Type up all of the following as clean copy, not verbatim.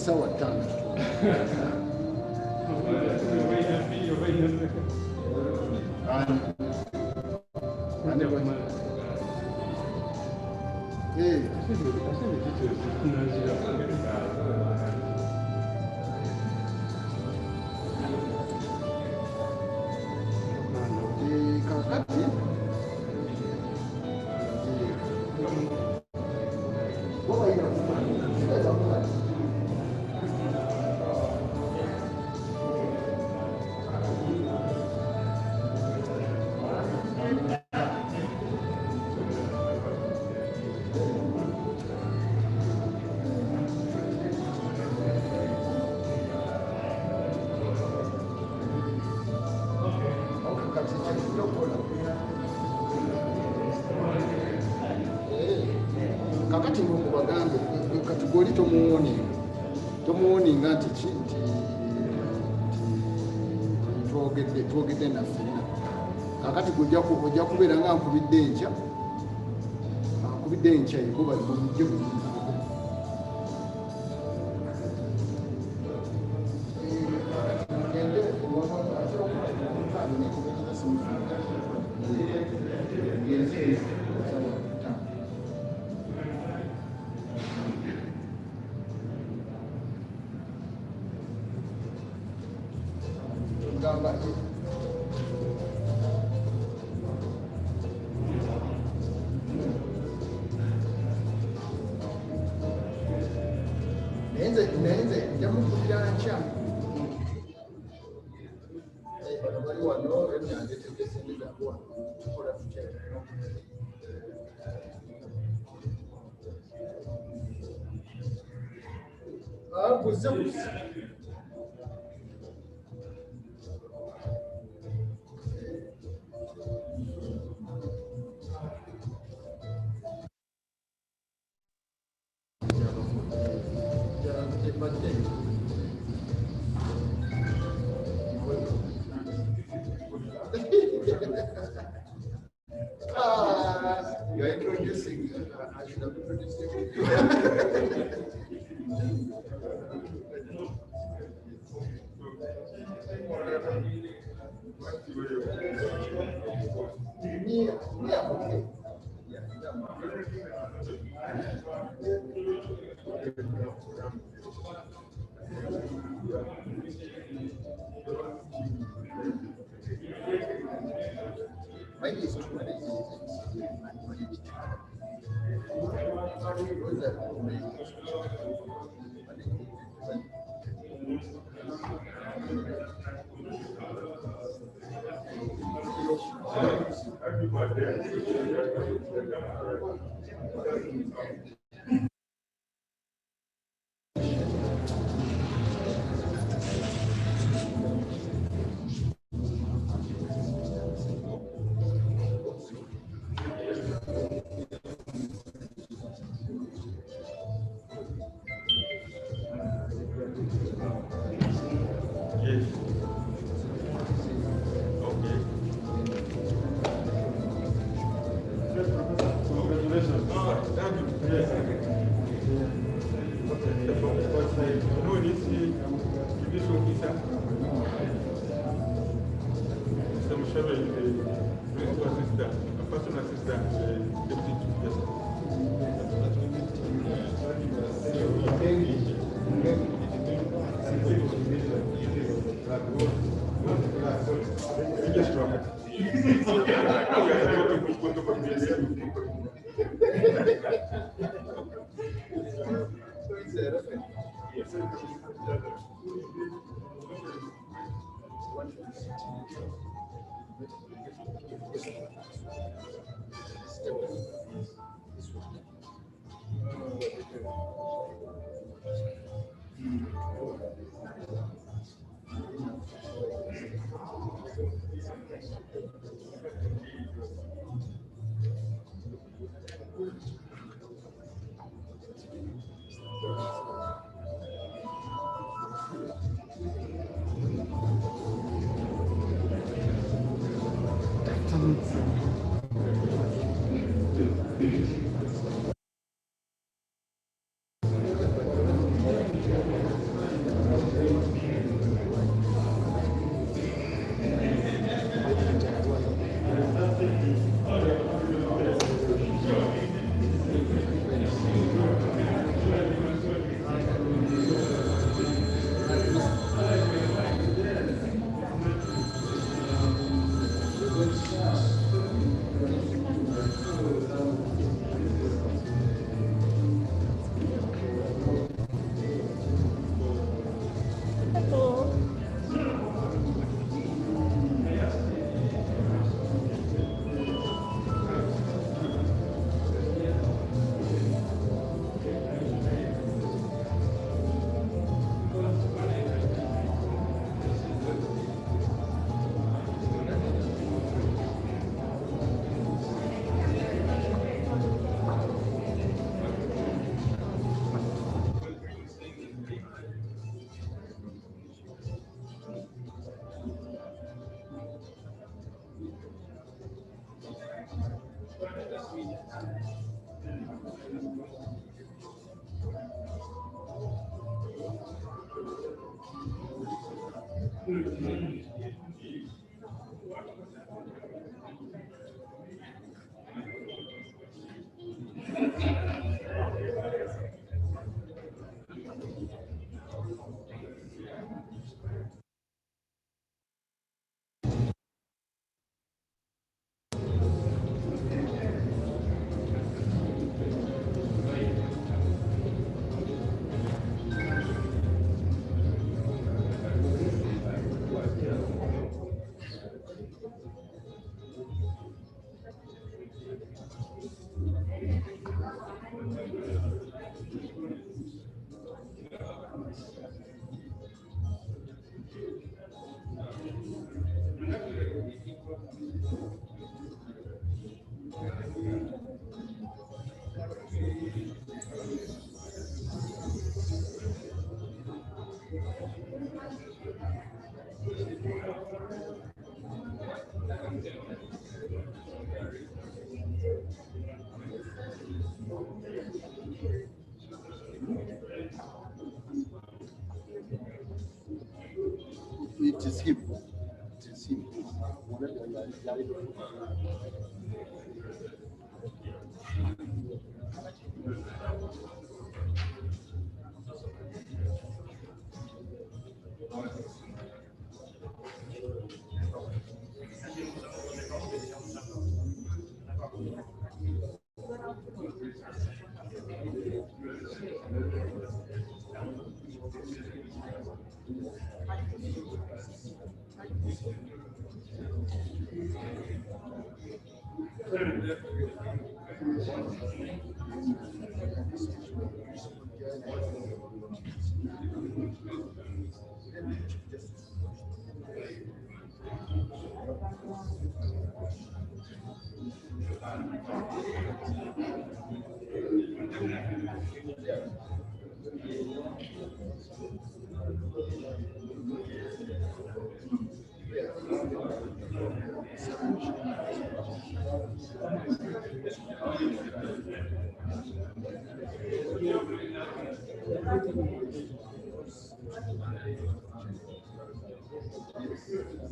Sawa tano. Kakati mu bagambe kategori tomuoni ngati chinti twogedde naffe kakati kujja kubeera nga nkubidde enkya ekuba bulijjo nenze njamukubira nkya bali wano emyange tegesendegakwa tukola tutya buze introducing, I should have introduced him. Yeah, okay. Maybe it's too many things. Yes. Okay. Congratulations. Thank you. Yes. No, this is judicial officer. Mr. Mushabe is the principal assistant, a personal assistant, deputy chief justice. It is him. It is him.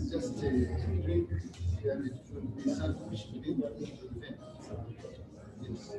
Just drink, and it should be selfish within the event. Yes.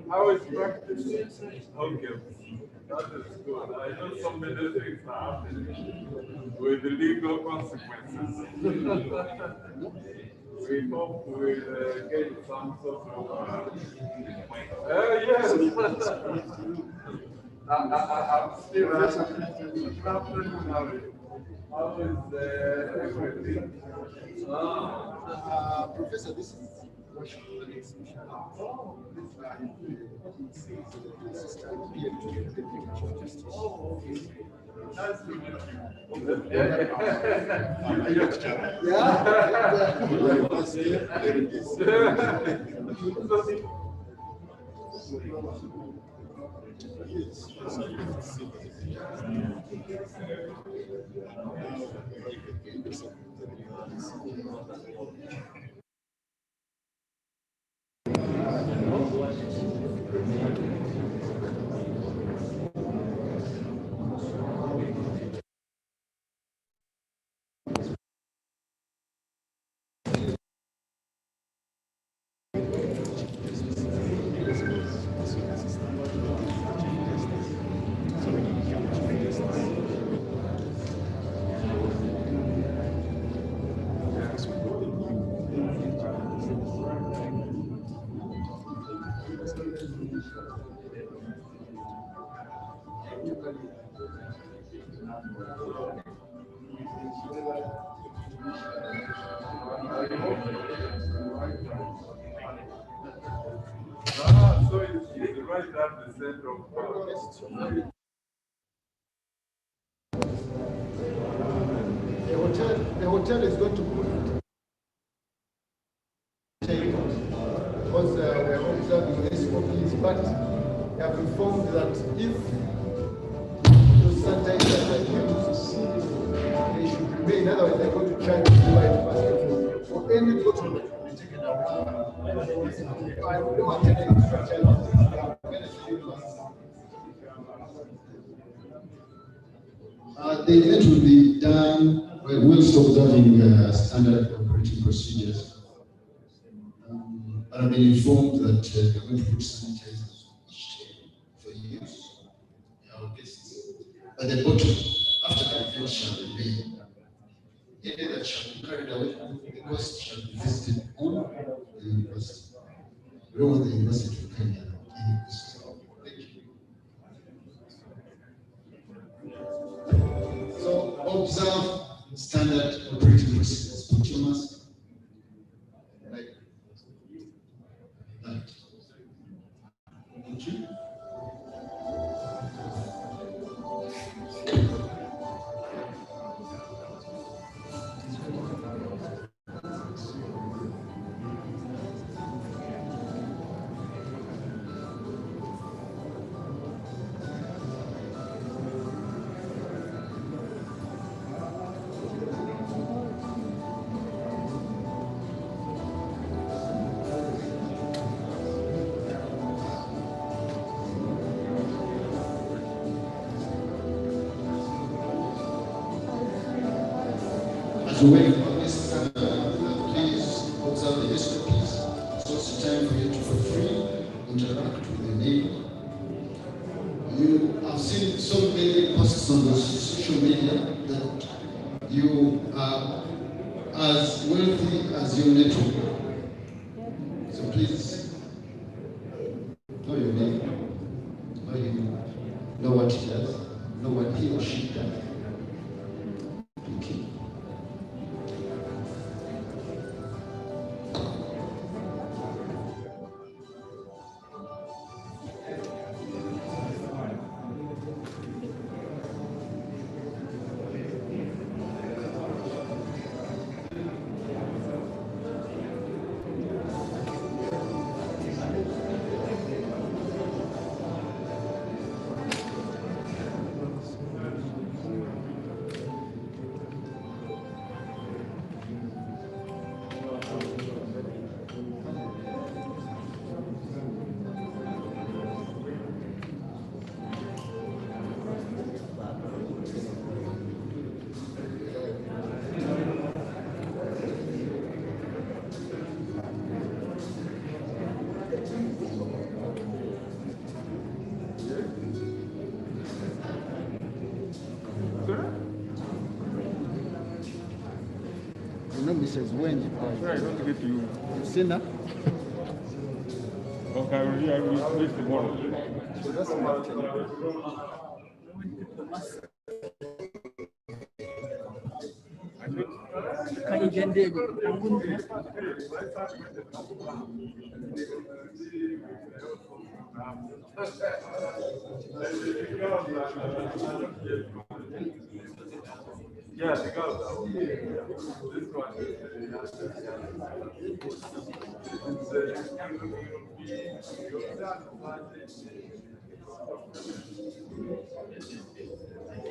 How is practice? Okay. That is good. I know so many things are happening with the legal consequences. We hope we'll get some sort of. Yes. I'm still how is everything? Professor, this is Nice to meet you. So it's right at the center of power. The hotel is going to put because we're observing this for peace, but we have informed that if those sanitizers are used, they should remain, otherwise they're going to try to provide basket for any bottle that will be taken away. I don't want any extra charges. The event will be done whilst observing standard operating procedures. But I've been informed that they're going to put sanitizers on each table for use, our guests. But the bottle, after the event, shall remain. Any that shall be carried away, the cost shall be visited on the university. We don't want the university to carry out any cost. Thank you. So observe standard operating procedures. Put your mask like that. Thank you. As we wait for this, please observe the SOPs. So it's time for you to, for free, interact with the neighbor. You have seen so many posts on the social media that you are as wealthy as your network. So please know your neighbor, know what he does, know what he or she does. Okay. You know Mrs. Bwengye. Sure, I don't get you. You've seen her? Okay, I will reach tomorrow. So that's Martin. Yeah, the girls are okay. Yeah. This one is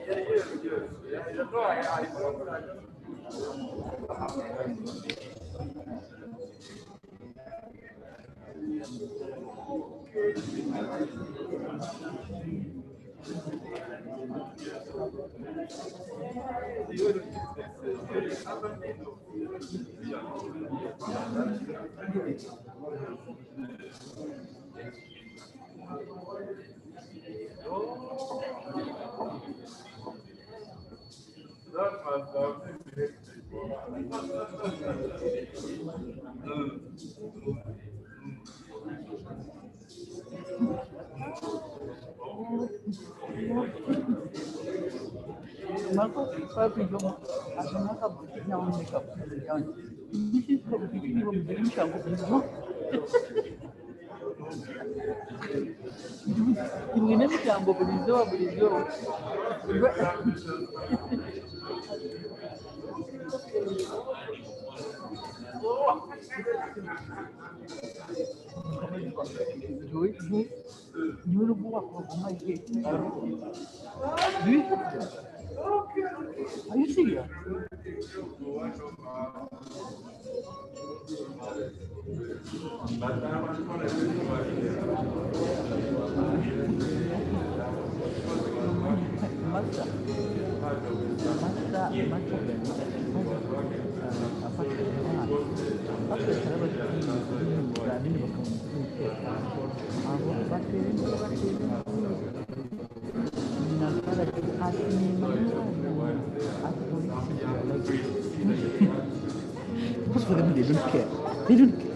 yeah, yes, yes. Yeah, you know, I know, but I that must have been Marco, papi, yo, hace una capuchina, una capuchina. This is capuchina, you will bring shampoo. You never shampoo, but it's your. You know what? Oh my God. Are you serious? Masa, masa gani? Apa kerja? Apa kerja berarti berani bukan mungkin. Aku pasti nakala hati aku polisi lagi. Most of them they don't care. They don't care.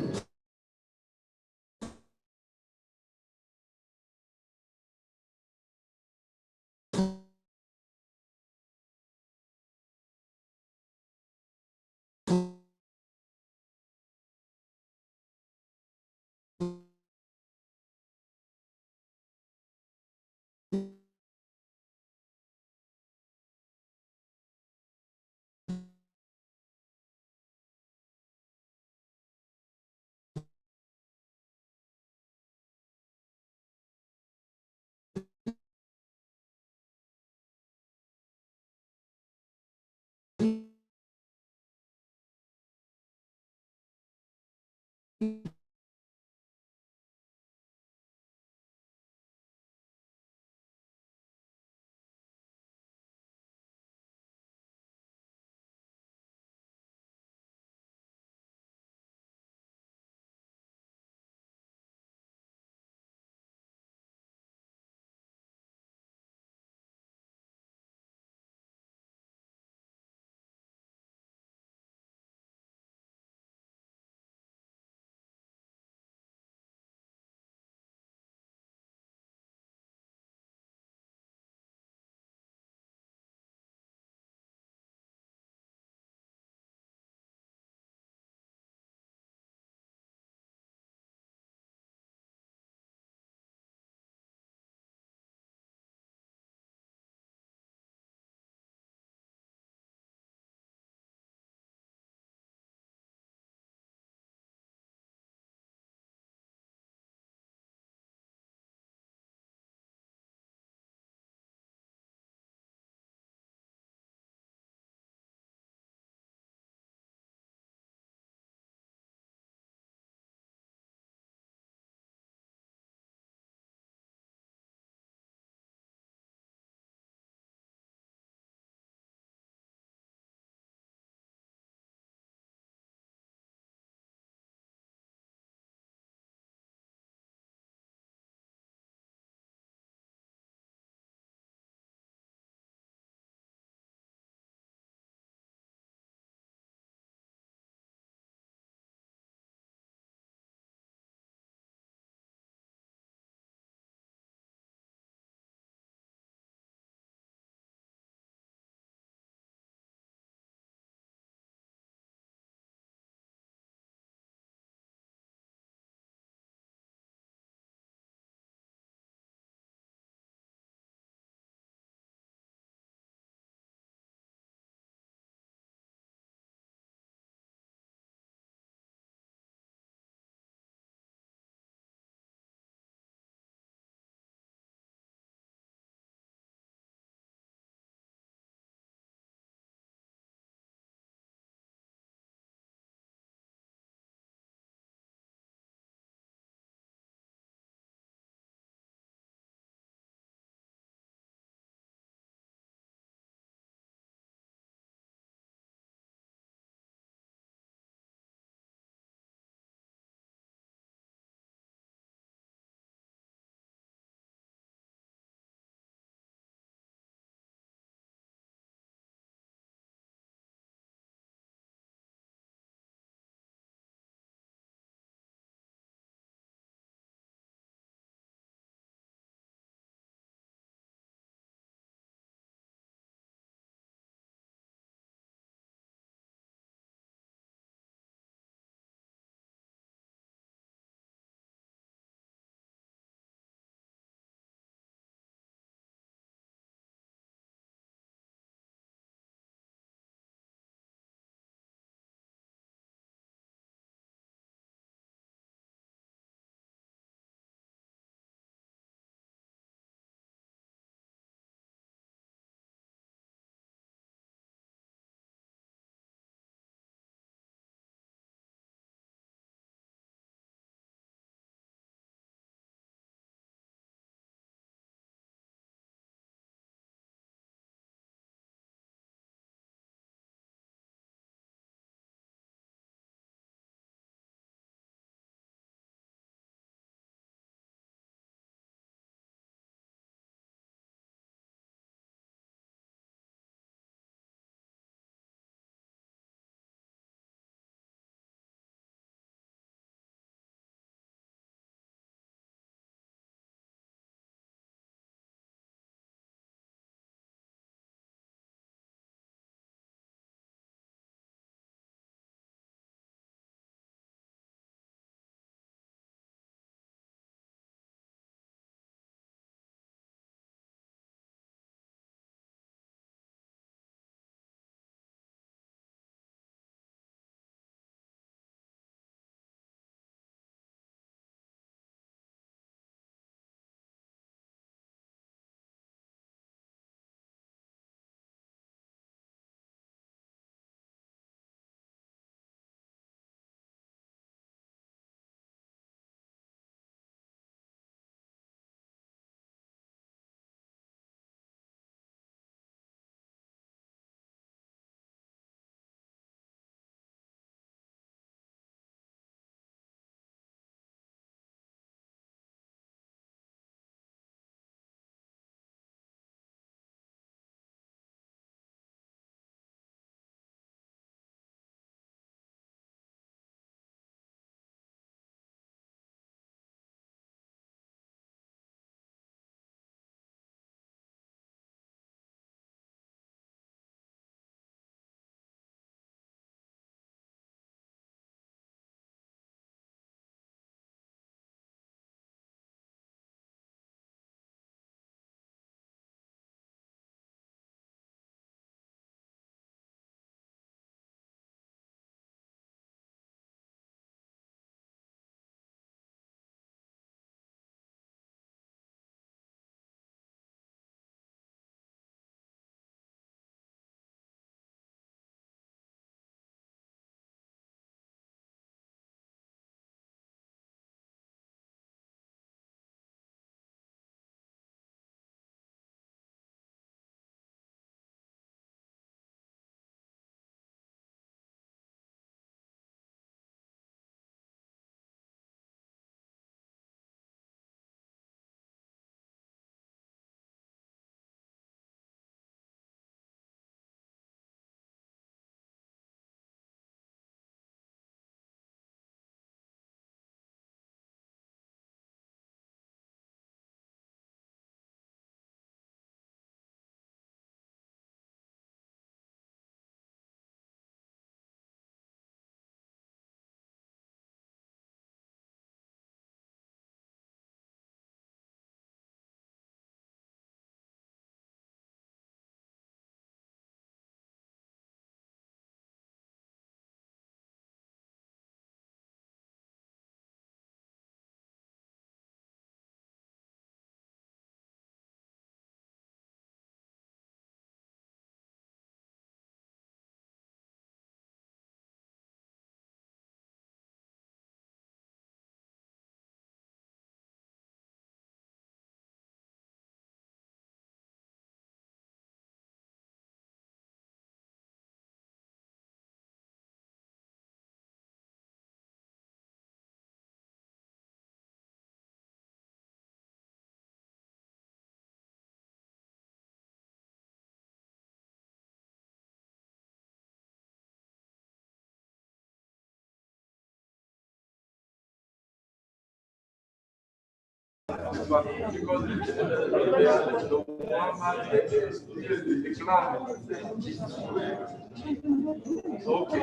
Okay,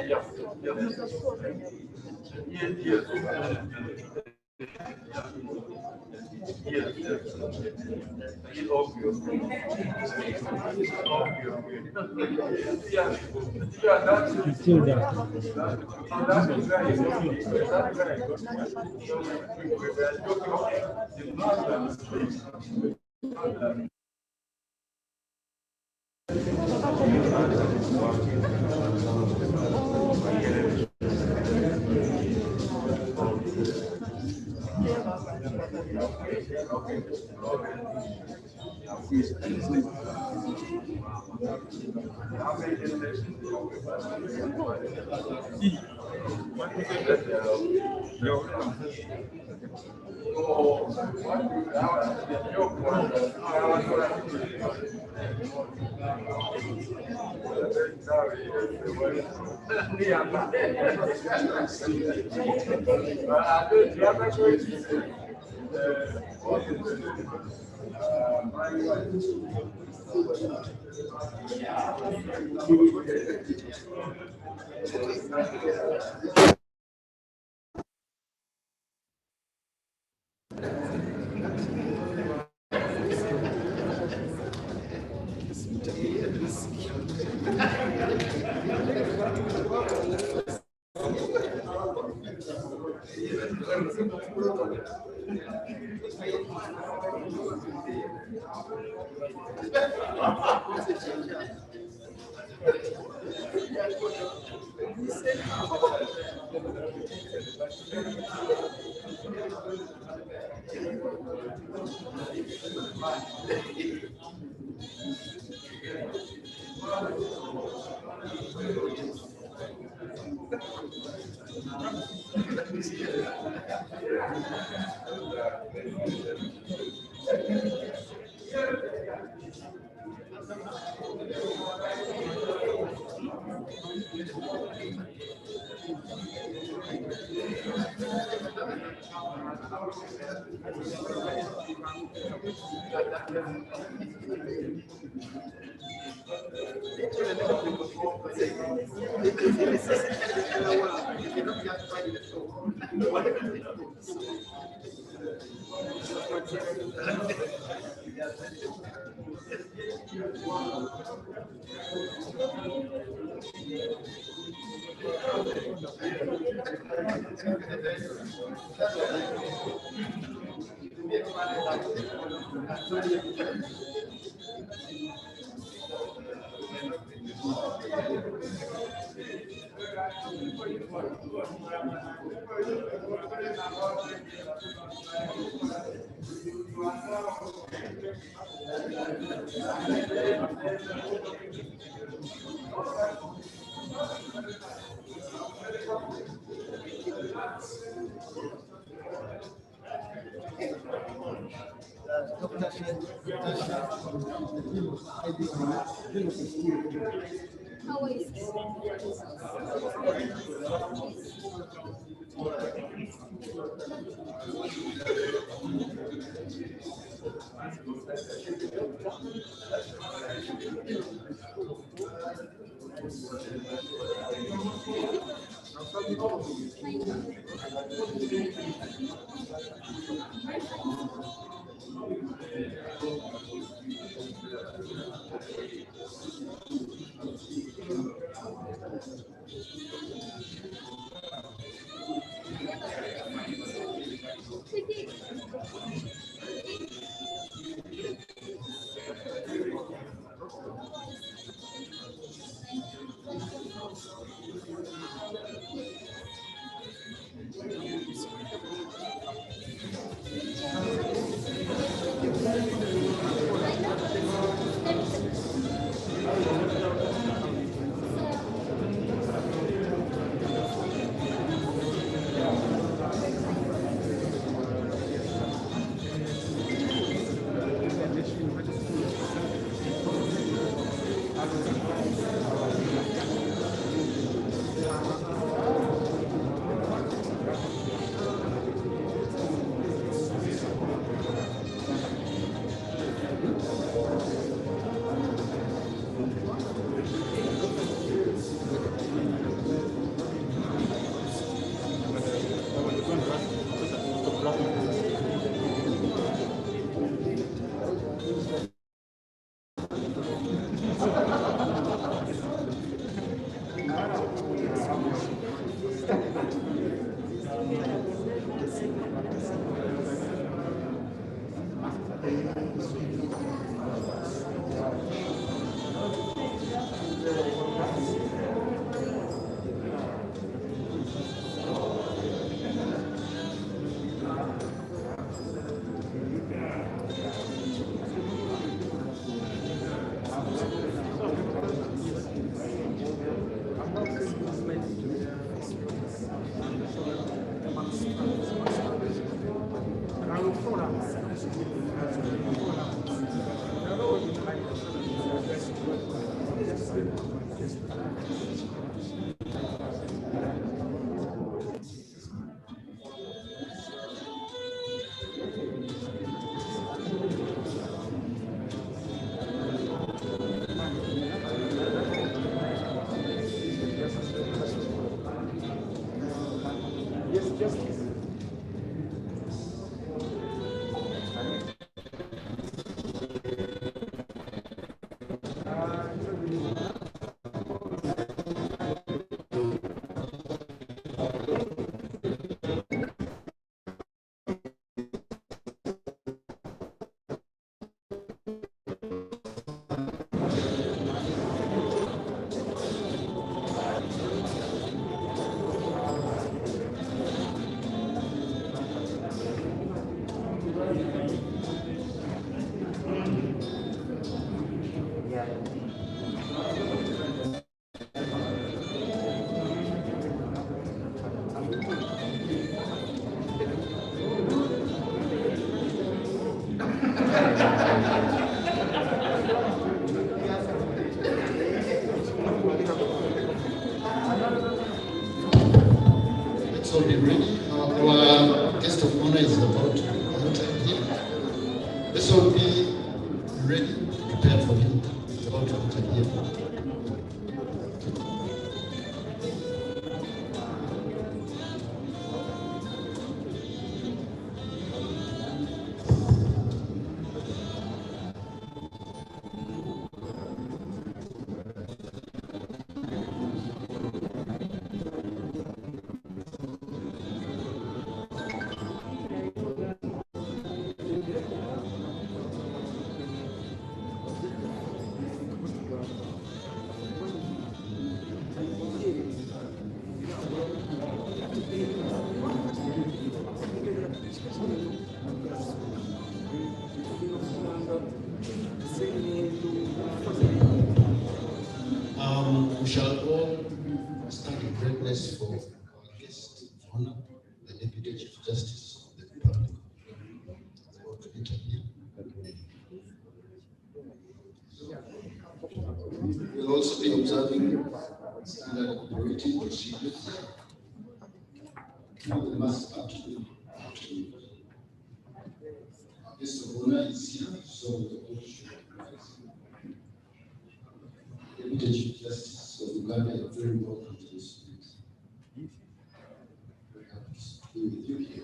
yes, yes. Yes, yes. Yes, yes. Okay, okay. Yeah, yeah, that's Still there. that's very good. That's very good. So we were joking about it's not Let's all be ready. Our guest of honor is about to enter here. Let's all be ready, prepared for him. He's about to enter here. We shall all stand in readiness for our guest of honor, the Deputy Chief Justice of the Republic of Uganda, about to enter here. We'll also be observing standard operating procedures. The mask up to our guest of honor is here, so we all should rise. Deputy Chief Justice of Uganda, you're very welcome to this place. Very happy to be with you here.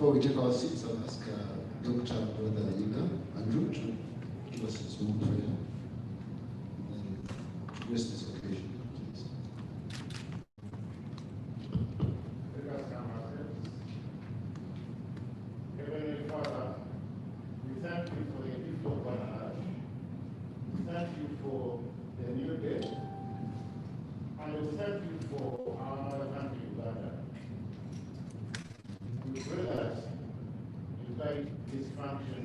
Before we take our seats, I'll ask Dr. Brother Yiga Andrew to give us a small prayer and then bless this occasion, please. Let us come ourselves. Heavenly Father, we thank you for the gift of one another. We thank you for the new day. And we thank you for our country, Uganda. We pray that you guide this function,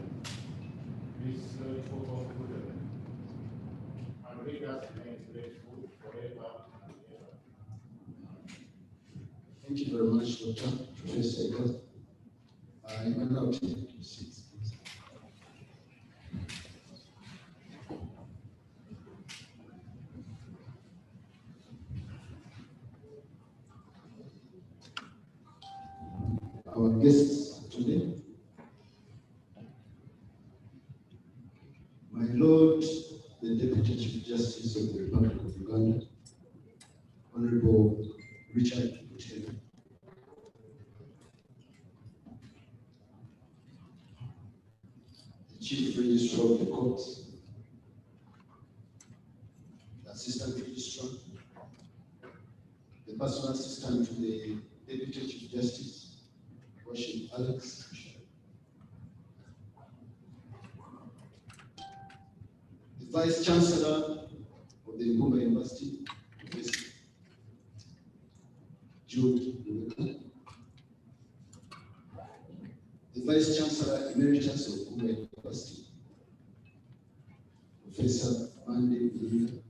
this for good, and make us grateful forever and ever. Thank you very much, Dr. Professor Yiga. You can now take your seats, please. Our guests today, my Lord, the Deputy Chief Justice of the Republic of Uganda, Honorable Richard Bwengye, the Chief Registrar of the Courts, the Assistant Registrar, the Personal Assistant to the Deputy Chief Justice, Worship Alex, the Vice Chancellor of the Uganda University, Professor Jude Bwengye, the Vice Chancellor Emeritus of Uganda University, Professor Bwengye,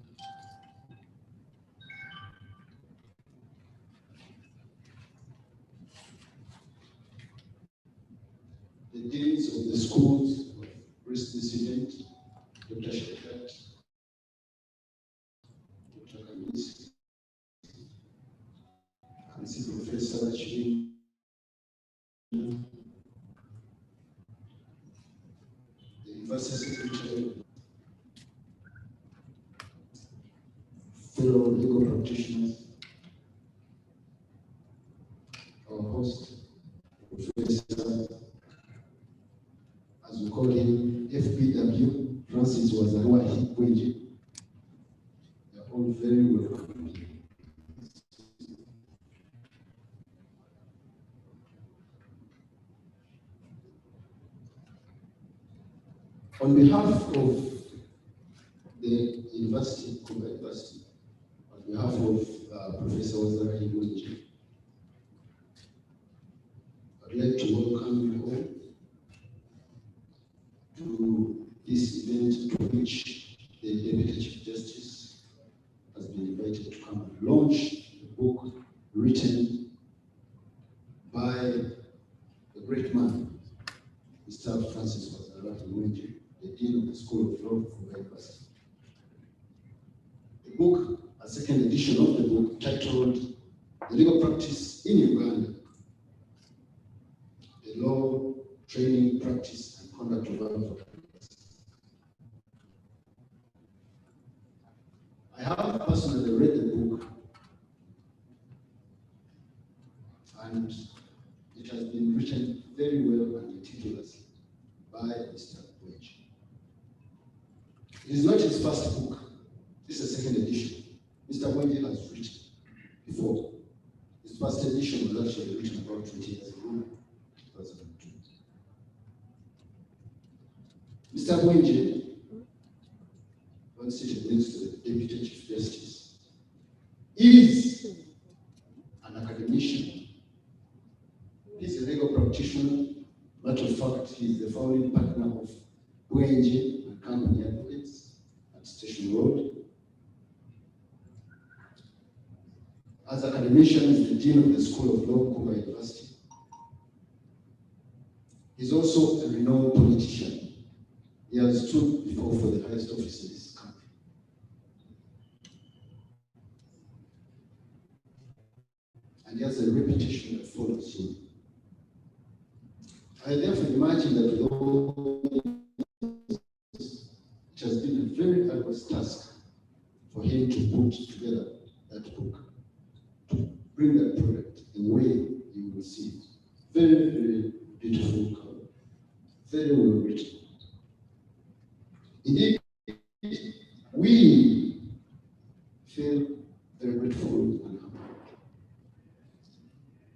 the deans of the schools of this event, Dr. Shekat, Dr. Kamis, and Professor Chibin, the University Secretary, fellow legal practitioners, our host, Professor, as we call him, FBW, Francis Wazarwa Bwengye. They are all very welcome. On behalf of the University, Uganda University, on behalf of Professor Wazarwa Bwengye, I'd like to welcome you all to this event to which the Deputy Chief Justice has been invited to come and launch a book written by the great man, Mr. Francis Wazarwa Bwengye, the Dean of the School of Law from Uganda University. The book, a second edition of the book, titled The Legal Practice in Uganda, the Law, Training, Practice, and Conduct of Advocates. I have personally read the book, and it has been written very well and meticulously by Mr. Bwengye. It is not his first book. This is a second edition. Mr. Bwengye has written before. His first edition was actually written about 20 years ago, 2002. Mr. Bwengye, once seated next to the Deputy Chief Justice, is an academician. He's a legal practitioner. Matter of fact, he's the founding partner of Bwengye and Company Advocates at Station Road. As academician, he's the Dean of the School of Law, Uganda University. He's also a renowned politician. He has stood before for the highest office in this country. And he has a reputation that follows him. I therefore imagine that with all this, it has been a very arduous task for him to put together that book, to bring that product the way you will see it. Very, very beautiful cover, very well written. Indeed, we feel very grateful and happy.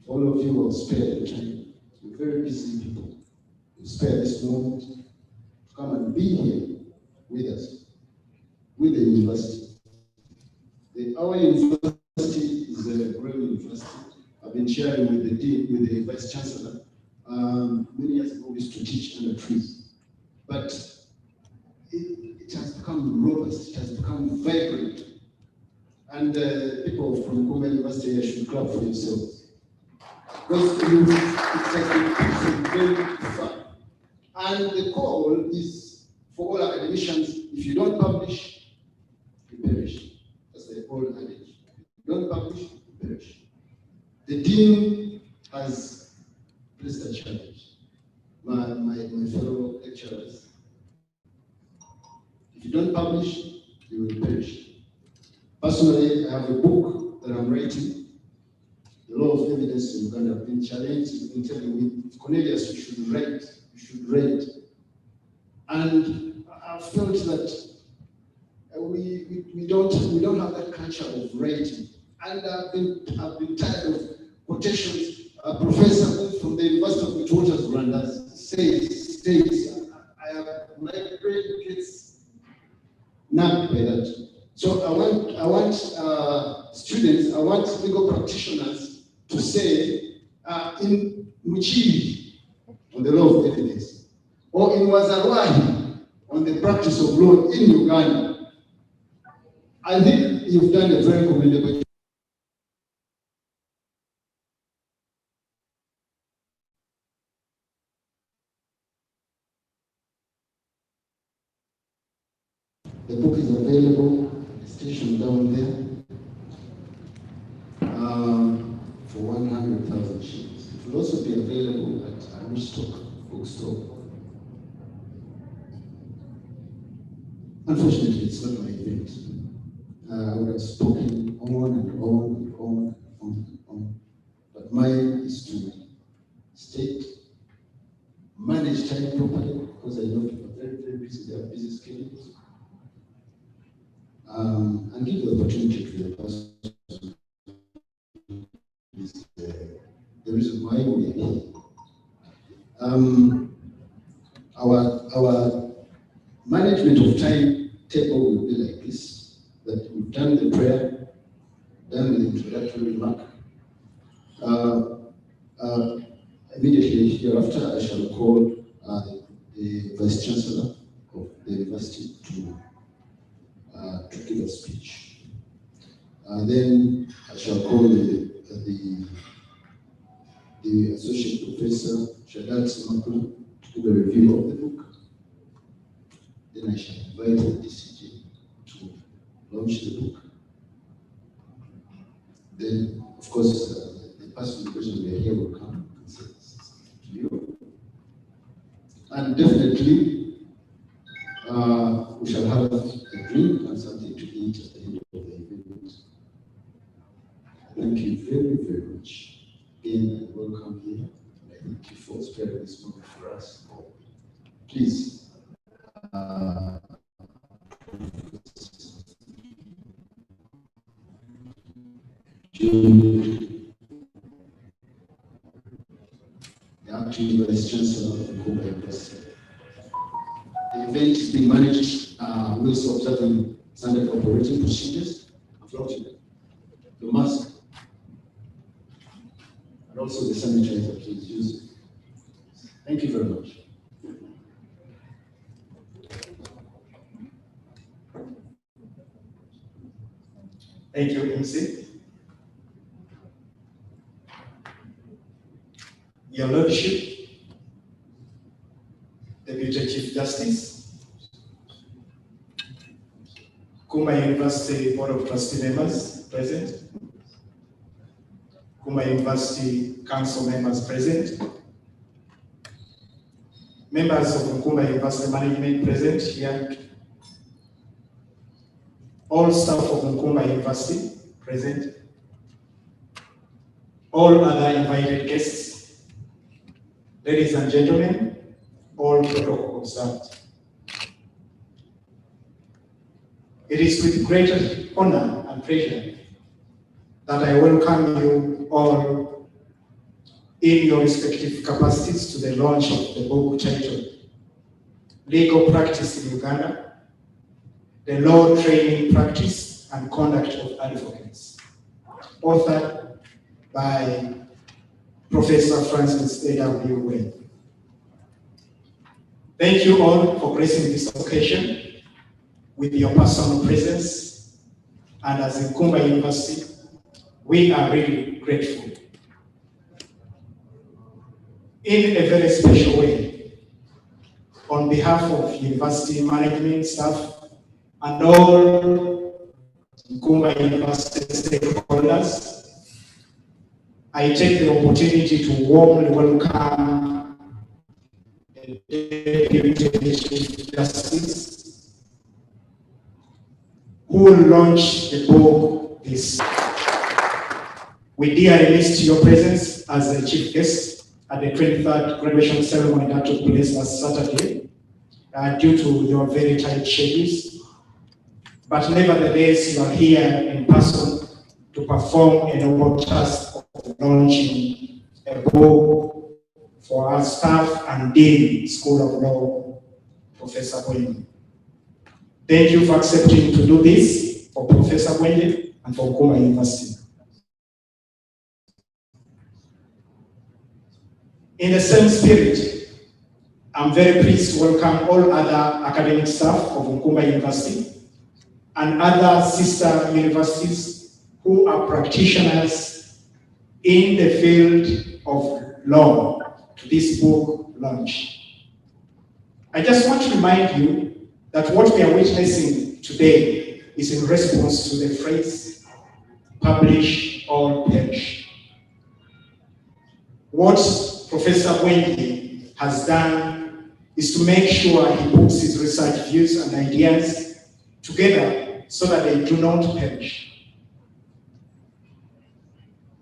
All of you will spare the time. You're very busy people. You spare this moment to come and be here with us, with the university. Our university is a great university. I've been sharing with the dean, with the vice chancellor. Many years ago, we used to teach under trees, but it has become robust. It has become vibrant, and people from Uganda University should clap for yourselves, because it has been pushing very far. And the call is for all academicians: if you don't publish, you perish. That's the old adage. If you don't publish, you perish. The dean has placed a challenge. My fellow lecturers, if you don't publish, you will perish. Personally, I have a book that I'm writing, The Law of Evidence in Uganda. I've been challenged, you've been telling me, Cornelius, you should write. And I felt that we don't have that culture of writing. And I've been tired of quotations. A professor from the University of Witwatersrand states, my brain gets numbed by that. So I want students, I want legal practitioners to say in Muchiri on the law of evidence, or in Wazarwahi on the practice of law in Uganda. I think you've done a very commendable job. The book is available at the station down there for 100,000 shillings. It will also be available at Aristoc bookstore. Unfortunately, it's not my event. I would have spoken on and on. But mine is to state, manage time properly, because I know people are very, very busy, they have busy schedules. And give the opportunity to the person is the reason why we are here. Our management of time table will be like this: that we've done the prayer, done the introductory remark. Immediately hereafter, I shall call the Vice Chancellor of the university to give a speech. Then I shall call the Associate Professor Shadat Simakula to give a review of the book. Then I shall invite the DCG to launch the book. Then, of course, the person who we are here will come and say to you. And definitely, we shall have a drink and something to eat at the end of the event. Thank you very, very much. Again, and welcome here. And I thank you for sparing this moment for us. Please. The acting Vice Chancellor of the Uganda University. The event is being managed, we're also observing standard operating procedures, the mask, and also the sanitizer please use it. Thank you very much. Thank you, MC. Your Lordship, Deputy Chief Justice, Kuma University Board of Trustee members present, Kuma University Council members present, members of Nkumba University Management present here, all staff of Nkumba University present, all other invited guests, ladies and gentlemen, all protocol observed. It is with great honor and pleasure that I welcome you all in your respective capacities to the launch of the book titled Legal Practice in Uganda, the Law Training Practice and Conduct of Advocates, authored by Professor Francis A.W. Bwengye. Thank you all for gracing this occasion with your personal presence, and as in Kumba University, we are really grateful. In a very special way, on behalf of university management staff and all Kumba University stakeholders, I take the opportunity to warmly welcome the Deputy Chief Justice, who will launch the book this. We dearly missed your presence as a chief guest at the 23rd graduation ceremony that took place last Saturday due to your very tight schedules. But nevertheless, you are here in person to perform a noble task of launching a book for our staff and Dean, School of Law, Professor Bwengye. Thank you for accepting to do this for Professor Bwengye and for Kumba University. In the same spirit, I'm very pleased to welcome all other academic staff of Kumba University and other sister universities who are practitioners in the field of law to this book launch. I just want to remind you that what we are witnessing today is in response to the phrase, publish or perish. What Professor Bwengye has done is to make sure he puts his research views and ideas together so that they do not perish.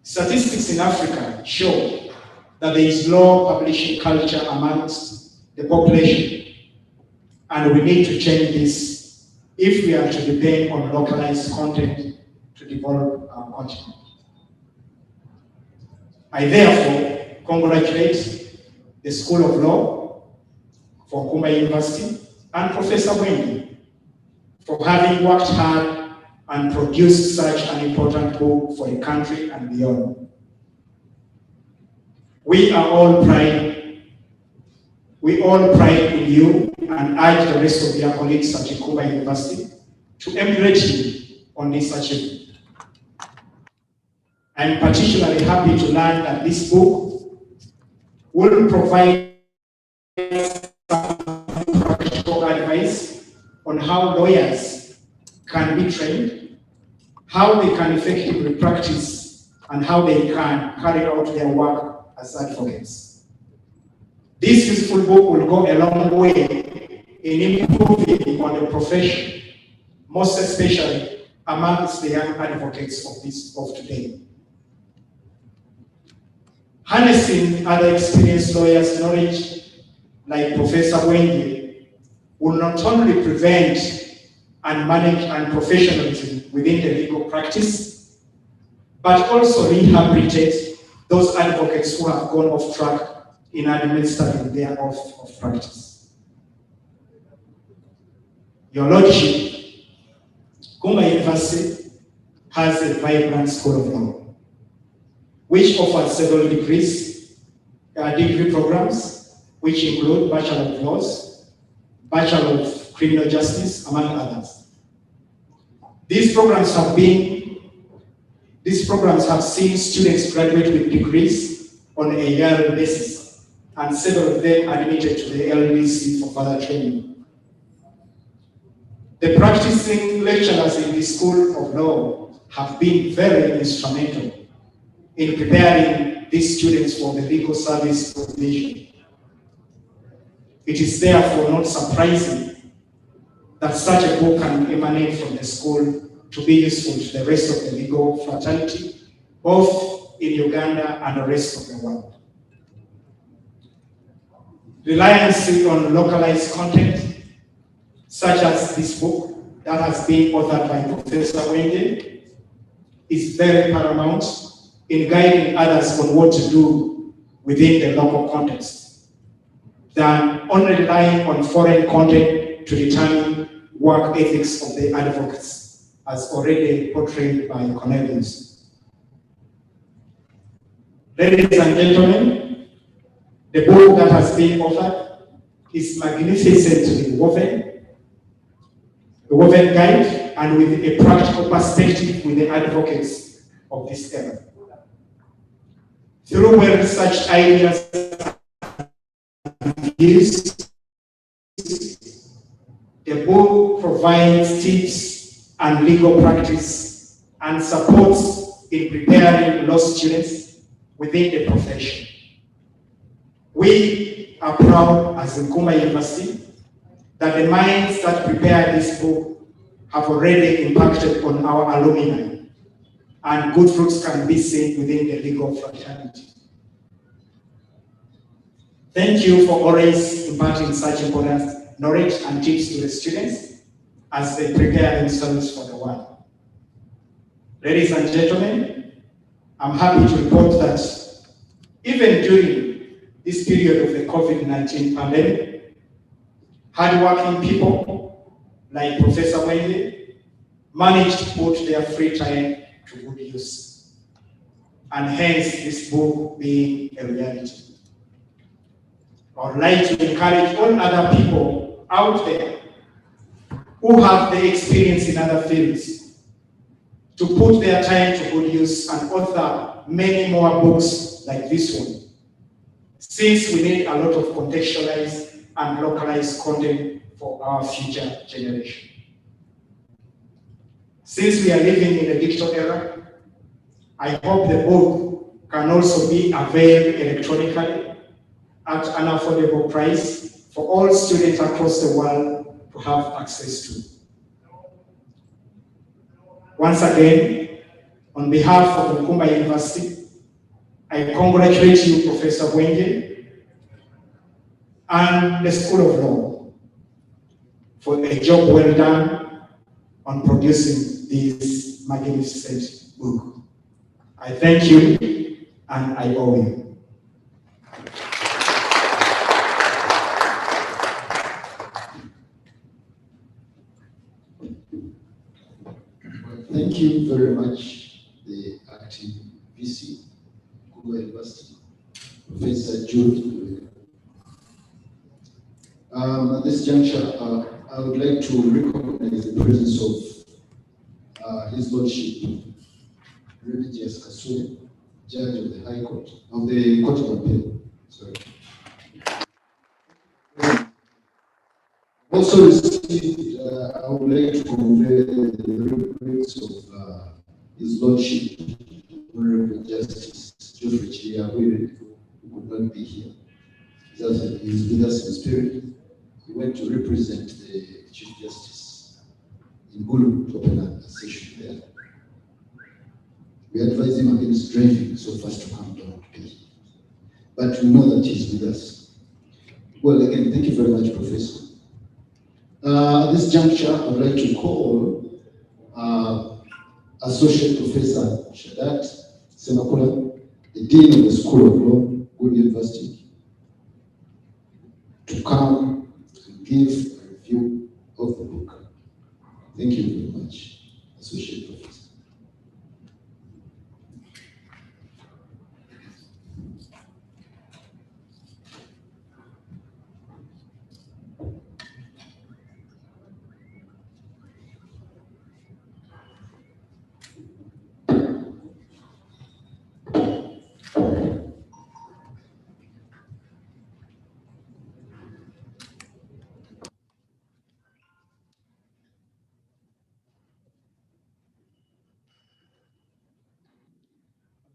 Statistics in Africa show that there is low publishing culture amongst the population, and we need to change this if we are to depend on localized content to develop our continent. I therefore congratulate the School of Law for Kumba University and Professor Bwengye for having worked hard and produced such an important book for the country and beyond. We all pride in you and urge the rest of your colleagues at Kumba University to emulate you on this achievement. I'm particularly happy to learn that this book will provide some practical advice on how lawyers can be trained, how they can effectively practice, and how they can carry out their work as advocates. This useful book will go a long way in improving on the profession, most especially amongst the young advocates of today. Harnessing other experienced lawyers' knowledge, like Professor Bwengye, will not only prevent and manage unprofessionalism within the legal practice, but also rehabilitate those advocates who have gone off track in administering their oath of practice. Your Lordship, Kumba University has a vibrant School of Law, which offers several degree programs, which include Bachelor of Laws, Bachelor of Criminal Justice, among others. These programs have seen students graduate with degrees on a yearly basis, and several of them admitted to the LDC for further training. The practicing lecturers in the School of Law have been very instrumental in preparing these students for the legal service provision. It is therefore not surprising that such a book can emanate from the school to be useful to the rest of the legal fraternity, both in Uganda and the rest of the world. reliance on localized content, such as this book that has been authored by Professor Bwengye, is very paramount in guiding others on what to do within the local context, than only relying on foreign content to determine work ethics of the advocates, as already portrayed by Cornelius. Ladies and gentlemen, the book that has been authored is magnificently woven, a woven guide, and with a practical perspective with the advocates of this era. Through well-researched ideas and views, the book provides tips and legal practice and supports in preparing law students within the profession. We are proud as Uganda University that the minds that prepare this book have already impacted on our alumni, and good fruits can be seen within the legal fraternity. Thank you for always imparting such important knowledge and tips to the students as they prepare themselves for the world. Ladies and gentlemen, I'm happy to report that even during this period of the COVID-19 pandemic, hardworking people like Professor Bwengye managed to put their free time to good use, and hence this book being a reality. I would like to encourage all other people out there who have the experience in other fields to put their time to good use and author many more books like this one, since we need a lot of contextualized and localized content for our future generation. Since we are living in a digital era, I hope the book can also be availed electronically at an affordable price for all students across the world to have access to. Once again, on behalf of Uganda University, I congratulate you, Professor Bwengye, and the School of Law for a job well done on producing this magnificent book. I thank you, and I owe you. Thank you very much, the acting VC, Uganda University, Professor Jude. At this juncture, I would like to recognize the presence of His Lordship, Religious Kasule, Judge of the High Court, of the Court of Appeal. Sorry. Also received, I would like to convey the regrets of His Lordship, Honorable Justice Geoffrey Chiria, who could not be here. He is with us in spirit. He went to represent the Chief Justice in Bulu to open a session there. We advise him against driving so fast to come down to pay. But we know that he's with us. Well, again, thank you very much, Professor. At this juncture, I would like to call Associate Professor Shadat Semakula, the Dean of the School of Law, Uganda University, to come and give a review of the book. Thank you very much, Associate Professor.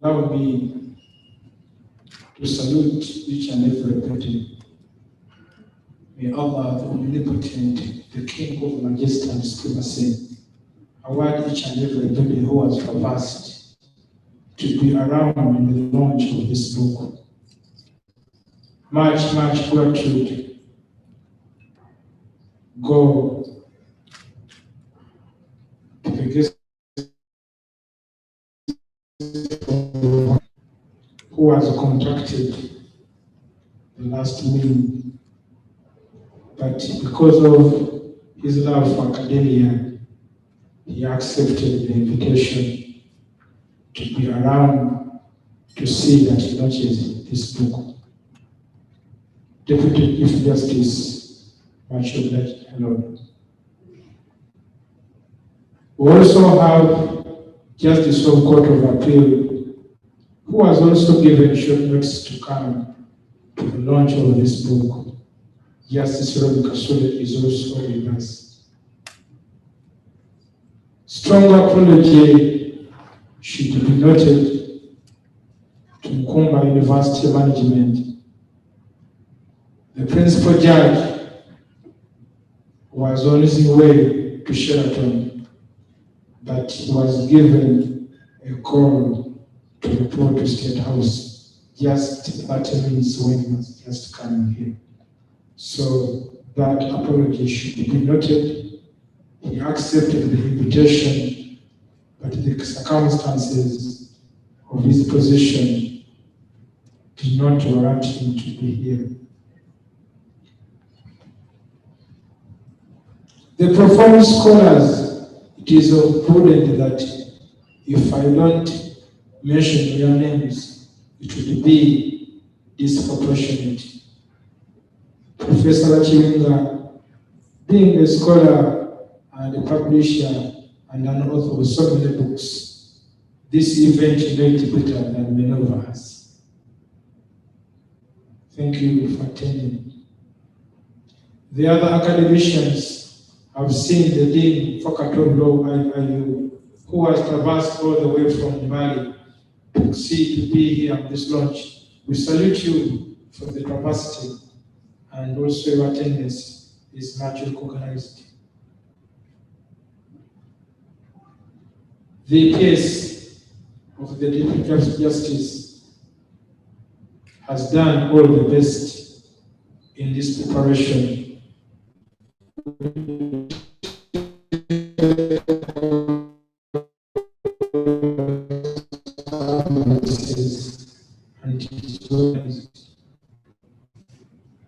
Allow me to salute each and every person. May Allah, the Omnipotent, the King of Majesty and Supremacy, award each and every person who has traversed to be around in the launch of this book. much gratitude go to the guest who has contracted the last will, but because of his love for academia, he accepted the invitation to be around to see that he launches this book. Deputy Chief Justice Bwengye, hello. We also have Justice of Court of Appeal, who has also given short notice to come to the launch of this book. Justice Rob Kasule is also with us. Strong apology should be noted to Nkumba University Management. The principal judge was on his way to Sheraton, but he was given a call to report to State House just 30 minutes when he was just coming here. So that apology should be noted. He accepted the invitation, but the circumstances of his position did not warrant him to be here. The profound scholars, it is prudent that if I don't mention your names, it would be disproportionate. Professor Chiwinga, being a scholar and a publisher and an author of so many books, this event made it better than many of us. Thank you for attending. The other academicians have seen the Dean Faculty of Law IIU, who has traversed all the way from Mali to be here at this launch. We salute you for the capacity, and also your attendance is much recognized. The case of the Deputy Justice has done all the best in this preparation.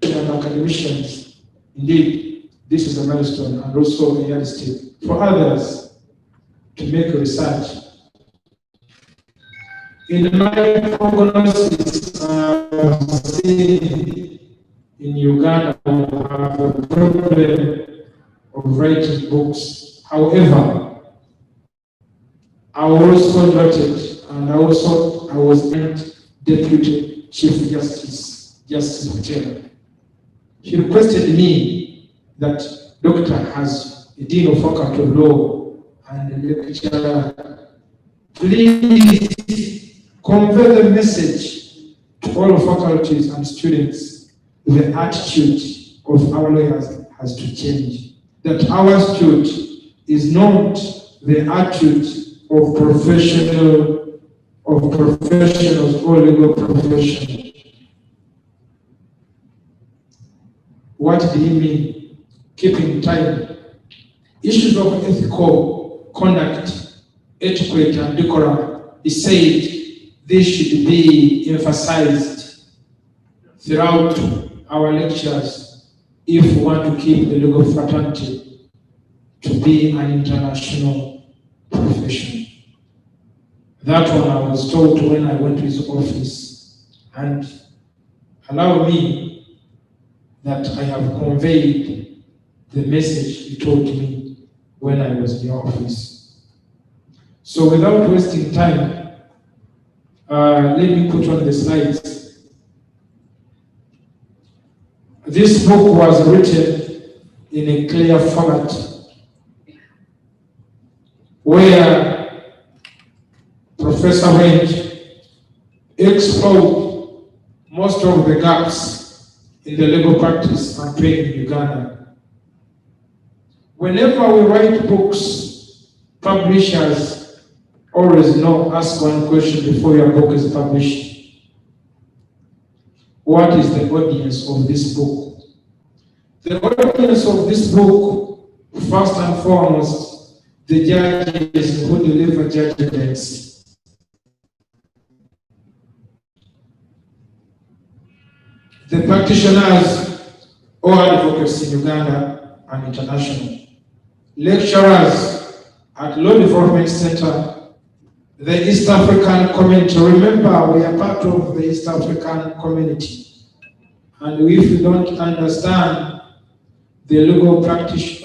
And academicians, indeed, this is a milestone and also a yardstick for others to make research. In my prognosis, in Uganda, we have a problem of writing books. However, I also noted, and I was named Deputy Chief Justice, Justice Bwengye. He requested me that Doctor has a Dean of Faculty of Law and a lecturer. Please convey the message to all faculties and students. The attitude of our lawyers has to change. That our attitude is not the attitude of professionals or legal profession. What do you mean? Keeping time. Issues of ethical conduct, etiquette, and decorum is said this should be emphasized throughout our lectures if we want to keep the legal fraternity to be an international profession. That one I was told when I went to his office, and allow me that I have conveyed the message he told me when I was in the office. So without wasting time, let me put on the slides. This book was written in a clear format where Professor Bwengye explored most of the gaps in the legal practice and training in Uganda. Whenever we write books, publishers always ask one question before your book is published. what is the audience of this book. The audience of this book, first and foremost, the judges who deliver judgments. The practitioners or advocates in Uganda and international. Lecturers at Law Development Center, the East African community. Remember, we are part of the East African community. And if you don't understand the legal practice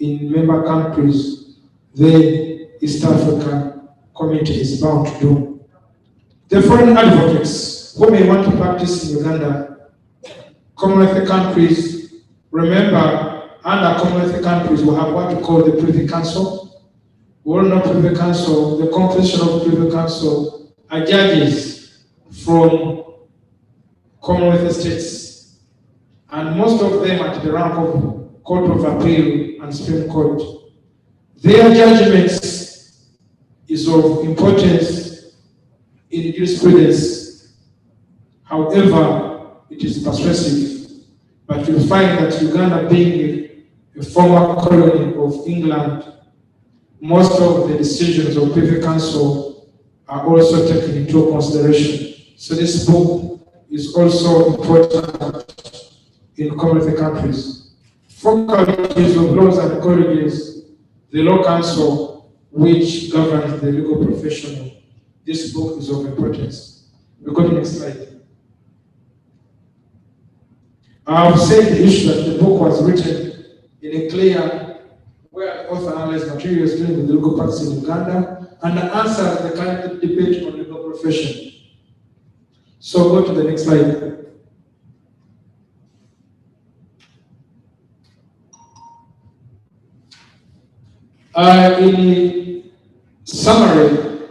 in member countries, the East African community is bound to do. The foreign advocates who may want to practice in Uganda, Commonwealth countries, remember, under Commonwealth countries, we have what we call the Privy Council. We all know Privy Council, the composition of Privy Council are judges from Commonwealth states, and most of them at the rank of Court of Appeal and Supreme Court. Their judgments is of importance in jurisprudence. However, it is persuasive. But you'll find that Uganda, being a former colony of England, most of the decisions of Privy Council are also taken into consideration. So this book is also important in Commonwealth countries. Faculties of laws and colleges, the Law Council, which governs the legal profession, this book is of importance. We go to the next slide. I've said the issue that the book was written in a clear, where author analyzed materials dealing with legal practice in Uganda and answers the current debate on legal profession. So go to the next slide. In summary,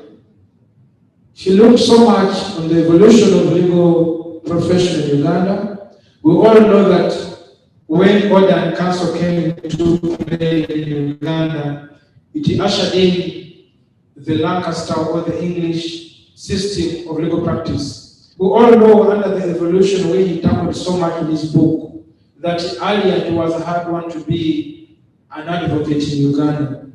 she looked so much on the evolution of legal profession in Uganda. We all know that when order and council came into play in Uganda, it ushered in the Lancaster or the English system of legal practice. We all know under the evolution where he tackled so much in his book that earlier it was a hard one to be an advocate in Uganda.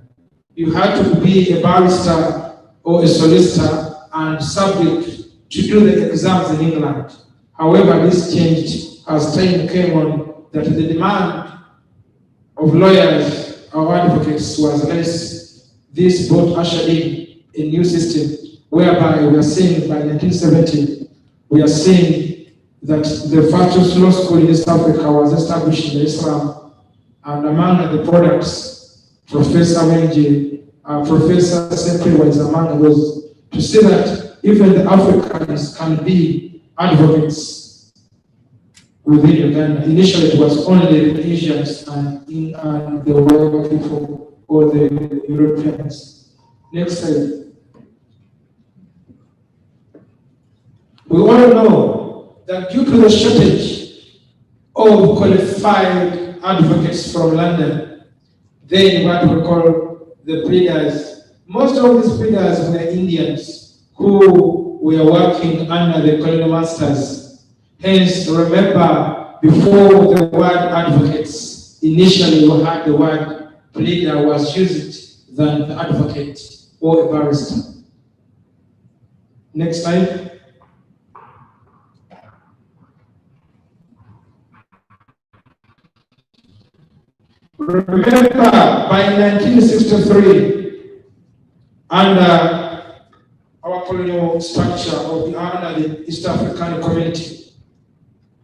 You had to be a barrister or a solicitor and subject to do the exams in England. However, this changed as time came on, that the demand of lawyers or advocates was less. This brought ushered in a new system whereby we are seeing by 1970, we are seeing that the first law school in East Africa was established in Islam, and among the products, Professor Bwengye, Professor Sempre was among those, to see that even the Africans can be advocates within Uganda. Initially, it was only the Asians and the white people or the Europeans. Next slide. We all know that due to the shortage of qualified advocates from London, then what we call the pleaders, most of these pleaders were Indians who were working under the colonial masters. Hence, remember, before the word advocates, initially we had the word pleader was used than the advocate or a barrister. Next slide. Remember, by 1963, under our colonial structure under the East African community,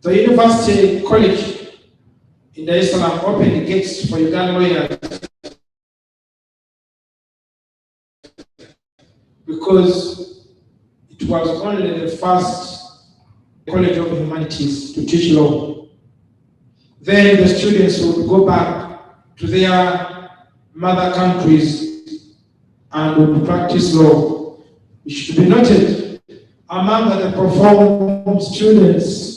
the University College in Dar es Salaam opened gates for Ugandan lawyers because it was only the first College of Humanities to teach law. Then the students would go back to their mother countries and would practice law. It should be noted, among the performing students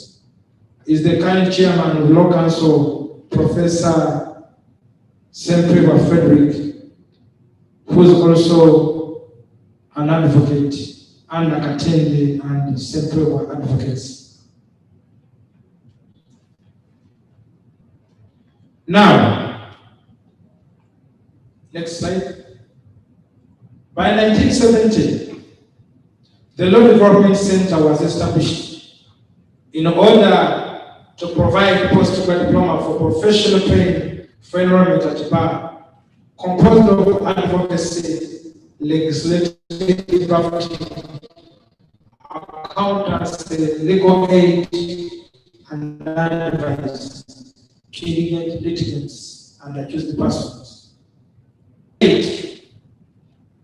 is the current chairman of the Law Council, Professor Sempre Frederick, who is also an advocate, and Nakatende and Sempre advocates. Now, next slide. By 1970, the Law Development Center was established in order to provide postgraduate diploma for professional training for enrollment at the bar, composed of advocacy, legislative drafting, accountancy, legal aid, and advice to litigants and accused persons.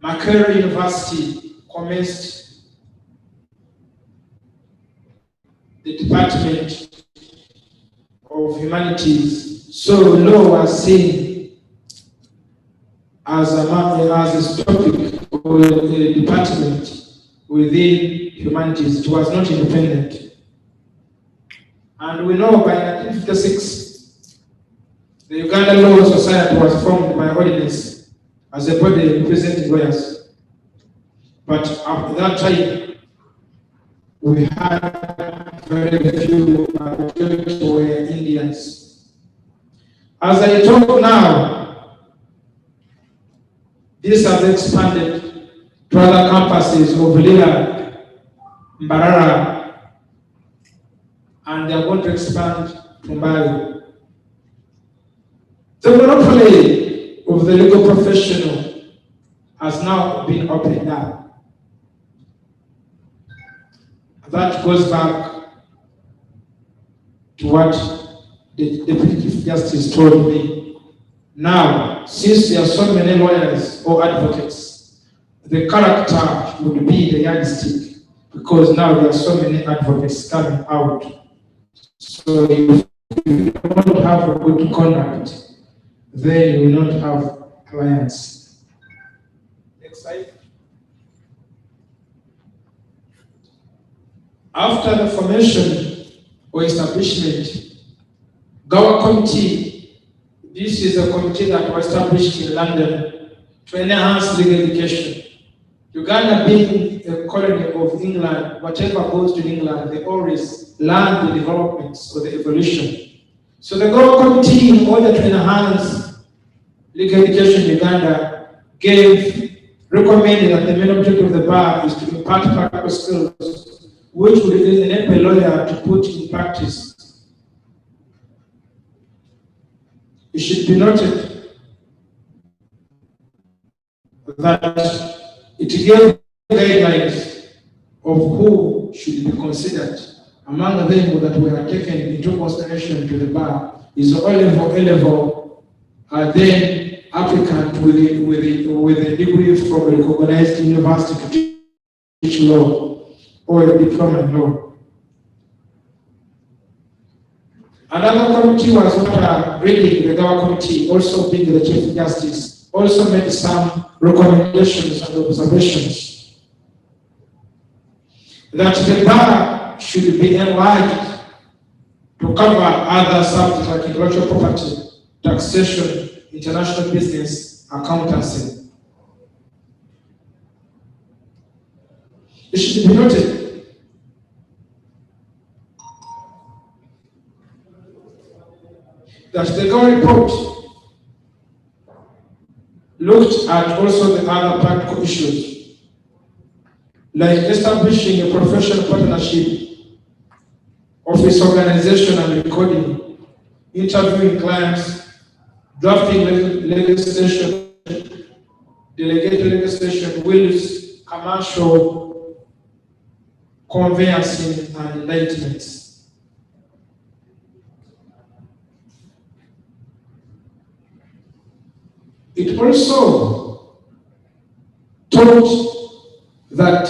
Makerere University commenced the Department of Humanities, so law was seen as a topic or a department within humanities. It was not independent. And we know by 1956, the Uganda Law Society was formed by ordinance as a body representing lawyers. But at that time, we had very few who were Indians. As I talk now, this has expanded to other campuses of Lila, Mbarara, and they are going to expand to Mbali. The monopoly of the legal professional has now been opened up. That goes back to what the Deputy Chief Justice told me. Now, since there are so many lawyers or advocates, the character would be the yardstick, because now there are so many advocates coming out. So if you don't have a good conduct, then you will not have clients. Next slide. After the formation or establishment, Gawa Committee, this is a committee that was established in London to enhance legal education. Uganda being a colony of England, whatever goes to England, they always learn the developments or the evolution. So the Gawa Committee, in order to enhance legal education in Uganda, recommended that the main objective of the bar is to impart practical skills which would enable a lawyer to put in practice. It should be noted that it gave guidelines of who should be considered. Among them that were taken into consideration to the bar is the O-level, then applicant with a degree from a recognized university to teach law, or a diploma in law. Another committee was reading the Gawa Committee, also being the Chief Justice, also made some recommendations and observations that the bar should be enlarged to cover other subjects like intellectual property, taxation, international business, accountancy. It should be noted that the Gawa report looked at also the other practical issues, like establishing a professional partnership, office organization and recording, interviewing clients, drafting legislation, delegated legislation, wills, commercial conveyancing, and indictments. It also taught that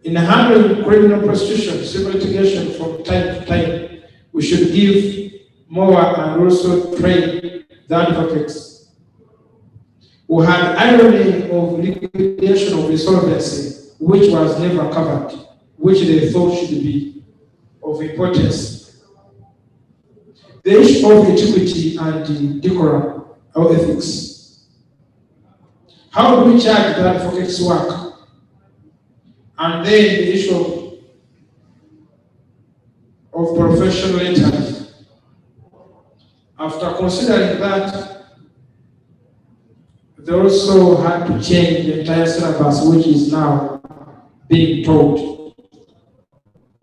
in handling criminal prosecution, civil litigation from time to time, we should give more and also train the advocates who had irony of liquidation of insolvency, which was never covered, which they thought should be of importance. The issue of etiquette and decorum or ethics. How do we charge the advocate's work? And then the issue of professional letters. After considering that, they also had to change the entire syllabus, which is now being taught.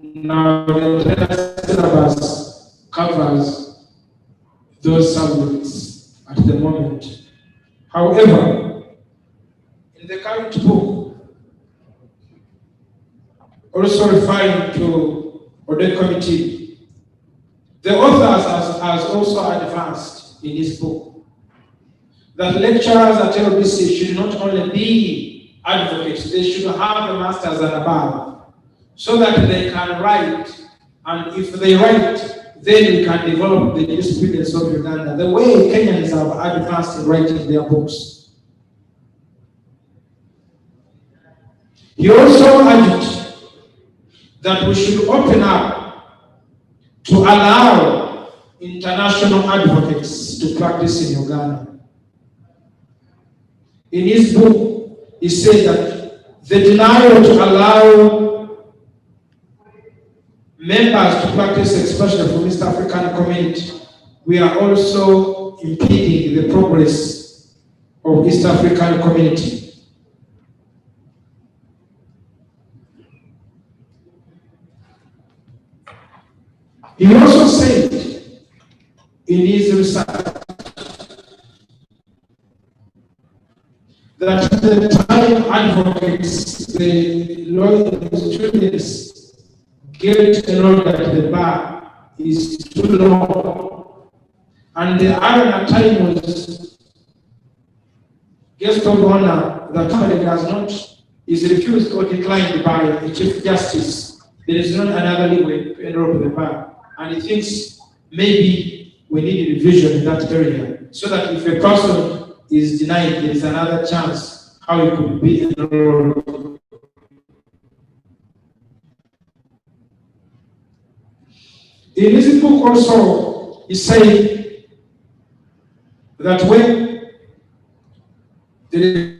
Now, the entire syllabus covers those subjects at the moment. However, in the current book, also referring to Ode Committee, the author has also advanced in his book that lecturers at LBC should not only be advocates, they should have a master's and above, so that they can write, and if they write, then we can develop the jurisprudence of Uganda, the way Kenyans have advanced in writing their books. He also argued that we should open up to allow international advocates to practice in Uganda. In his book, he said that the denial to allow members to practice, especially from East African community, we are also impeding the progress of East African community. He also said in his research that the time advocates, the lawyers, students get to know that the bar is too long, and the other time was guest of honor that somebody does not is refused or declined by the Chief Justice. There is not another leeway to enroll the bar, and he thinks maybe we need revision in that area so that if a person is denied, there is another chance how it could be enrolled. In his book also, he said that when there is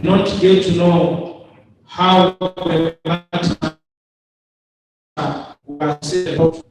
not get to know how the matter was set up.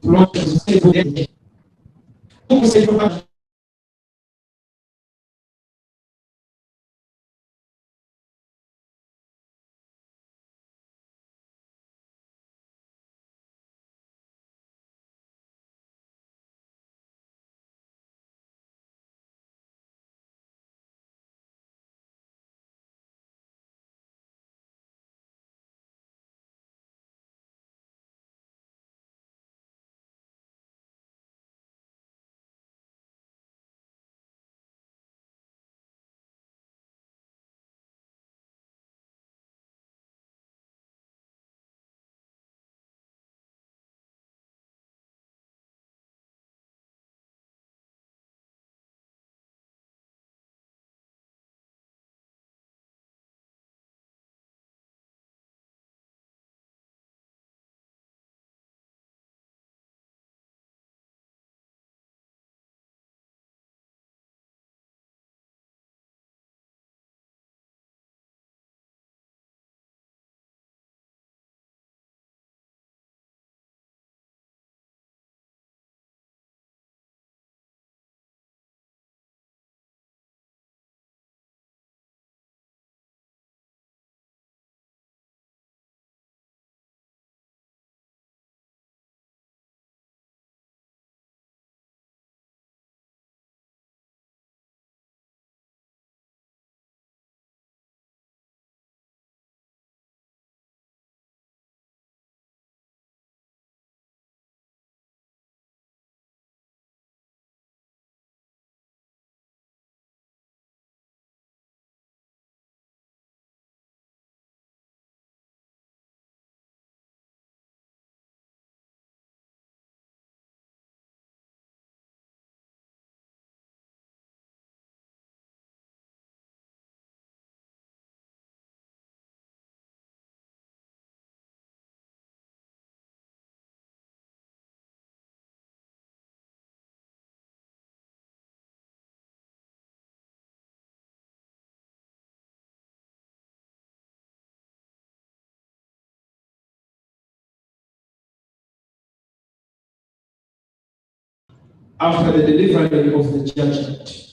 after the delivery of the judgment.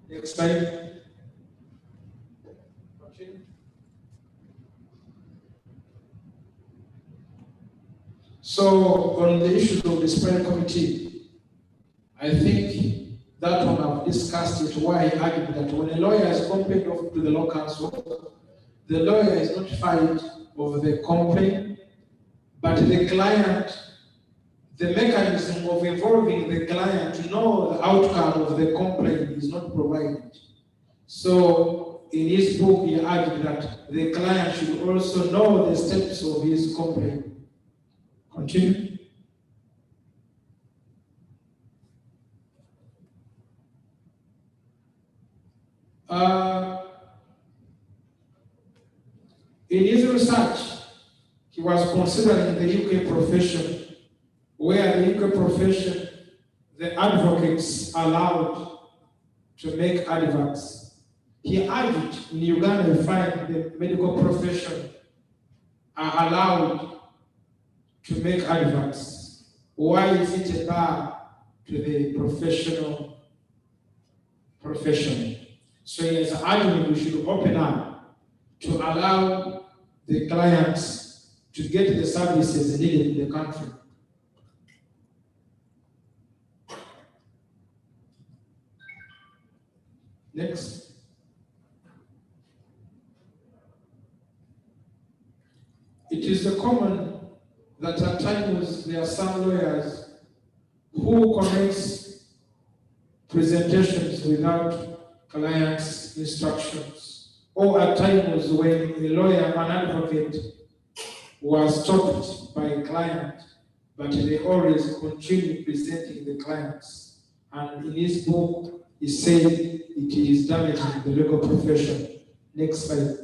Next slide. So on the issue of disciplinary committee, I think that one I've discussed it, why I argued that when a lawyer is complained of to the law council, the lawyer is notified of the complaint, but the client, the mechanism of involving the client to know the outcome of the complaint is not provided. So in his book, he argued that the client should also know the steps of his complaint. Continue. In his research, he was considering the UK profession, where the UK profession, the advocates are allowed to make adverts. He argued in Uganda, you find the medical profession are allowed to make adverts. Why is it a bar to the professional profession? So he has argued we should open up to allow the clients to get the services needed in the country. Next. It is common that at times there are some lawyers who commence presentations without clients' instructions, or at times when a lawyer, an advocate, was stopped by a client, but they always continue presenting the clients. And in his book, he said it is damaging the legal profession. Next slide.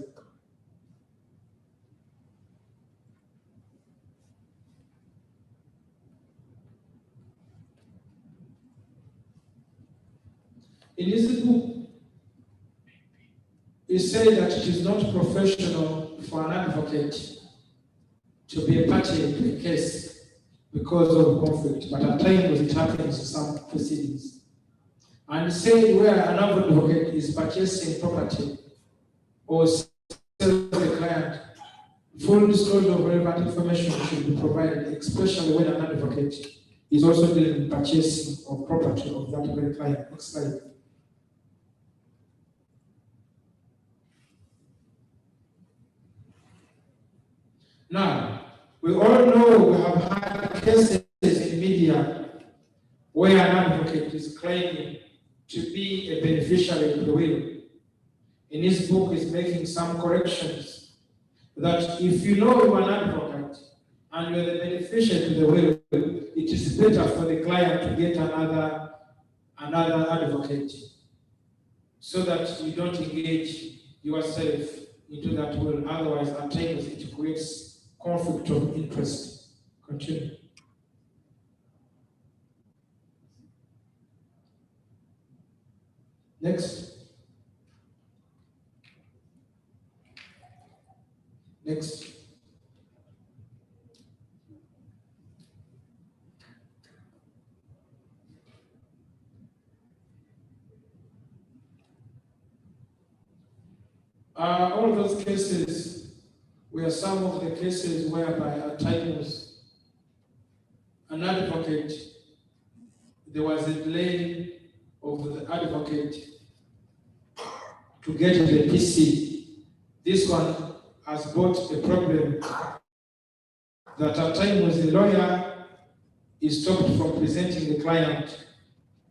In his book, he said that it is not professional for an advocate to be a party to a case because of conflict, but at times it happens in some proceedings. And said where an advocate is purchasing property or selling the client, full disclosure of relevant information should be provided, especially when an advocate is also dealing with purchasing of property of that very client. Next slide. Now, we all know we have had cases in media where an advocate is claiming to be a beneficiary of the will. In his book, he's making some corrections that if you know you're an advocate and you're the beneficiary to the will, it is better for the client to get another advocate so that you don't engage yourself into that will. Otherwise, at times it creates conflict of interest. Continue. Next. Next. All those cases were some of the cases whereby at times an advocate, there was a delay of the advocate to get the PC. This one has brought a problem that at times the lawyer is stopped from presenting the client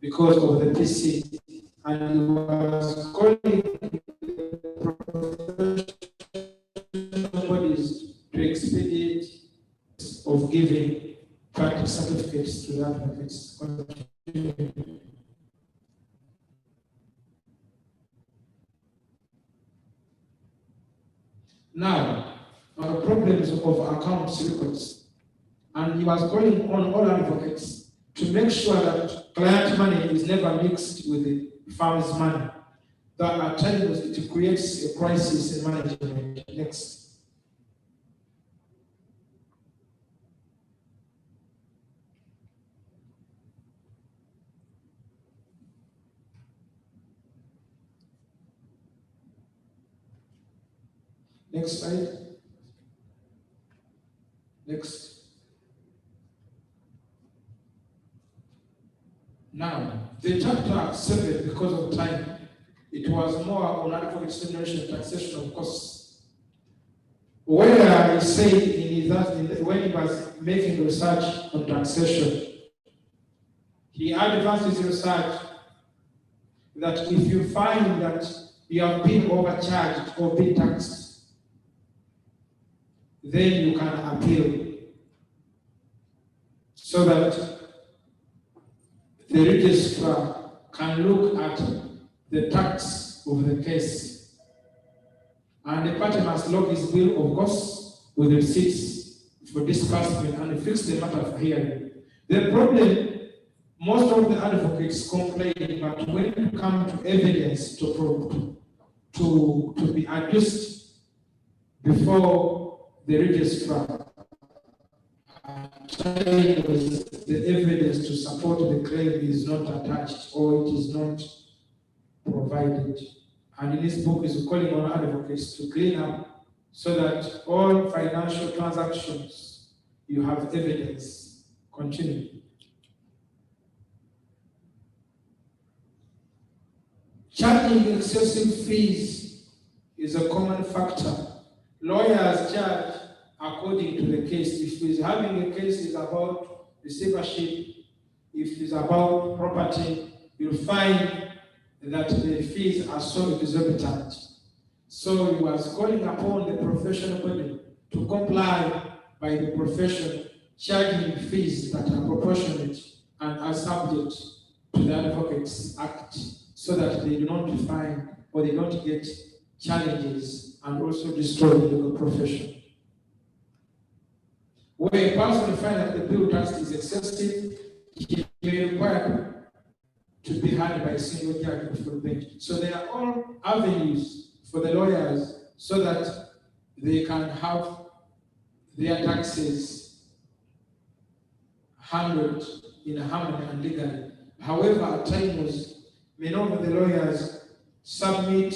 because of the PC, and he was calling bodies to expedite of giving practice certificates to the advocates. Now, the problems of accounts records, and he was calling on all advocates to make sure that client money is never mixed with the firm's money. That at times it creates a crisis in management. Next. Next slide. Next. Now, the chapter 7, because of time, it was more on advocacy, remuneration, and taxation of costs. Where he said when he was making research on taxation, he advanced his research that if you find that you have been overcharged or been taxed, then you can appeal so that the registrar can look at the tax of the case. And the party must log his bill of costs with receipts for disbursement and fix the matter for hearing. The problem, most of the advocates complain, but when you come to evidence to be adduced before the registrar, the evidence to support the claim is not attached or it is not provided. And in this book is calling on advocates to clean up so that all financial transactions, you have evidence. Continue. Charging excessive fees is a common factor. Lawyers charge according to the case. If he's having a case is about receivership, if it's about property, you'll find that the fees are so exorbitant. So he was calling upon the professional body to comply by the profession, charging fees that are proportionate and are subject to the Advocates Act, so that they do not find or they don't get challenges and also destroy the legal profession. Where a person finds that the bill tax is excessive, he may require to be heard by a single judge before the bench. So there are all avenues for the lawyers so that they can have their taxes handled in harmony and legally. However, at times, many of the lawyers submit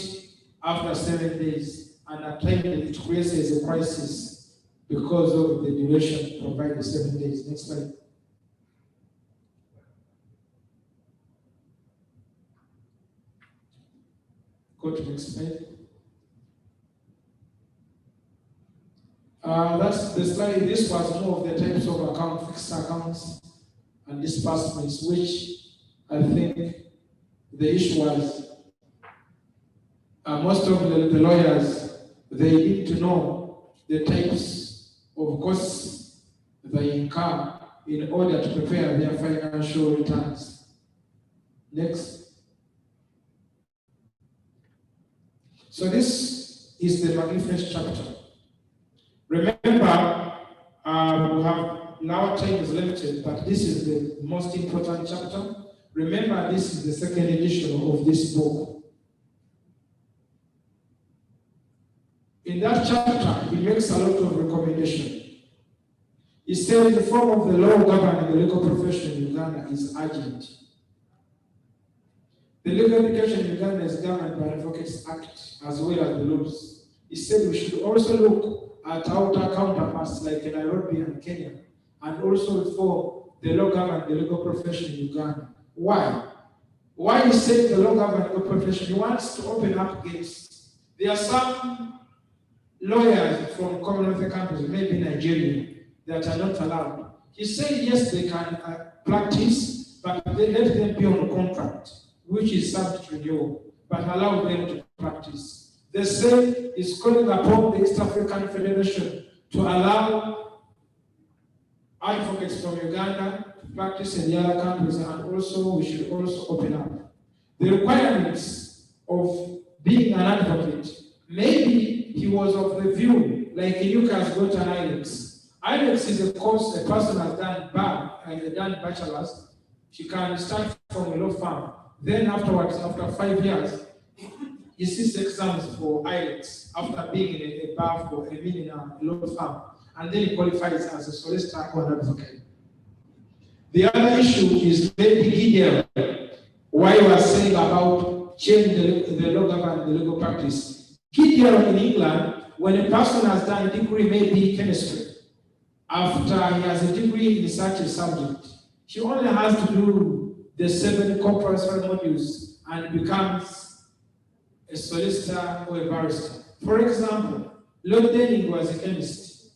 after 7 days, and at times it creates a crisis because of the duration provided 7 days. Next slide. Go to next slide. That's the slide. This was more of the types of fixed accounts and disbursements, which I think the issue was most of the lawyers, they need to know the types of costs they incur in order to prepare their financial returns. Next. So this is the magnificent chapter. Remember, our time is limited, but this is the most important chapter. Remember, this is the second edition of this book. In that chapter, he makes a lot of recommendation. He says the form of the law governing the legal profession in Uganda is urgent. The legal education in Uganda is governed by the Advocates Act as well as the laws. He said we should also look at outer counterparts like Nairobi and Kenya, and also reform the law governing the legal profession in Uganda. Why? Why he said the law governing the profession? He wants to open up gates. There are some lawyers from Commonwealth countries, maybe Nigeria, that are not allowed. He said yes, they can practice, but they let them be on contract, which is subject to renewal, but allow them to practice. The same is calling upon the East African Federation to allow advocates from Uganda to practice in the other countries, and also we should also open up. The requirements of being an advocate, maybe he was of the view, like Inuka has got an IELTS. IELTS is a course a person has done bachelor's. She can start from a law firm. Then afterwards, after 5 years, he sits exams for IELTS after being in a bar for in a law firm, and then he qualifies as a solicitor or an advocate. The other issue is maybe Gideon, why you are saying about changing the law governing the legal practice. Gideon in England when a person has done a degree, maybe chemistry, after he has a degree in such a subject, he only has to do the 7 compulsory modules and becomes a solicitor or a barrister. For example, Lord Denning was a chemist.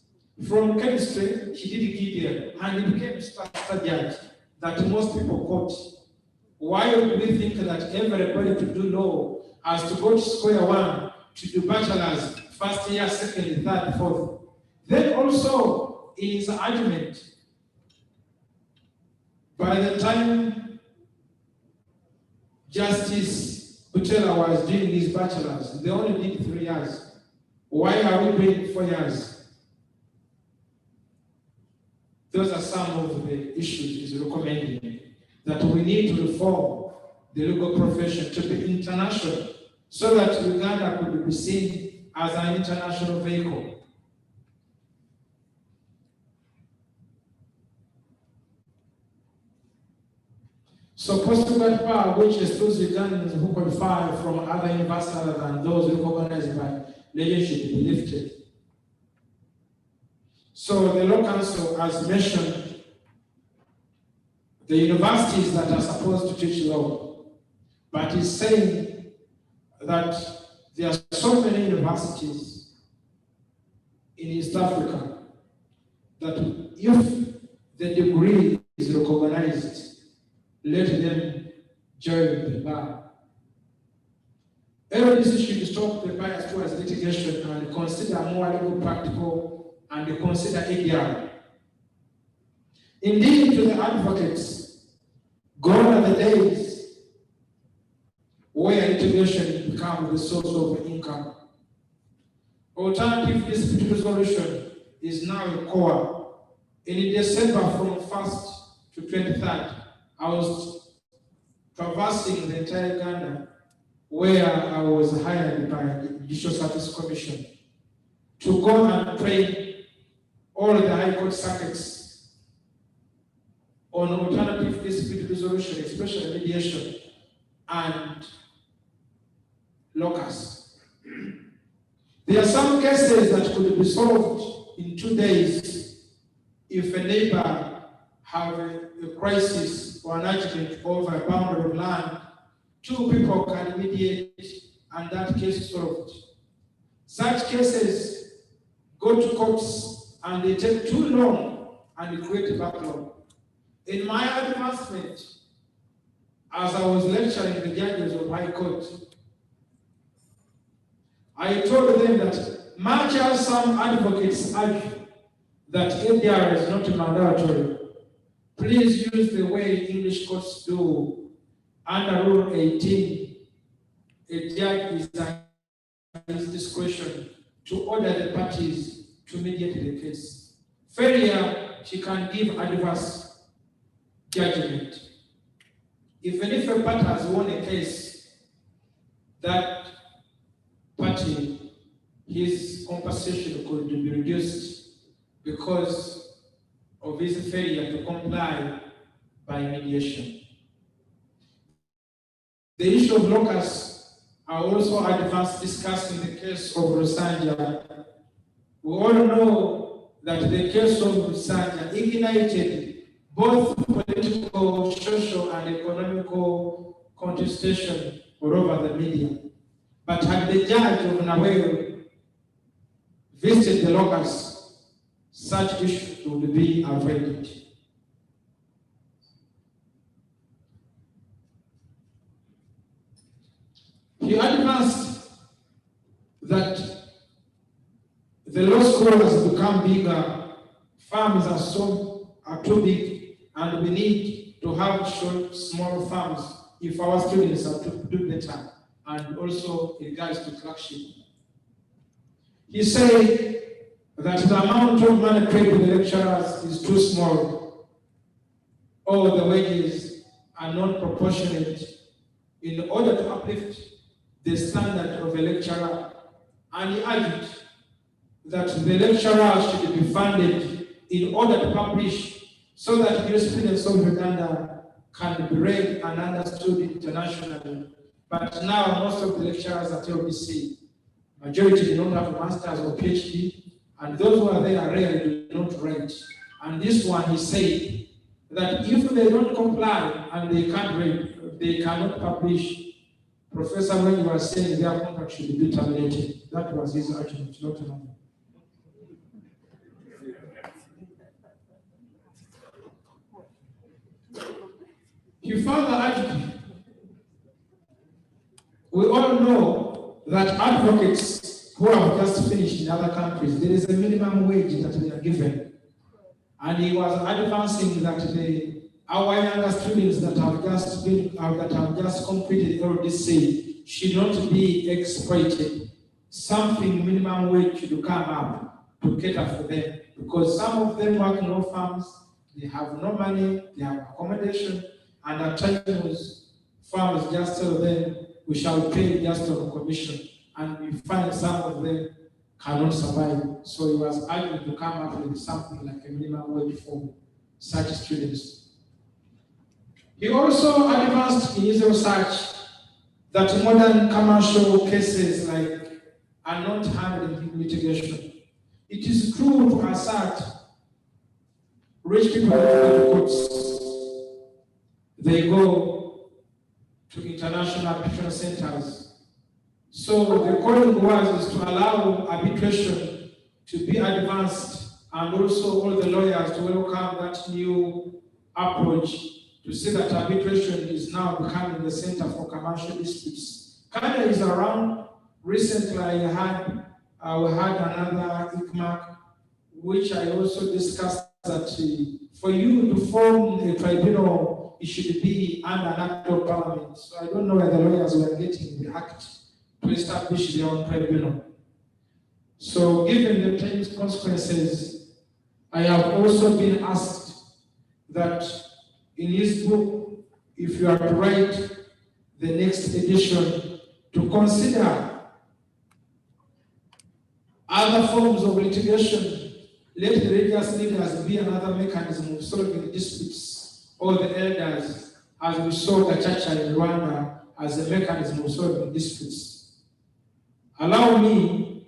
From chemistry, he did KDL and he became a master judge that most people quote. Why would we think that everybody to do law has to go to square one to do bachelor's, first year, second, third, fourth? Then also, in his argument, by the time Justice Butela was doing his bachelor's, they only did 3 years. Why are we doing 4 years? Those are some of the issues he's recommending, that we need to reform the legal profession to be international so that Uganda could be seen as an international vehicle. So postgraduate power, which excludes Ugandans who qualify from other universities other than those recognized by legislation, should be lifted. So the Law Council has mentioned the universities that are supposed to teach law, but is saying that there are so many universities in East Africa that if the degree is recognized, let them join the bar. LDC should stop the bias towards litigation and consider more legal practical and consider ADR. Indeed, to the advocates, gone are the days where litigation becomes the source of income. Alternative dispute resolution is now a core. In December from 1st to 23rd, I was traversing the entire Uganda where I was hired by the Judicial Service Commission to go and train all the High Court circuits on alternative dispute resolution, especially mediation and locus. There are some cases that could be solved in 2 days if a neighbor have a crisis or an argument over a boundary of land. 2 people can mediate and that case is solved. Such cases go to courts and they take too long and they create a backlog. In my advancement, as I was lecturing the judges of High Court, I told them that much as some advocates argue that ADR is not mandatory, please use the way English courts do. Under Rule 18, a judge is at his discretion to order the parties to mediate the case. Failure, she can give adverse judgment. Even if a party has won a case, that party, his compensation could be reduced because of his failure to comply by mediation. The issue of locus are also advanced discussed in the case of Rusanja. We all know that the case of Rusanja ignited both political, social, and economical contestation all over the media. But had the judge of Naweo visited the locus, such issues would be avoided. He advanced that the law school has become bigger, farms are too big, and we need to have short, small farms if our students are to do better, and also in regards to clerkship. He said that the amount of money paid to the lecturers is too small, or the wages are not proportionate in order to uplift the standard of a lecturer, and he argued that the lecturer should be funded in order to publish so that jurisprudence of Uganda can be read and understood internationally. But now most of the lecturers at LBC, Majority do not have a master's or PhD, and those who are there rarely do not write. And this one, he said that if they don't comply and they can't read, they cannot publish, Professor Bwengye was saying their contract should be terminated. That was his argument, not another. He further argued, we all know that advocates who have just finished in other countries, there is a minimum wage that they are given. And he was advancing that our younger students that have just completed LDC should not be exploited. Something minimum wage should come up to cater for them, because some of them work in law firms, they have no money, they have accommodation, and at times firms just tell them, we shall pay just on commission, and we find some of them cannot survive. So he was arguing to come up with something like a minimum wage for such students. He also advanced in his research that modern commercial cases are not handled in litigation. It is true to assert rich people go to courts. They go to international arbitration centers. So the calling was is to allow arbitration to be advanced, and also all the lawyers to welcome that new approach to see that arbitration is now becoming the center for commercial disputes. Canada is around. Recently, we had another ICMAC, which I also discussed that for you to form a tribunal, it should be under an act of parliament. So I don't know where the lawyers were getting the act to establish their own tribunal. So given the time's consequences, I have also been asked that in his book, if you are to write the next edition, to consider other forms of litigation. Let the religious leaders be another mechanism of solving disputes, or the elders, as we saw the church in Rwanda, as a mechanism of solving disputes. Allow me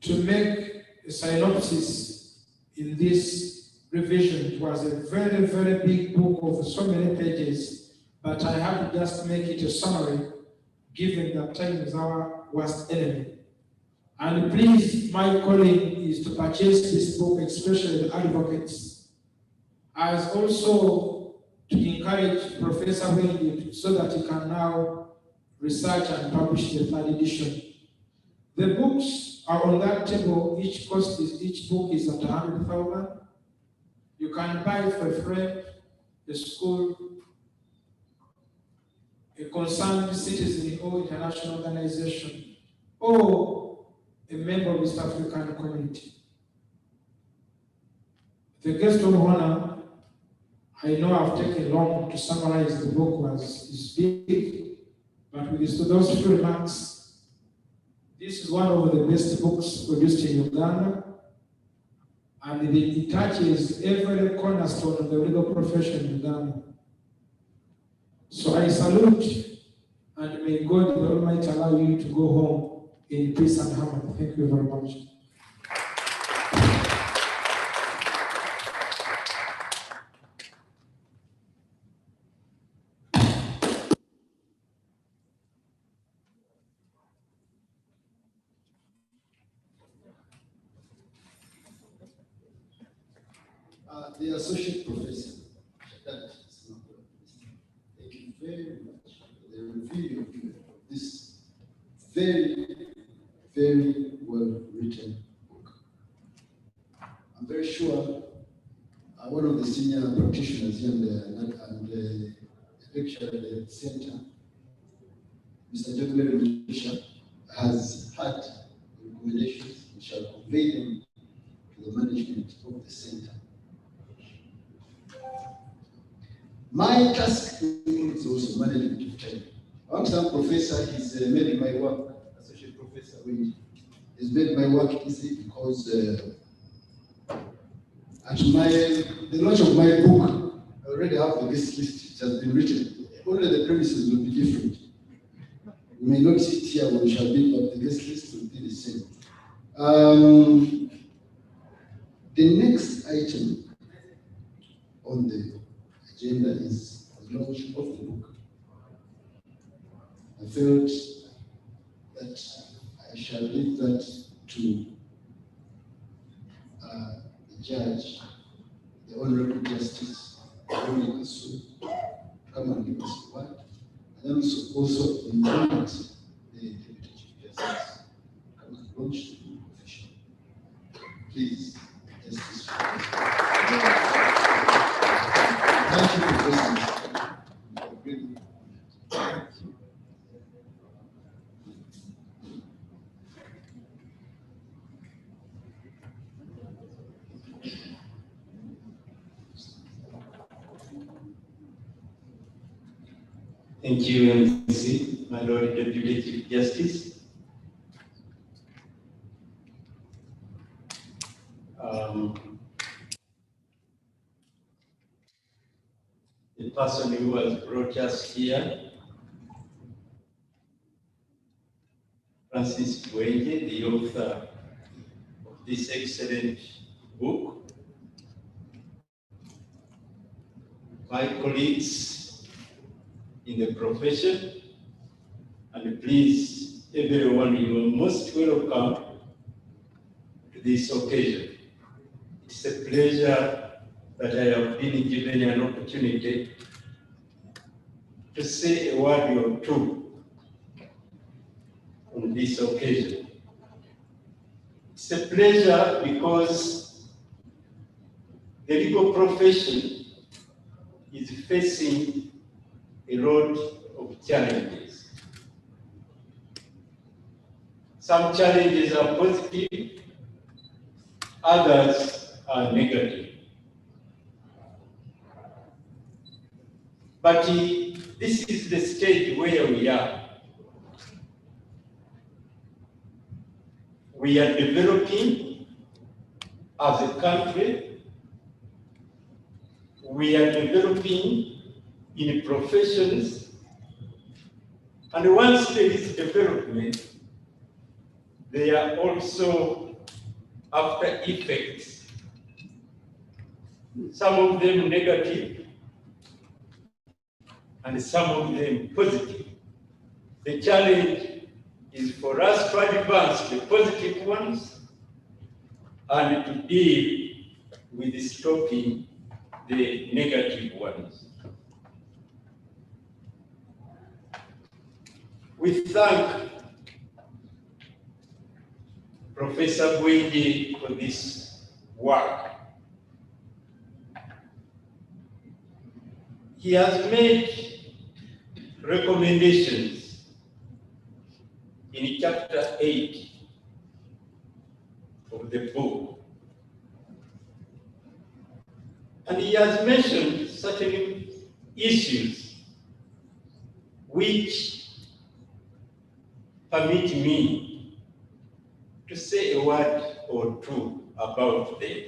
to make a synopsis in this revision. It was a very, very big book of so many pages, but I have to just make it a summary, given that time is our worst enemy. And please, my calling is to purchase this book, especially the advocates, as also to encourage Professor Bwengye so that he can now research and publish the third edition. The books are on that table. Each book is at 100,000. You can buy for a friend, a school, a concerned citizen or international organization, or a member of the East African community. The guest of honor, I know I've taken long to summarize the book is big, but with those few remarks, this is one of the best books produced in Uganda, and it touches every cornerstone of the legal profession in Uganda. So I salute, and may God the Almighty allow you to go home in peace and harmony. Thank you very much. The associate professor, thank you very much for the review of this very, very well written book. I'm very sure one of the senior practitioners here and the lecturer at the center, Mr. Bwengye, has had recommendations and shall convey them to the management of the center. My task includes also management of time. I'm some professor, he's made my work, associate professor, he's made my work easy because at the launch of my book, I already have the guest list. It has been written. Only the premises will be different. We may not sit here when we shall be, but the guest list will be the same. The next item on the agenda is the launch of the book. I felt that I shall leave that to the judge, the Honorable Justice, Bwengye come and give us a word, and then also invite the Deputy Chief Justice come and launch the book officially. Please, Justice. Thank you for listening. Thank you, MC, my Lord Deputy Chief Justice. The person who has brought us here, Francis Bwengye, the author of this excellent book, my colleagues in the profession, and please, everyone, you are most welcome to this occasion. It's a pleasure that I have been given an opportunity to say a word or two on this occasion. It's a pleasure because the legal profession is facing a lot of challenges. Some challenges are positive, others are negative. But this is the stage where we are. We are developing as a country. We are developing in professions. And once there is development, there are also after effects. Some of them negative, and some of them positive. The challenge is for us to advance the positive ones and to deal with stopping the negative ones. We thank Professor Bwengye for this work. He has made recommendations in chapter 8 of the book. And he has mentioned certain issues which permit me to say a word or two about them.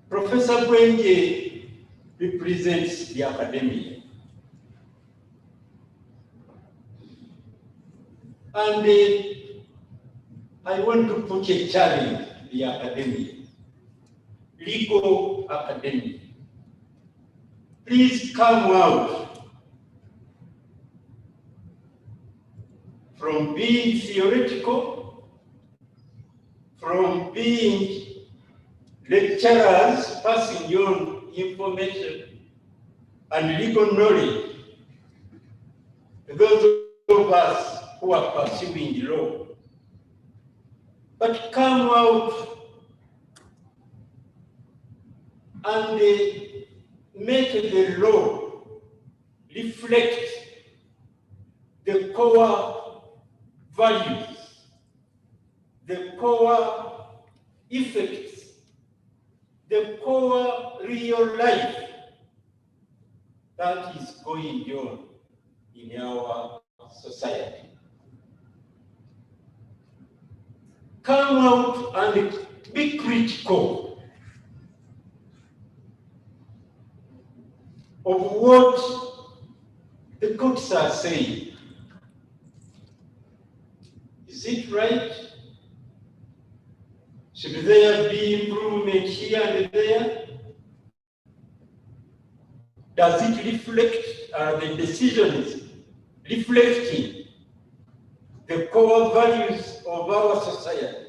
Professor Bwengye represents the academia. And I want to put a challenge to the academia, legal academia. Please come out from being theoretical, from being lecturers passing on information and legal knowledge to those of us who are pursuing law. But come out and make the law reflect the core values, the core effects, the core real life that is going on in our society. Come out and be critical of what the courts are saying. Is it right? Should there be improvement here and there? Does it reflect, the decisions reflecting the core values of our society?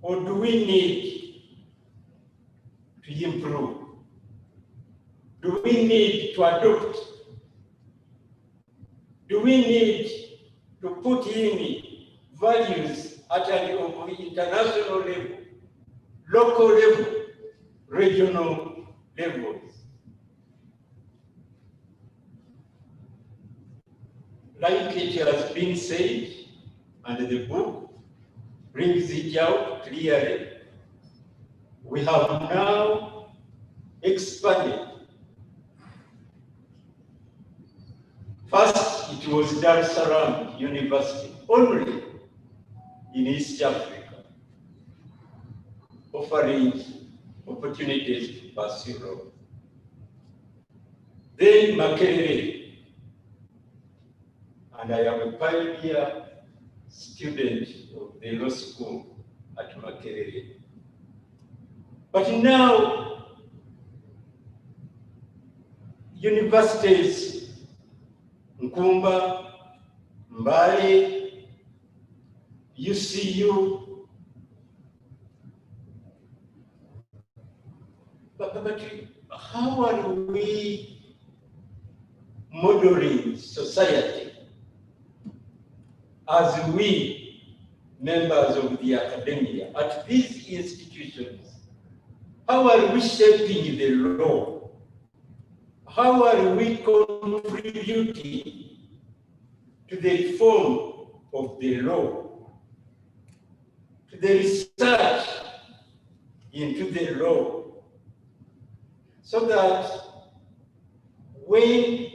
Or do we need to improve? Do we need to adopt? Do we need to put in values at an international level, local level, regional levels? Like it has been said, and the book brings it out clearly, we have now expanded. First, it was Dar es Salaam University, only in East Africa, offering opportunities to pursue law. Then Makerere, and I am a pioneer student of the law school at Makerere. But now, universities, Nkumba, Mbale, UCU, but how are we modeling society as we, members of the academia, at these institutions? How are we shaping the law? How are we contributing to the reform of the law, to the research into the law, so that when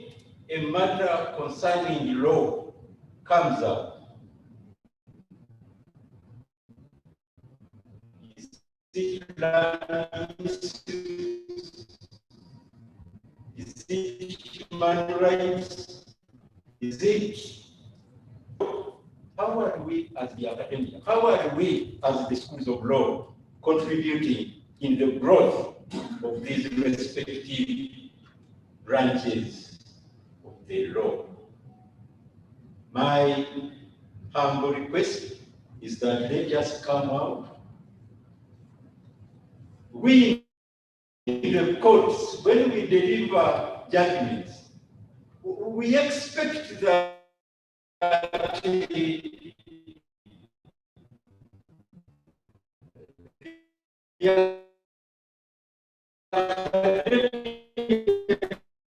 a matter concerning the law comes up, is it land issues? Is it human rights? Is it? How are we as the academia, how are we as the schools of law contributing in the growth of these respective branches of the law? My humble request is that let us come out. We in the courts, when we deliver judgments, we expect that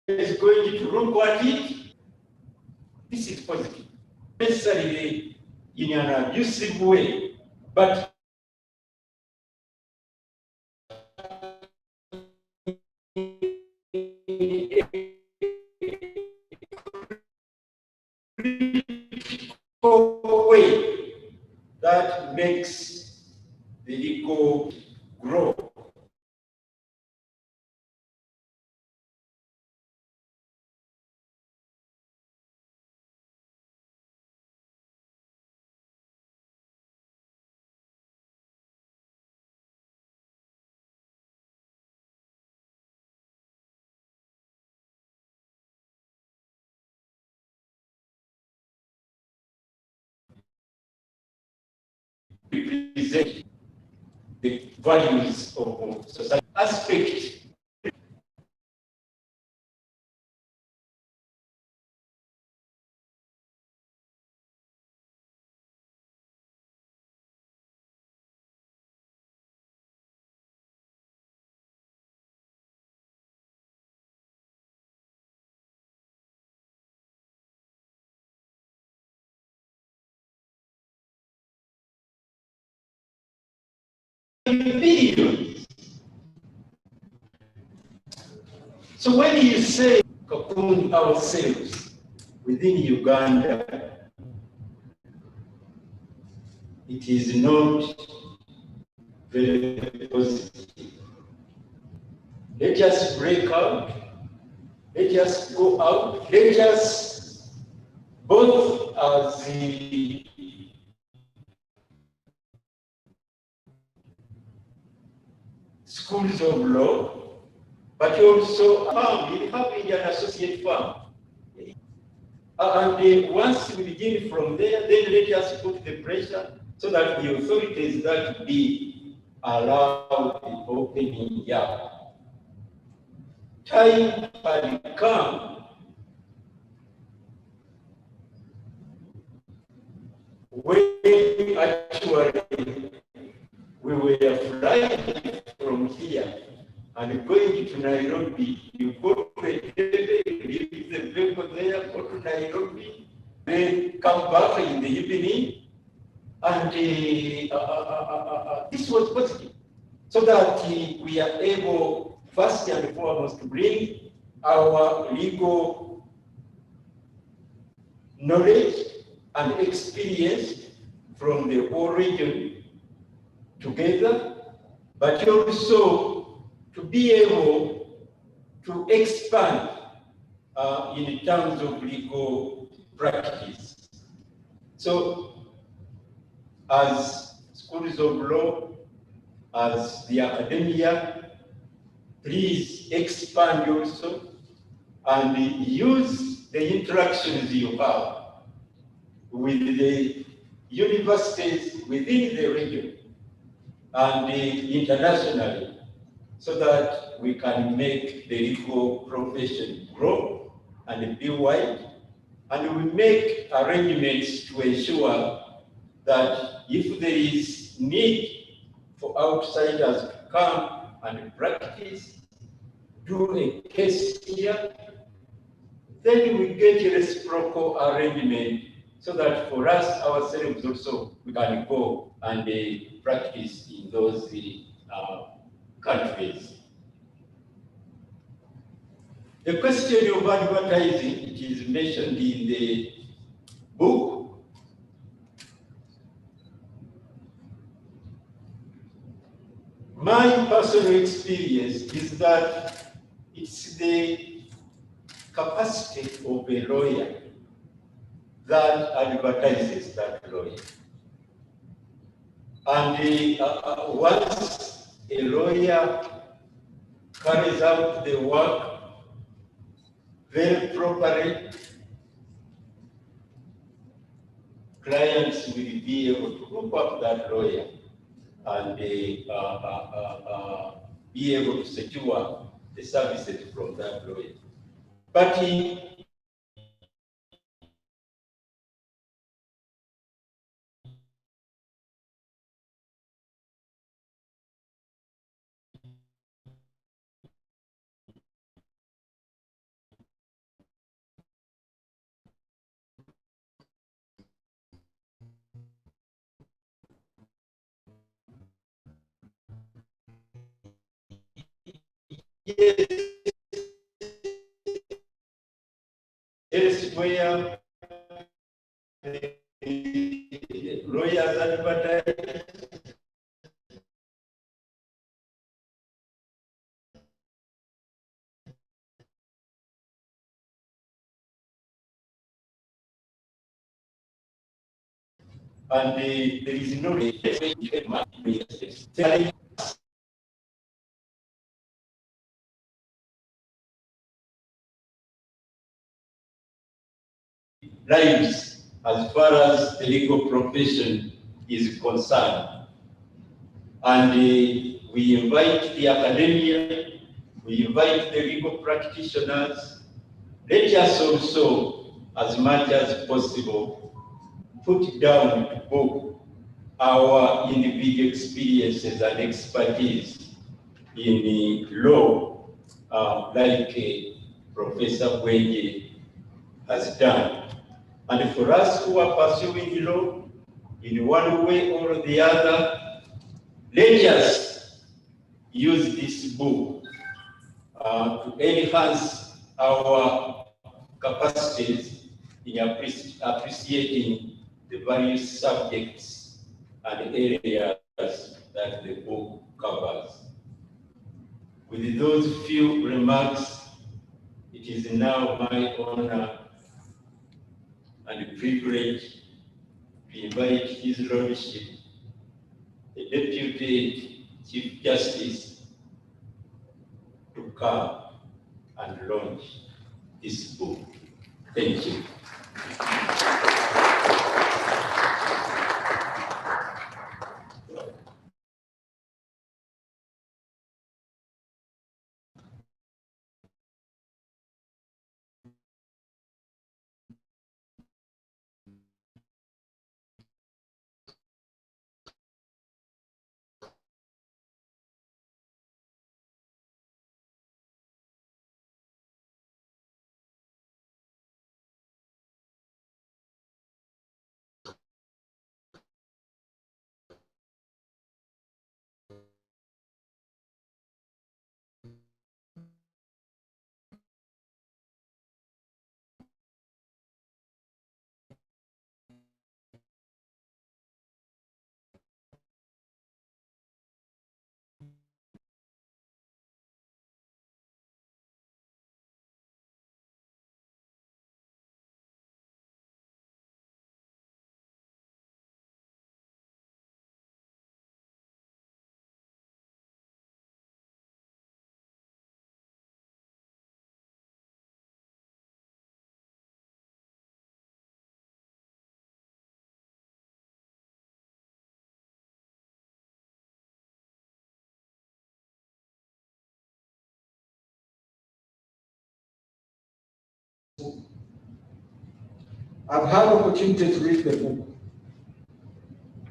is going to look at it. This is positive, necessarily in an abusive way, but way that makes the ego grow. Represent the values of society aspect. Billions. So when you say cocoon ourselves within Uganda, it is not very positive. Let us break out, let us go out, let us both as the schools of law, but also a firm. We have Indian associate firm. And once we begin from there, then let us put the pressure so that the authorities that be allowed the opening up. Time had come when actually we were flying from here and going to Nairobi. You go to Entebbe, leave the vehicle there, go to Nairobi, then come back in the evening. And this was positive. So that we are able, first and foremost, to bring our legal knowledge and experience from the whole region together, but also to be able to expand in terms of legal practice. So, as schools of law, as the academia, please expand also and use the interactions you have with the universities within the region and internationally, so that we can make the legal profession grow and be wide, and we make arrangements to ensure that if there is need for outsiders to come and practice, do a case here, then we get a reciprocal arrangement so that for us ourselves also we can go and practice in those countries. The question of advertising, it is mentioned in the book. My personal experience is that it's the capacity of a lawyer that advertises that lawyer. And once a lawyer carries out the work very properly, clients will be able to look up that lawyer and be able to secure the services from that lawyer. But elsewhere, the lawyers advertise. And there is no lives as far as the legal profession is concerned. And we invite the academia, we invite the legal practitioners. Let us also, as much as possible, put down to book our individual experiences and expertise in law, like Professor Bwengye has done. And for us who are pursuing law in one way or the other, let us use this book to enhance our capacities in appreciating the various subjects and areas that the book covers. With those few remarks, it is now my honor and privilege to invite His Lordship, the Deputy Chief Justice, to come and launch this book. Thank you. I've had opportunity to read the book.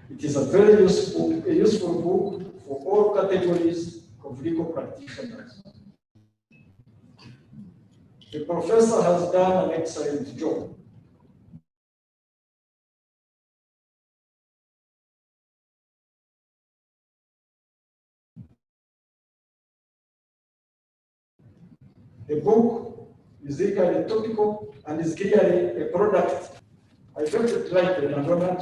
It is a very useful book for all categories of legal practitioners. The professor has done an excellent job. The book is legally topical and is clearly a product. I felt it like an honored.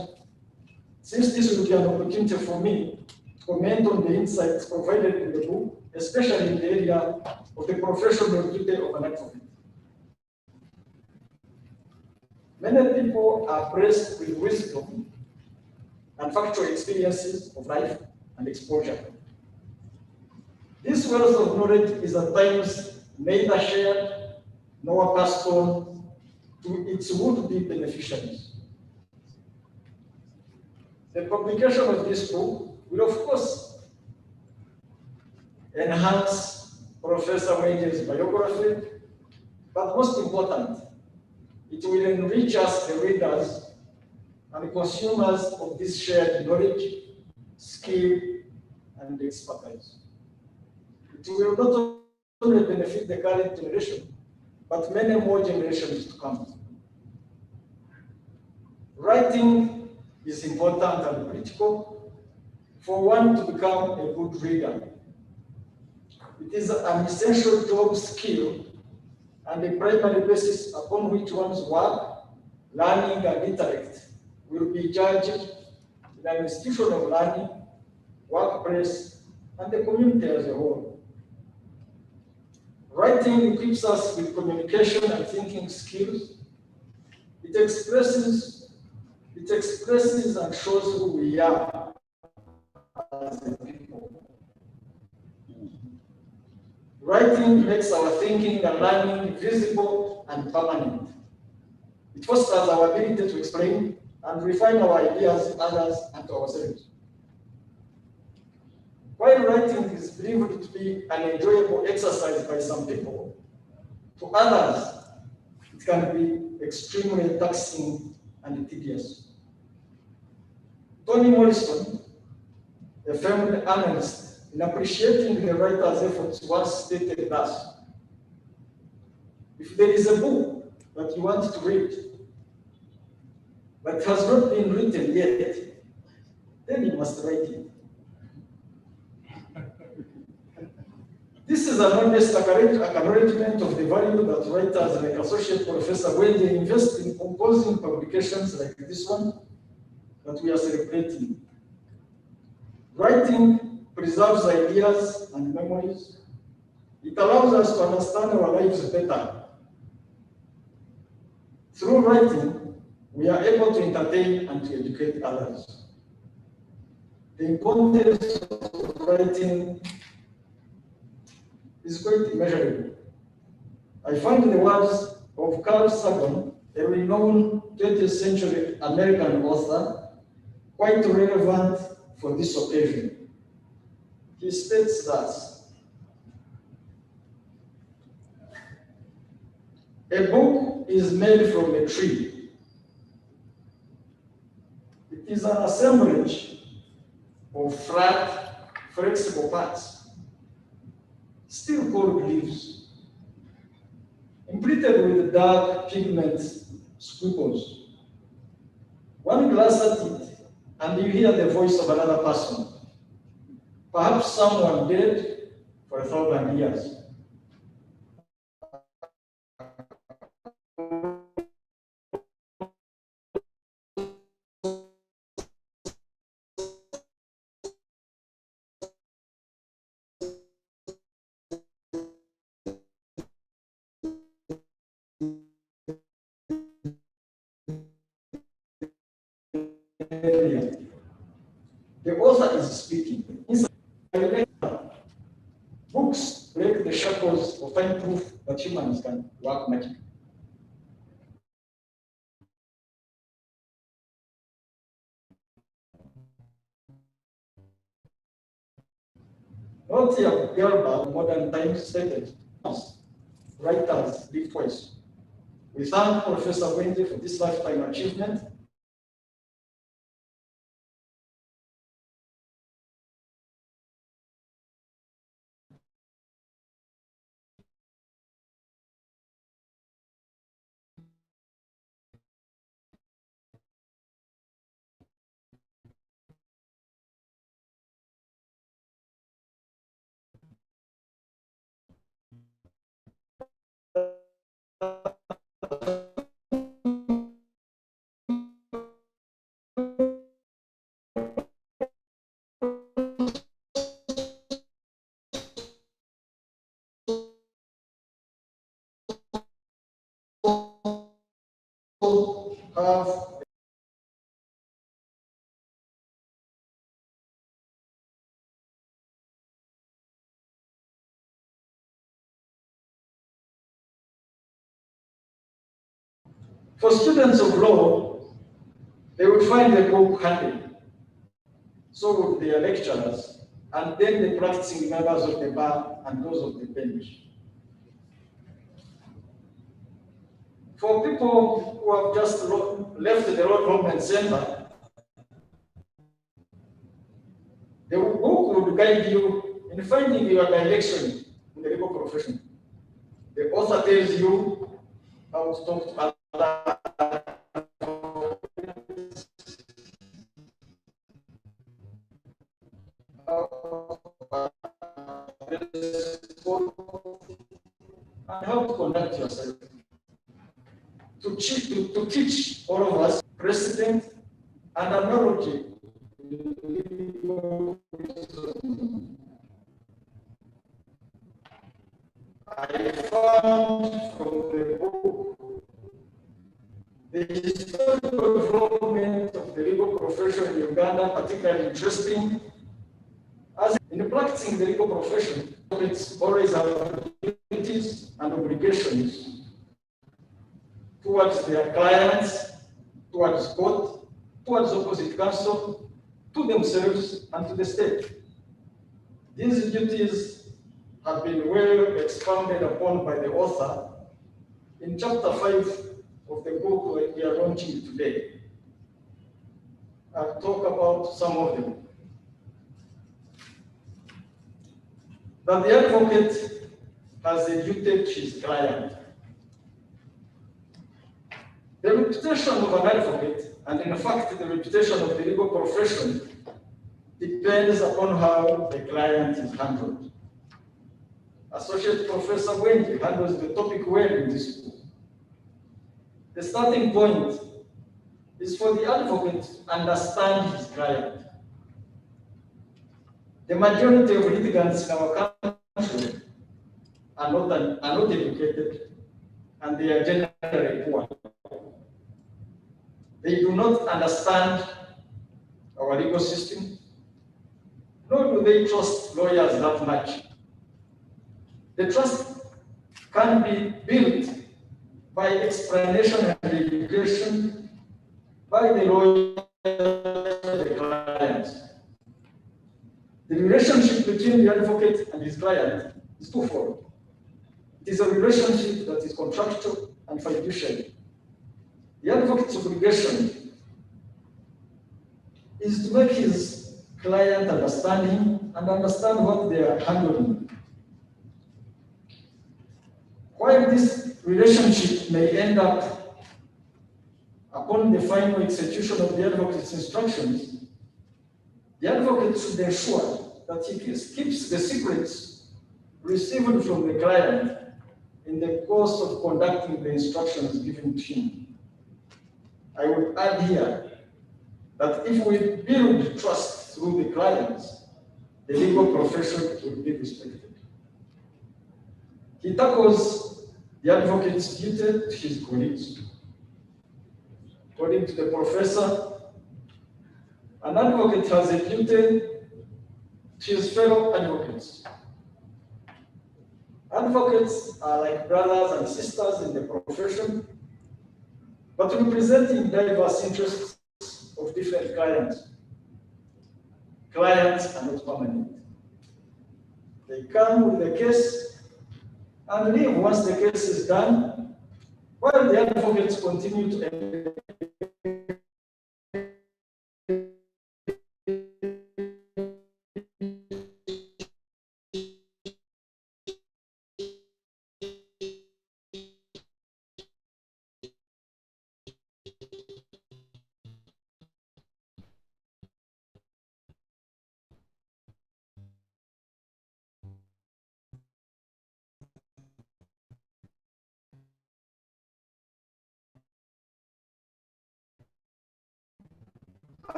Since this will be an opportunity for me to comment on the insights provided in the book, especially in the area of the professional duty of an advocate. Many people are blessed with wisdom and factual experiences of life and exposure. This wealth of knowledge is at times neither shared nor passed on to its would-be beneficiaries. The publication of this book will, of course, enhance Professor Bwengye's biography, but most important, it will enrich us, the readers and consumers of this shared knowledge, skill, and expertise. It will not only benefit the current generation, but many more generations to come. Writing is important and critical for one to become a good reader. It is an essential job skill and a primary basis upon which one's work, learning, and intellect will be judged in an institution of learning, workplace, and the community as a whole. Writing equips us with communication and thinking skills. It expresses and shows who we are as a people. Writing makes our thinking and learning visible and permanent. It fosters our ability to explain and refine our ideas to others and to ourselves. While writing is believed to be an enjoyable exercise by some people, to others, it can be extremely taxing and tedious. Toni Morrison, a famed analyst, in appreciating the writer's efforts, once stated thus: if there is a book that you want to read but has not been written yet, then you must write it. This is an honest acknowledgement of the value that writers like Associate Professor Bwengye invest in composing publications like this one that we are celebrating. Writing preserves ideas and memories. It allows us to understand our lives better. Through writing, we are able to entertain and to educate others. The importance of writing is quite immeasurable. I find the words of Carl Sagan, a renowned 20th century American author, quite relevant for this occasion. He states that a book is made from a tree. It is an assemblage of flat, flexible parts, still called leaves, imprinted with dark pigment squiggles. One glance at it, and you hear the voice of another person, perhaps someone dead for 1,000 years. The author is speaking. Books break the shackles of fine proof that humans can work magic. Not here, Gerber, modern times stated, writers live twice. We thank Professor Bwengye for this lifetime achievement. Have for students of law, they would find the book handy. So would their lecturers, and then the practicing members of the bar and those of the bench. For people who have just left the road home and center, the book would guide you in finding your direction in the legal profession. The author tells you how to talk to others, and how to conduct yourself. To teach all of us precedent and analogy. I found from the book the historical development of the legal profession in Uganda particularly interesting. As in practicing the legal profession, it's always have duties and obligations towards their clients, towards court, towards opposite counsel, to themselves, and to the state. These duties have been well expounded upon by the author in chapter 5 of the book we are launching today. I'll talk about some of them. That the advocate has a duty to his client. The reputation of an advocate, and in fact the reputation of the legal profession, depends upon how the client is handled. Associate Professor Bwengye handles the topic well in this book. The starting point is for the advocate to understand his client. The majority of litigants in our country are not educated, and they are generally poor. They do not understand our legal system, nor do they trust lawyers that much. The trust can be built by explanation and education by the lawyer and the client. The relationship between the advocate and his client is twofold. It is a relationship that is contractual and fiduciary. The advocate's obligation is to make his client understand him and understand what they are handling. While this relationship may end up upon the final execution of the advocate's instructions, the advocate should ensure that he keeps the secrets received from the client in the course of conducting the instructions given to him. I would add here that if we build trust through the clients, the legal profession will be respected. He tackles the advocate's duty to his colleagues. According to the professor, an advocate has a duty to his fellow advocates. Advocates are like brothers and sisters in the profession, but representing diverse interests of different clients. Clients are not permanent. They come with a case and leave once the case is done, while the advocates continue to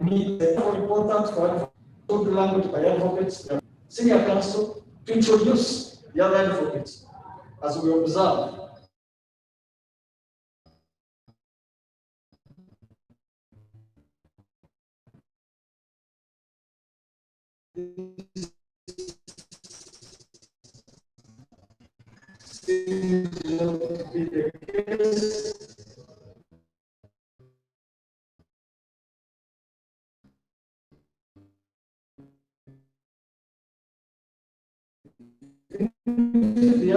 meet the important for good language by advocates, senior counsel, to introduce the other advocates as we observe. The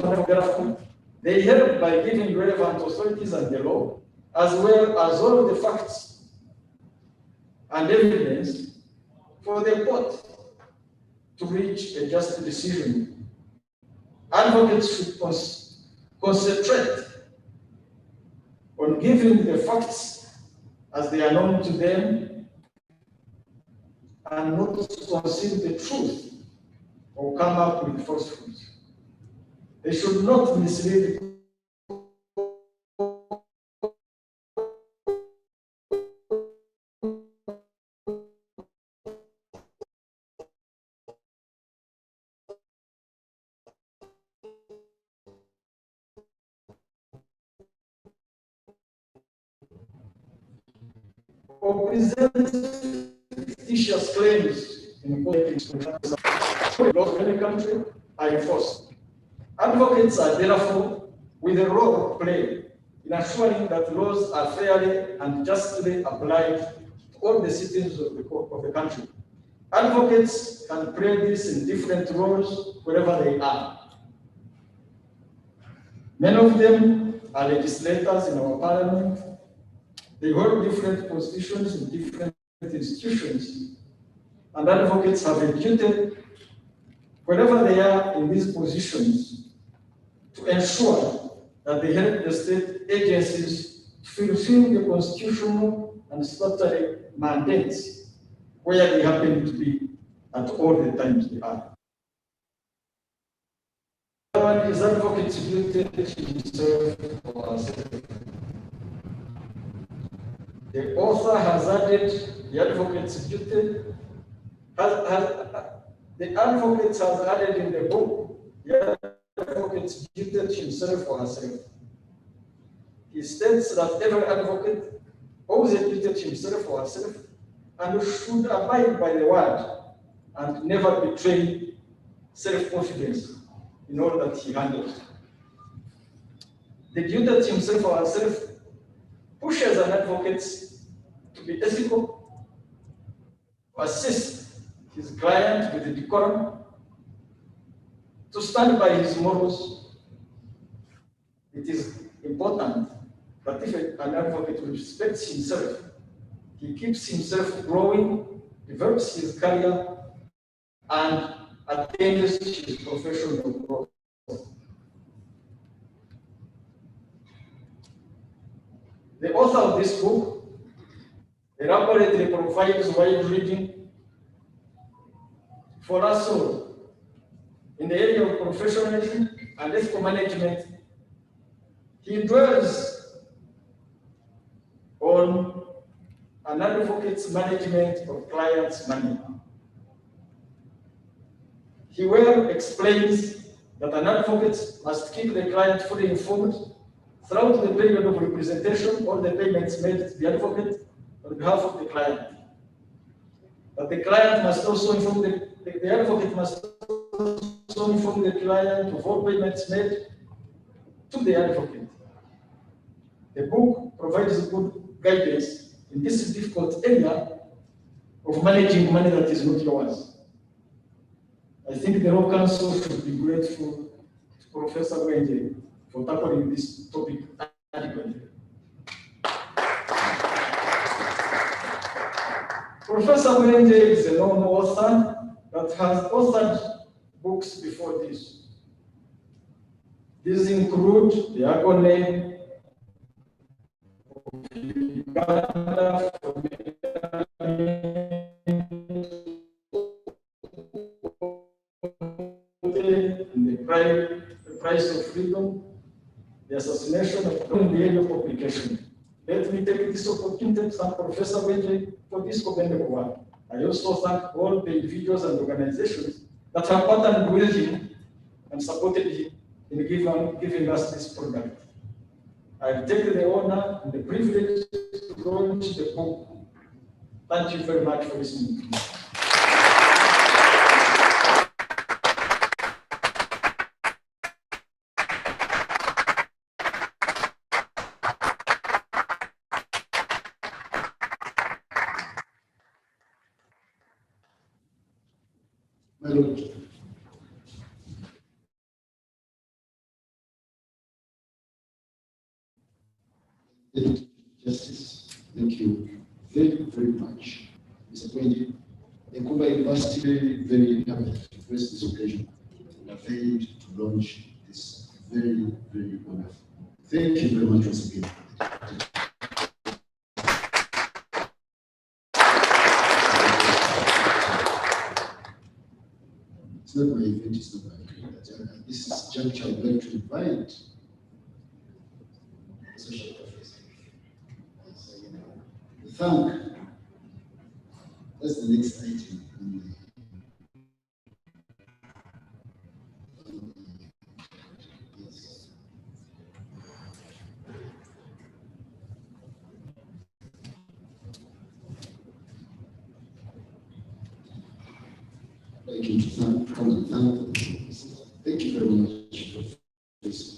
advocate, they help by giving relevant authorities and the law, as well as all the facts and evidence for the court to reach a just decision. Advocates should concentrate on giving the facts as they are known to them and not to conceal the truth or come up with falsehoods. They should not mislead or present fictitious claims in laws of any country are enforced. Advocates are therefore with a role to play in ensuring that laws are fairly and justly applied to all the citizens of the country. Advocates can play this in different roles wherever they are. Many of them are legislators in our parliament. They hold different positions in different institutions, and advocates have a duty, wherever they are in these positions, to ensure that they help the state agencies fulfill the constitutional and statutory mandates where they happen to be at all the times they are. One is advocate's duty to himself or herself. The author has added the advocate's duty, the advocate has added in the book the advocate's duty to himself or herself. He states that every advocate owes a duty to himself or herself and should abide by the word and never betray self-confidence in all that he handles. The duty to himself or herself pushes an advocate to be ethical, to assist his client with decorum, to stand by his morals. It is important that if an advocate respects himself, he keeps himself growing, develops his career, and attains his professional growth. The author of this book elaborately provides wide reading for us all in the area of professionalism and ethical management. He dwells on an advocate's management of clients' money. He well explains that an advocate must keep the client fully informed throughout the period of representation or the payments made to the advocate on behalf of the client. But the client must also inform the advocate must also inform the client of all payments made to the advocate. The book provides good guidance in this difficult area of managing money that is not yours. I think the whole council should be grateful to Professor Bwengye for tackling this topic adequately. Professor Bwengye is a known author that has authored books before this. These include The Agony of Uganda, the price of freedom, the assassination of the area of publication. Let me take this opportunity to thank Professor Bwengye for this commendable work. I also thank all the individuals and organizations that have partnered with him and supported him in giving us this product. I take the honor and the privilege to launch the book. Thank you very much for listening to me. My Lord. Justice, thank you very, very much. Mr. Bwengye, the Uganda University very happy to grace this occasion and availed to launch this very, very wonderful. Thank you very much once again. It's not my event, it's not my agenda. This is juncture I would like to invite Associate Professor. Thank. That's the next item. Yes. Thank you to thank, come and thank the professor. Thank you very much, Professor.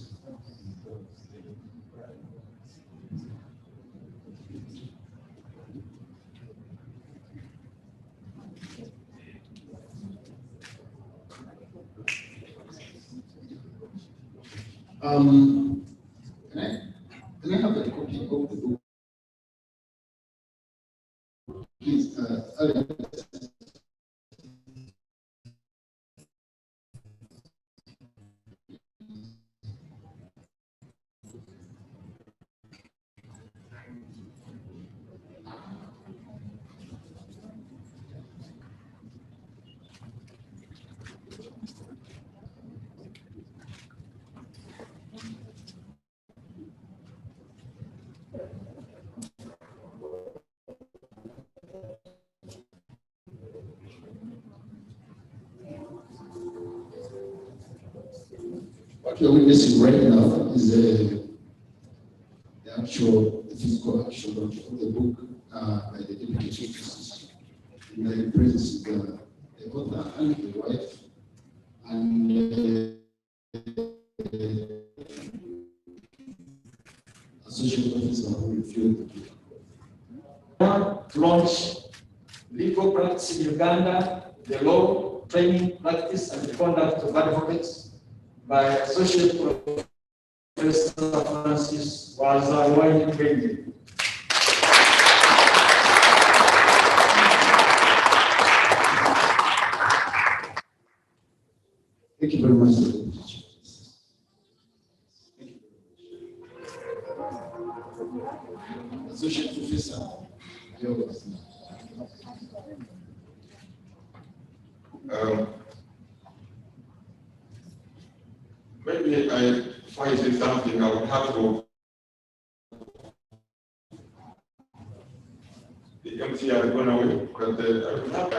Can I have a copy of the book? Please, Alex. What you're witnessing right now is the actual physical actual launch of the book by the Deputy Chief Justice. In the presence of the author and the wife, and associate officer who reviewed the book. To launch legal practice in Uganda, the law, training, practice, and the conduct of advocates by Associate Professor Francis Bwengye. Thank you very much. Associate Professor, maybe if I say something, I would have to. The MC has gone away, but I would have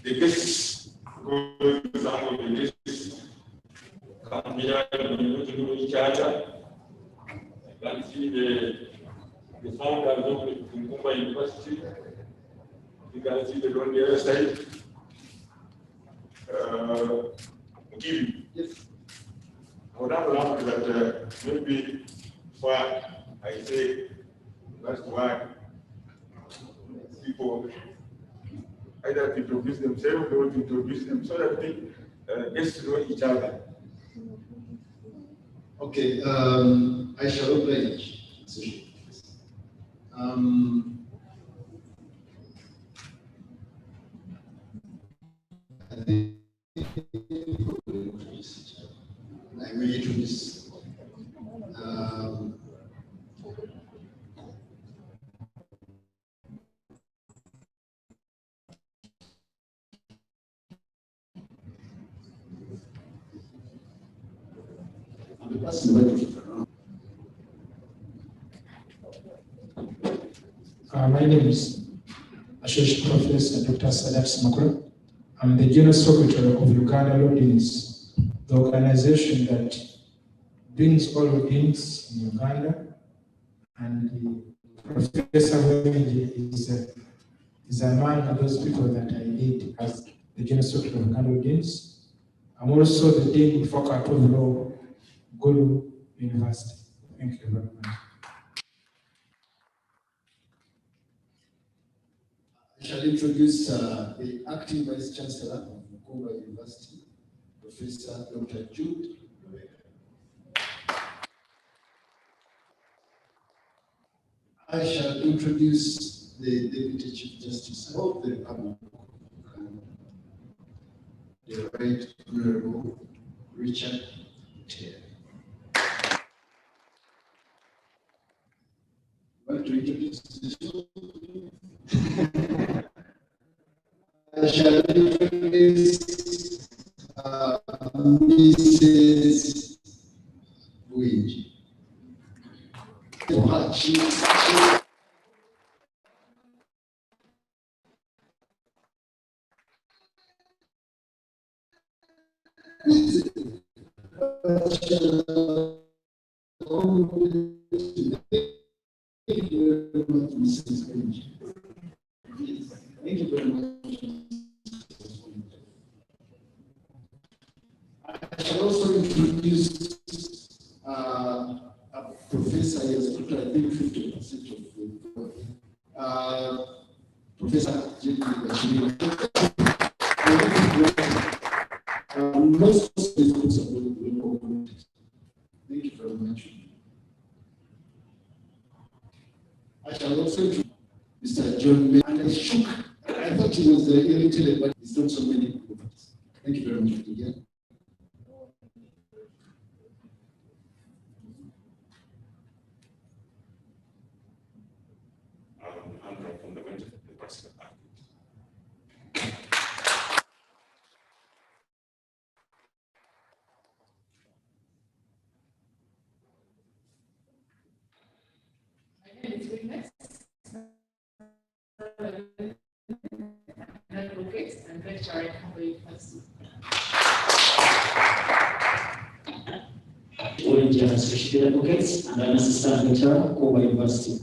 the cases go to some of the cases. Come here, we go to know each other. I can see the founders of the Kumkumba University. You can see the on the other side. Yes. I would have loved that maybe before I say last word, people either to introduce themselves or to introduce them so that they get to know each other. Okay, I shall oblige. I may introduce the person. My name is Associate Professor Dr. Sadat Smakura. I'm the General Secretary of Uganda Law Deans, the organization that brings all the deans in Uganda. And Professor Bwengye is among those people that I lead as the General Secretary of Uganda Law Deans. I'm also the Dean Faculty of Law, Gulu University. Thank you very much. I shall introduce the Acting Vice Chancellor of Uganda University, Professor Dr. Jude. I shall introduce the Deputy Chief Justice of the Republic of Uganda, the Right Honorable Richard Taylor. Want to introduce the show? I shall introduce Mrs. Bwengye. Thank you very much, Mrs. Bwengye. Thank you very much. I shall also introduce a professor, yes, I think 50% of the Professor J.P. Most of these books are very. Thank you very much. I shall also introduce Mr. John May, and I shook. I thought he was irritated, but he's done so many books. Thank you very much again. I'm from the President. Advocate and lecturer at University. Bwengye and Associate Advocates, and an Assistant Lecturer, Kuba University.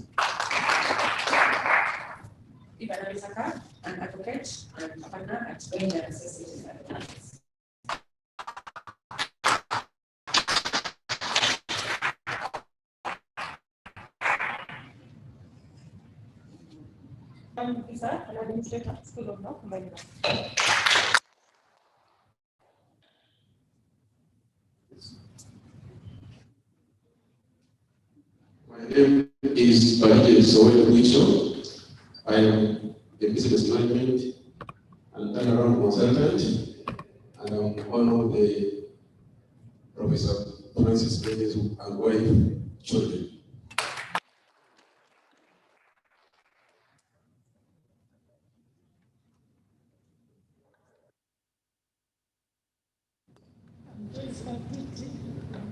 Ibana Bisaka, an advocate and partner at Bwengye and Associated Advocates. Isa, an administrator at School of Law, Kumba University. My name is Bwengye. I am a business management and turnaround consultant, and I'm one of the Professor Francis Bwengye's and wife children.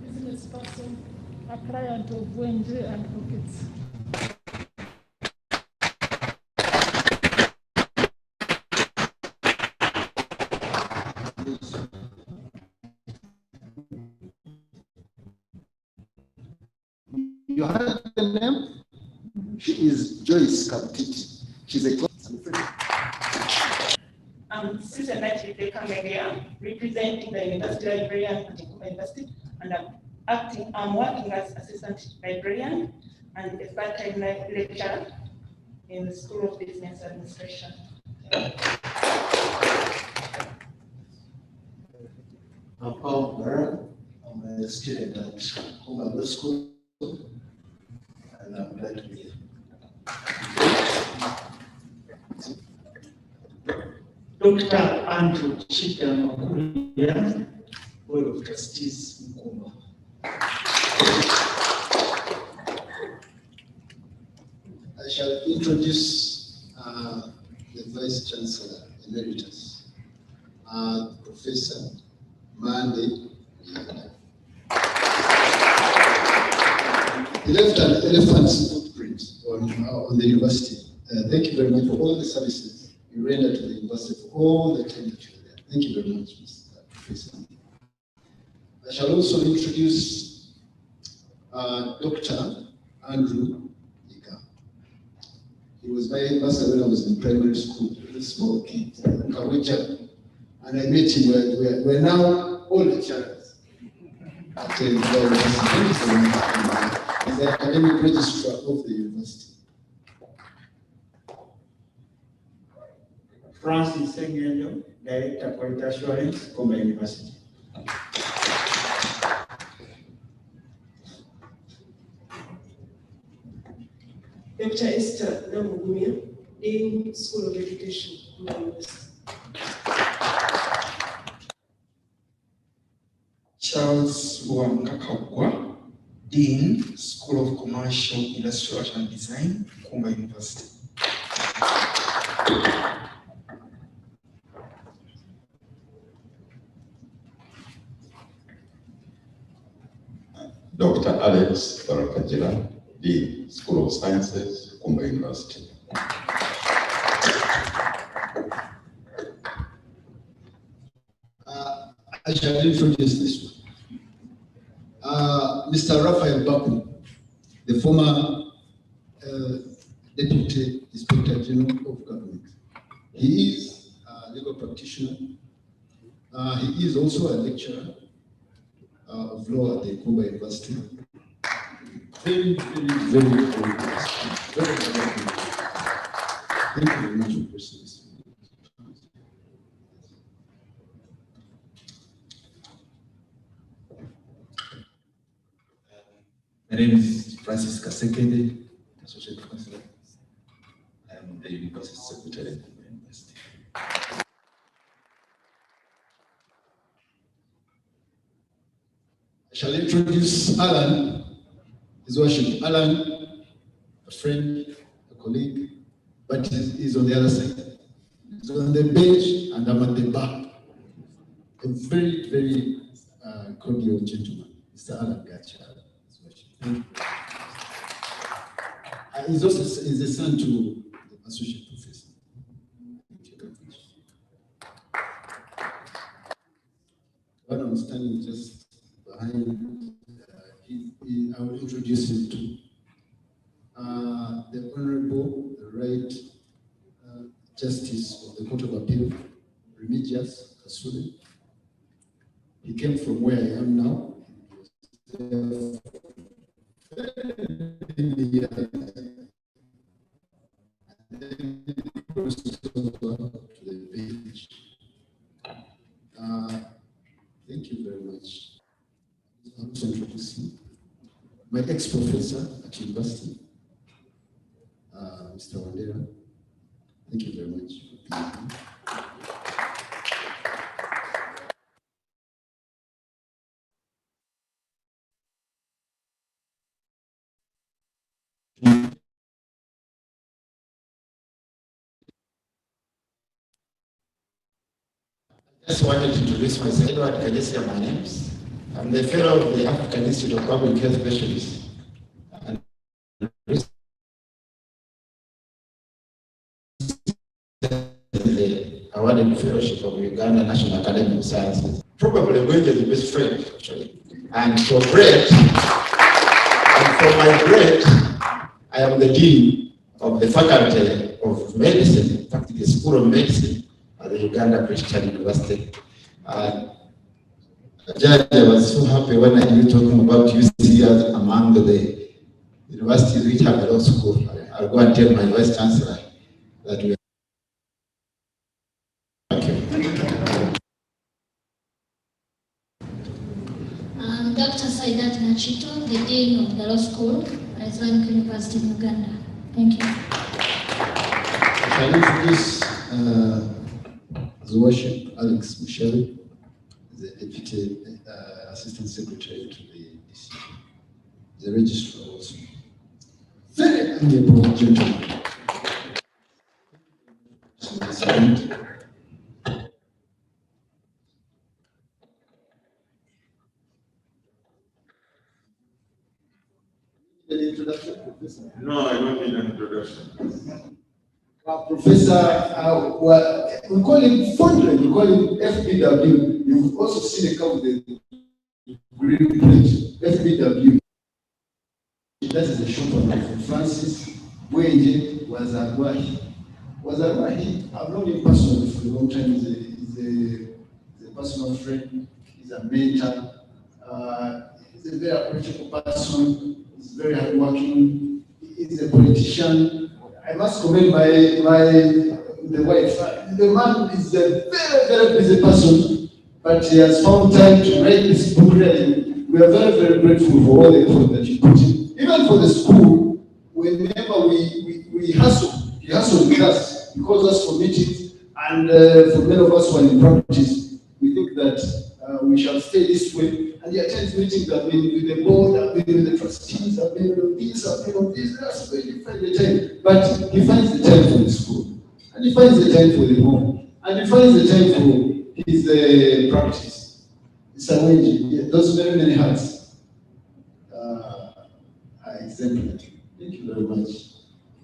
Business person, a client of Bwengye Advocates. You heard the name? She is Joyce Kaptiti. She's a Susan Bwengye, representing the University Librarian at Kumba University, and I'm working as Assistant Librarian and a part-time lecturer in the School of Business Administration. I'm Paul Mara. I'm a student at Kumba Law School, and I'm glad to be here. Dr. Andrew Chika Makuya, Board of Trustees, Mukumba. I shall introduce the Vice Chancellor Emeritus, Professor Mande. He left an elephant's footprint on the university. Thank you very much for all the services you rendered to the university for all the time that you were there. Thank you very much, Mr. Professor. I shall also introduce Dr. Andrew Ika. He was my ambassador when I was in primary school, a small kid, Kawija. And I met him, we're now all lecturers at the university. He's the academic registrar of the university. Francis Sengenyo, Director Quality Assurance, Kumba University. Dr. Esther Namugumia, Dean, School of Education, Kumba University. Charles Wangakagwa, Dean, School of Commercial, Industrial Art and Design, Kumba University. Dr. Alex Barakajira, Dean, School of Sciences, Kumba University. I shall introduce this one. Mr. Raphael Baku, the former Deputy Inspector General of Government. He is a legal practitioner. He is also a lecturer of law at the Kumba University. Very, very, very, very good. Very, very good. Thank you very much for this. My name is Francis Kasekede, Associate Professor. I am the University Secretary at the University. I shall introduce Alan, His Worship. Alan, a friend, a colleague, but he's on the other side. He's on the bench and I'm at the back. A very, very cordial gentleman, Mr. Alan Gacha. He's also is a son to the associate professor. One I'm standing just behind I will introduce him to the Honorable, the Right Justice of the Court of Appeal, Remigius Kasule. He came from where I am now. To the village. Thank you very much. I'm also introducing my ex-professor at university, Mr. Wandera. Thank you very much for being here. Just wanted to introduce myself. Edward Kajesia, my name. I'm the fellow of the African Institute of Public Health Specialists. And the awarded fellowship of Uganda National Academy of Sciences. Probably Bwengye is the best friend, actually. And for my grade, I am the dean of the faculty of medicine, in fact, the School of Medicine at the Uganda Christian University. Judge, I was so happy when I heard you talking about UC as among the universities which have a law school. I'll go and tell my vice chancellor that we are. Thank you. I'm Dr. Saidat Nachito, the Dean of the Law School at Islamic University in Uganda. Thank you. Can you introduce His Worship Alex Michelle, the Deputy Assistant Secretary to the DC, the Registrar also. Very amiable gentleman. An introduction, Professor? No, I don't need an introduction. Professor, we call him fondly, we call him FBW. You've also seen a couple of the green plate, FBW. That is a short one from Francis. Bwengye was Agwahi. I've known him personally for a long time. He's a personal friend, he's a mentor, he's a very approachable person, he's very hardworking, he's a politician. I must commend the wife. The man is a very, very busy person, but he has found time to write this book. Really, we are very, very grateful for all the effort that you put in. Even for the school, whenever we hustle, he hustled with us, he calls us for meetings, and for many of us who are in practice, we think that we shall stay this way. And he attends meetings. I've been with the board, I've been with the trustees, I've been on this, I've been on this. That's where he finds the time. But he finds the time for the school, and he finds the time for the home, and he finds the time for his practice. It's a Bwengye. Those very many hats are exemplary. Thank you very much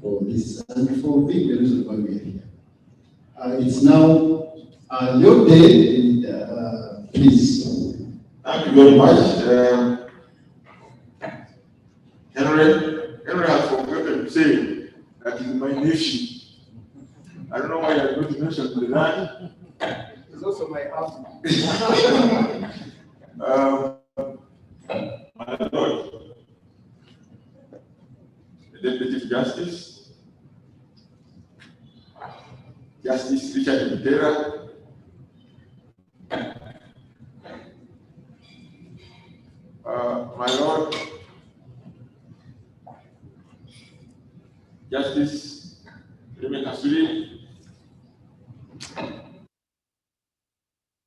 for this and for being the reason why we are here. It's now your day, and please. Thank you very much. Henry has forgotten to say that he's my nephew. I don't know why I don't mention the land. He's also my uncle. My Lord, the Deputy Justice, Justice Richard Butera, my Lord, Justice Remy Kasuli,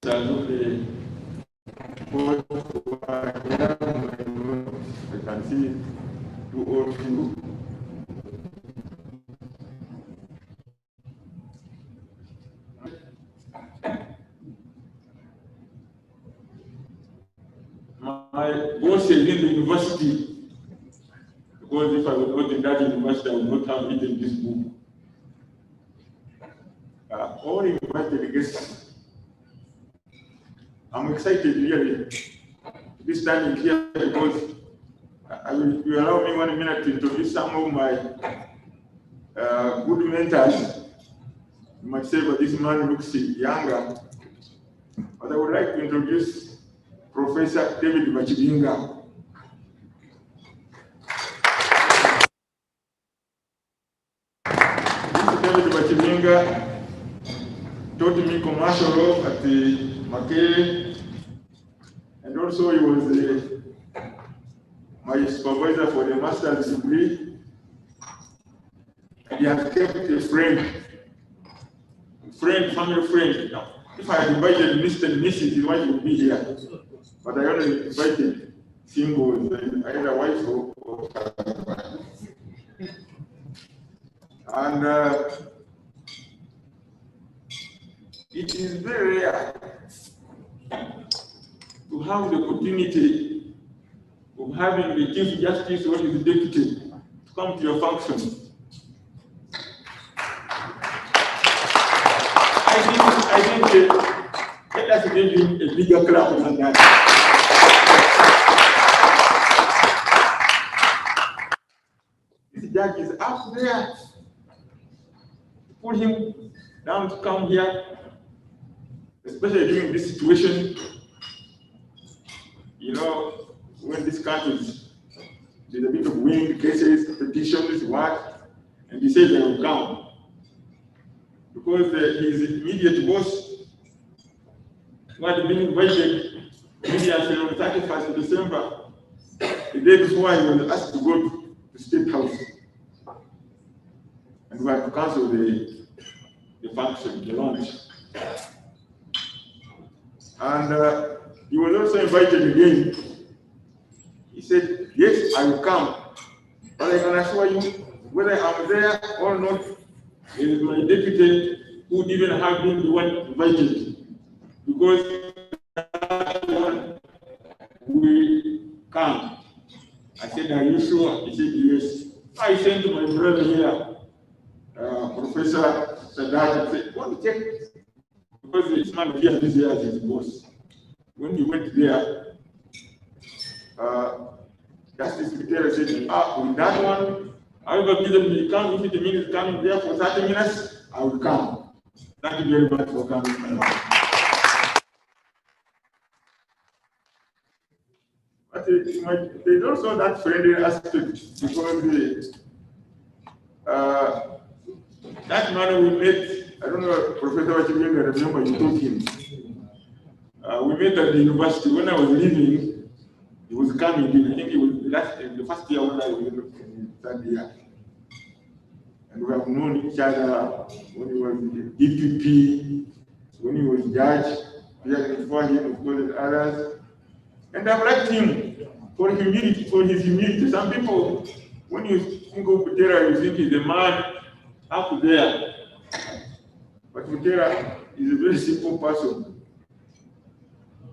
I can see two or two. My boss is in the university, because if I was not in that university, I would not have written this book. All invited guests. I'm excited really to be standing here because You allow me 1 minute to introduce some of my good mentors. You might say, but this man looks younger. But I would like to introduce Professor David Bwengye. David Bwengye taught me commercial law at the Makerere, and also he was my supervisor for the master's degree. And he has kept a friend, family friend. If I had invited Mr. and Mrs., his wife would be here. But I only invited singles, either wife or husband. And it is very rare to have the opportunity of having the Chief Justice or his deputy to come to your function. I think let us give him a bigger clap than that. This judge is up there. Put him down to come here, especially during this situation. You know, when this country there's a bit of wind, cases, petitions, what, and he says they will come. Because his immediate boss who had been invited immediately on 31st of December, the day before he was asked to go to the State House. And we had to cancel the function, the launch. And he was also invited again. He said, yes, I will come, but I can assure you, whether I'm there or not, it is my deputy who would even have been the one invited. Because we come. I said, are you sure? He said, yes. I sent to my brother here, Professor Sadat, I said, want to check? Because this man here is here as his boss. When he went there, Justice Secretary said, with that one, I will give them the come. If it means coming there for 30 minutes, I will come. Thank you very much for coming. But there's also that friendly aspect, because that man we met, I don't know, Professor Bwengye, remember you told him. We met at the university. When I was leaving, he was coming in. I think it was the first year when I was in the third year. And we have known each other when he was in the DPP, when he was judge, before him, of course, others. And I've liked him for his humility. Some people, when you think of Butera, you think he's a man up there. But Butera is a very simple person.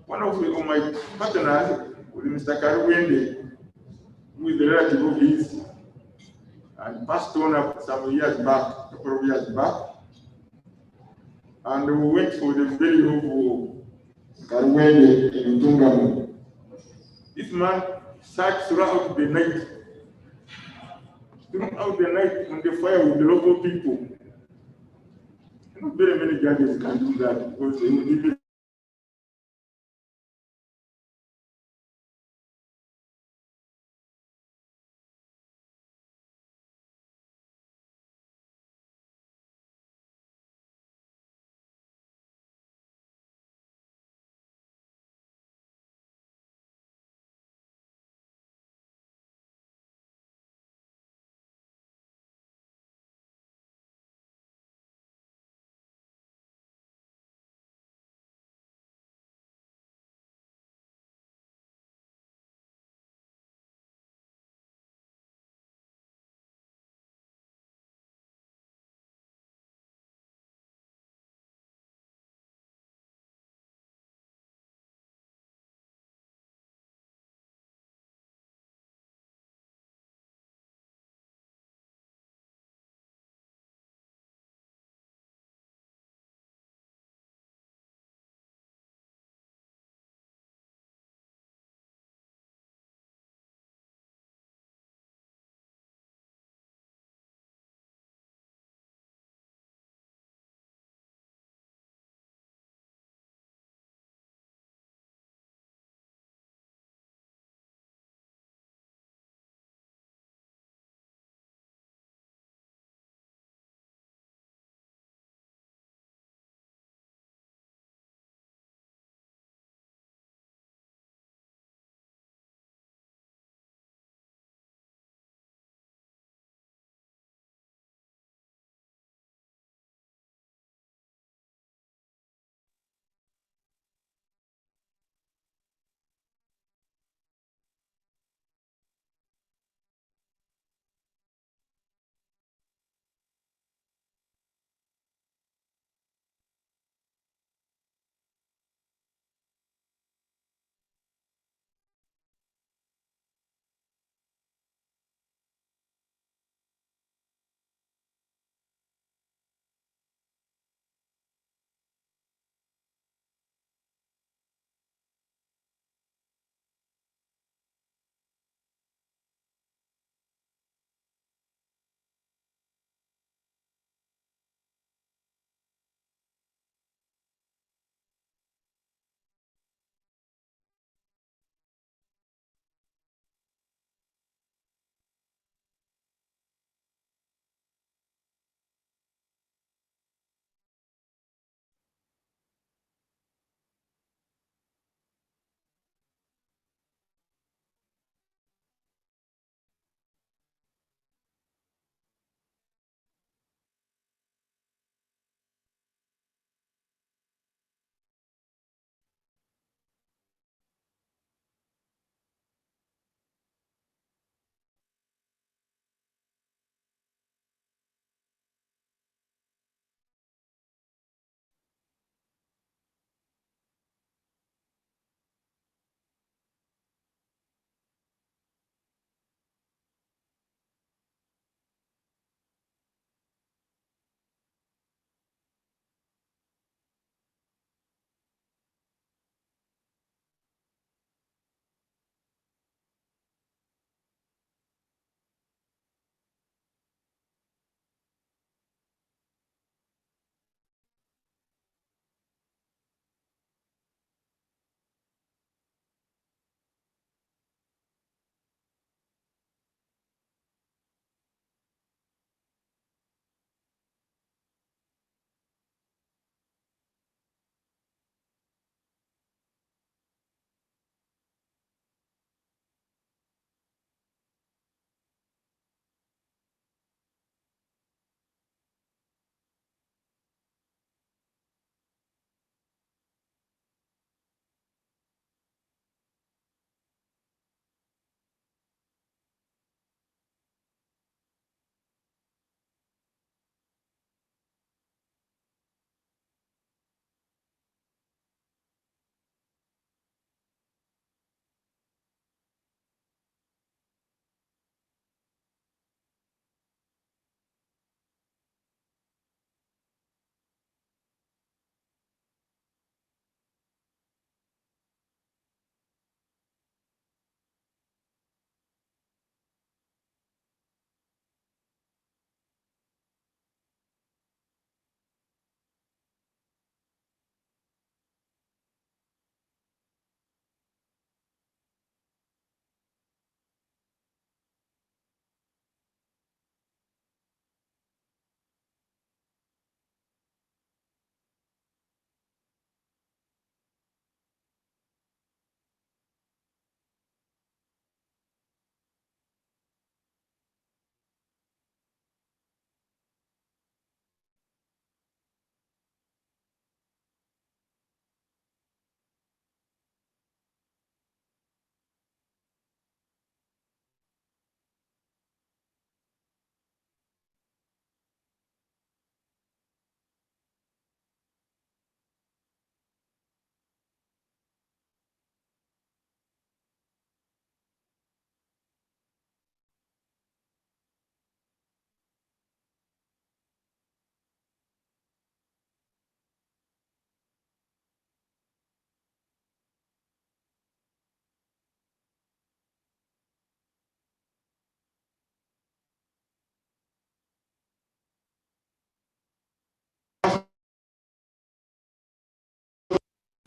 One of my partners was Mr. Bwengye, who is a relative of his, and passed on some years back, a couple of years back. And we went for the burial of Bwengye in Uganda. This man sat throughout the night on the fire with the local people. Not very many judges can do that, because they will give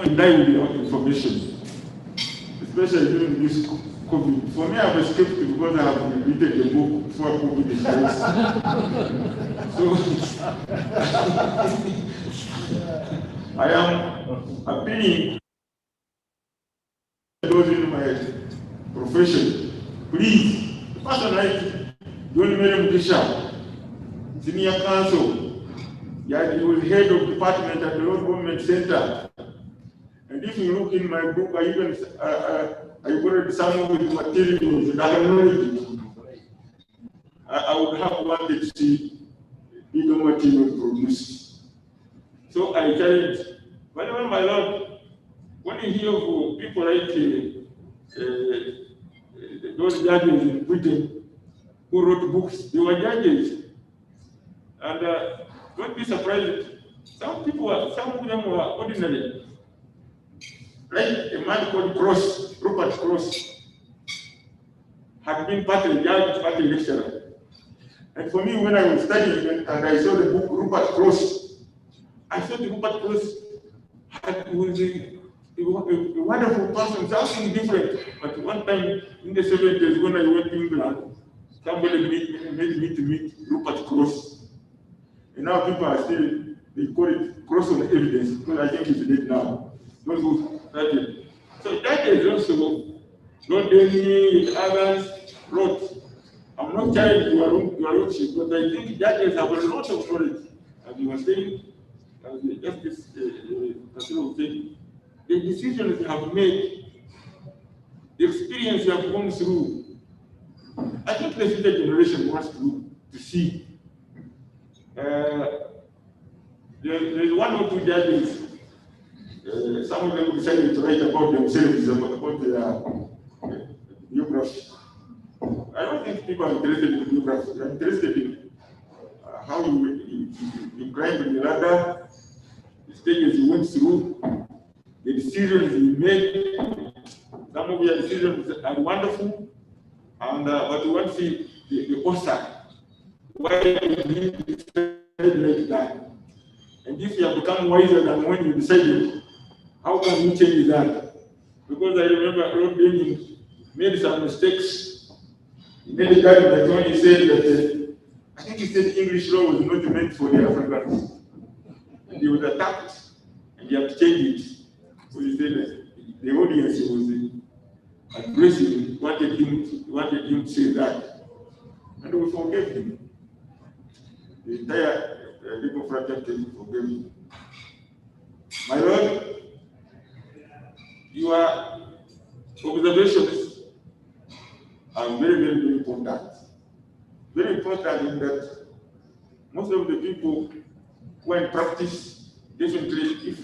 die without information, especially during this COVID. For me, I've escaped because I have repeated the book before COVID is released. So I am appealing to those in my profession, please, personally, don't make Bishop, Senior Counsel, yeah, he was head of department at the Road Government Center. And if you look in my book, I borrowed some of the materials that I know I would have wanted to see bigger material produced. So I challenge, whenever my Lord, when you hear of people like those judges in Britain who wrote books, they were judges. And don't be surprised, some of them were ordinary. Like a man called Rupert Cross, had been partly judge, partly lecturer. And for me, when I was studying and I saw the book Rupert Cross, I thought Rupert Cross was a wonderful person, something different. But one time in the 70s, when I went to England, somebody made me to meet Rupert Cross. And now people are still, they call it cross on evidence, because I think it's dead now. Those who started. So that is also not only others wrote. I'm not telling you are lordship, but I think judges have a lot of knowledge. As you were saying, Justice Kasilo said, the decisions you have made, the experience you have gone through, I think the future generation wants to see. There's one or two judges, some of them decided to write about themselves, about their biography. I don't think people are interested in biography. They're interested in how you climbed the ladder, the stages you went through, the decisions you made. Some of your decisions are wonderful, and but you want to see the author. Why did he decide like that? And if you have become wiser than when you decided, how can you change that? Because I remember Lord Bwengye made some mistakes. He made a judgment when he said that, I think he said English law was not meant for the Africans. And he was attacked, and he had to change it. So he said that the audience was addressing, wanted him to say that. And we forgave him. The entire legal fraternity forgave him. My Lord, your observations are very, very, very important. Very important in that most of the people who are in practice, definitely, if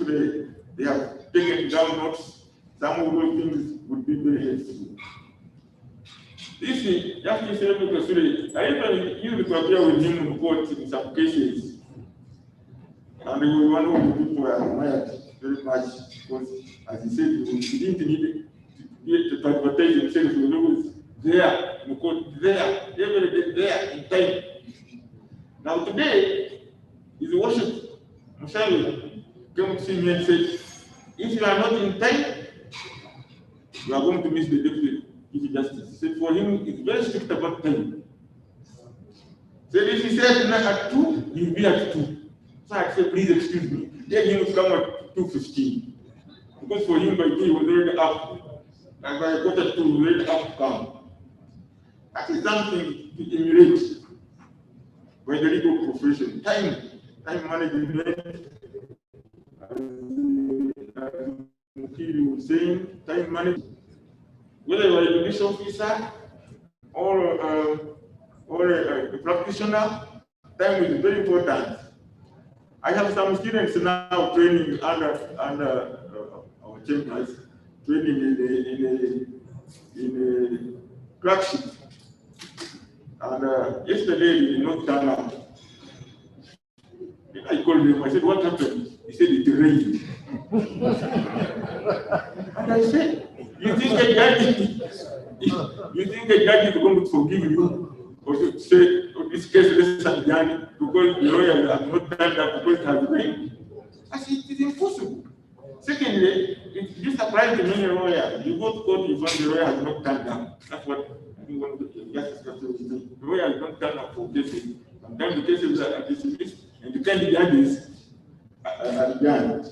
they have taken down notes, some of those things would be very helpful. This is Justice Kasule. I even used to appear with him in court in some cases. And he was one of the people I admired very much because, as he said, he didn't need to advertise himself. He was always there, in court, there, every day, there, in time. Now today, his worship, Mushali, came to see me and said, if you are not in time, you are going to miss the deputy chief justice. He said, for him, it's very strict about time. So if he said at 2, he will be at 2. So I said, please excuse me. Tell him to come at 2:15. Because for him, by 2, he was already up. And by quarter 2, he was already up to come. That is something to emulate by the legal profession. Time management, as Mukiri was saying, time management. Whether you are a judicial officer or a practitioner, time is very important. I have some students now training under our chambers, training in a clerkship. And yesterday he did not turn up. I called him, I said, what happened? He said, it rained. And I said, you think a judge is going to forgive you? Or to say, oh, this case is because the lawyer has not done that because it has rained? I said, it is impossible. Secondly, this applies to many lawyers. You go to court, you find the lawyer has not turned up. That's what I think one of the justice counsel said. The lawyer has not turned up for cases. Sometimes the cases are dismissed and the candidates are done.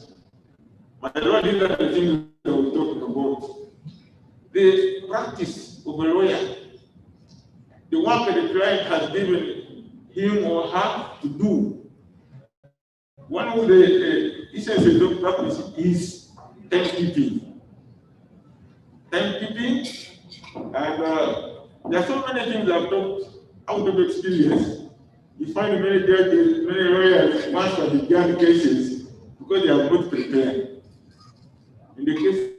My lord, these are the things that we're talking about. The practice of a lawyer, the work that the client has given him or her to do. One of the essences of practice is timekeeping. Timekeeping, and there are so many things I've talked out of experience. You find many judges, many lawyers once have begun cases because they have not prepared. In the case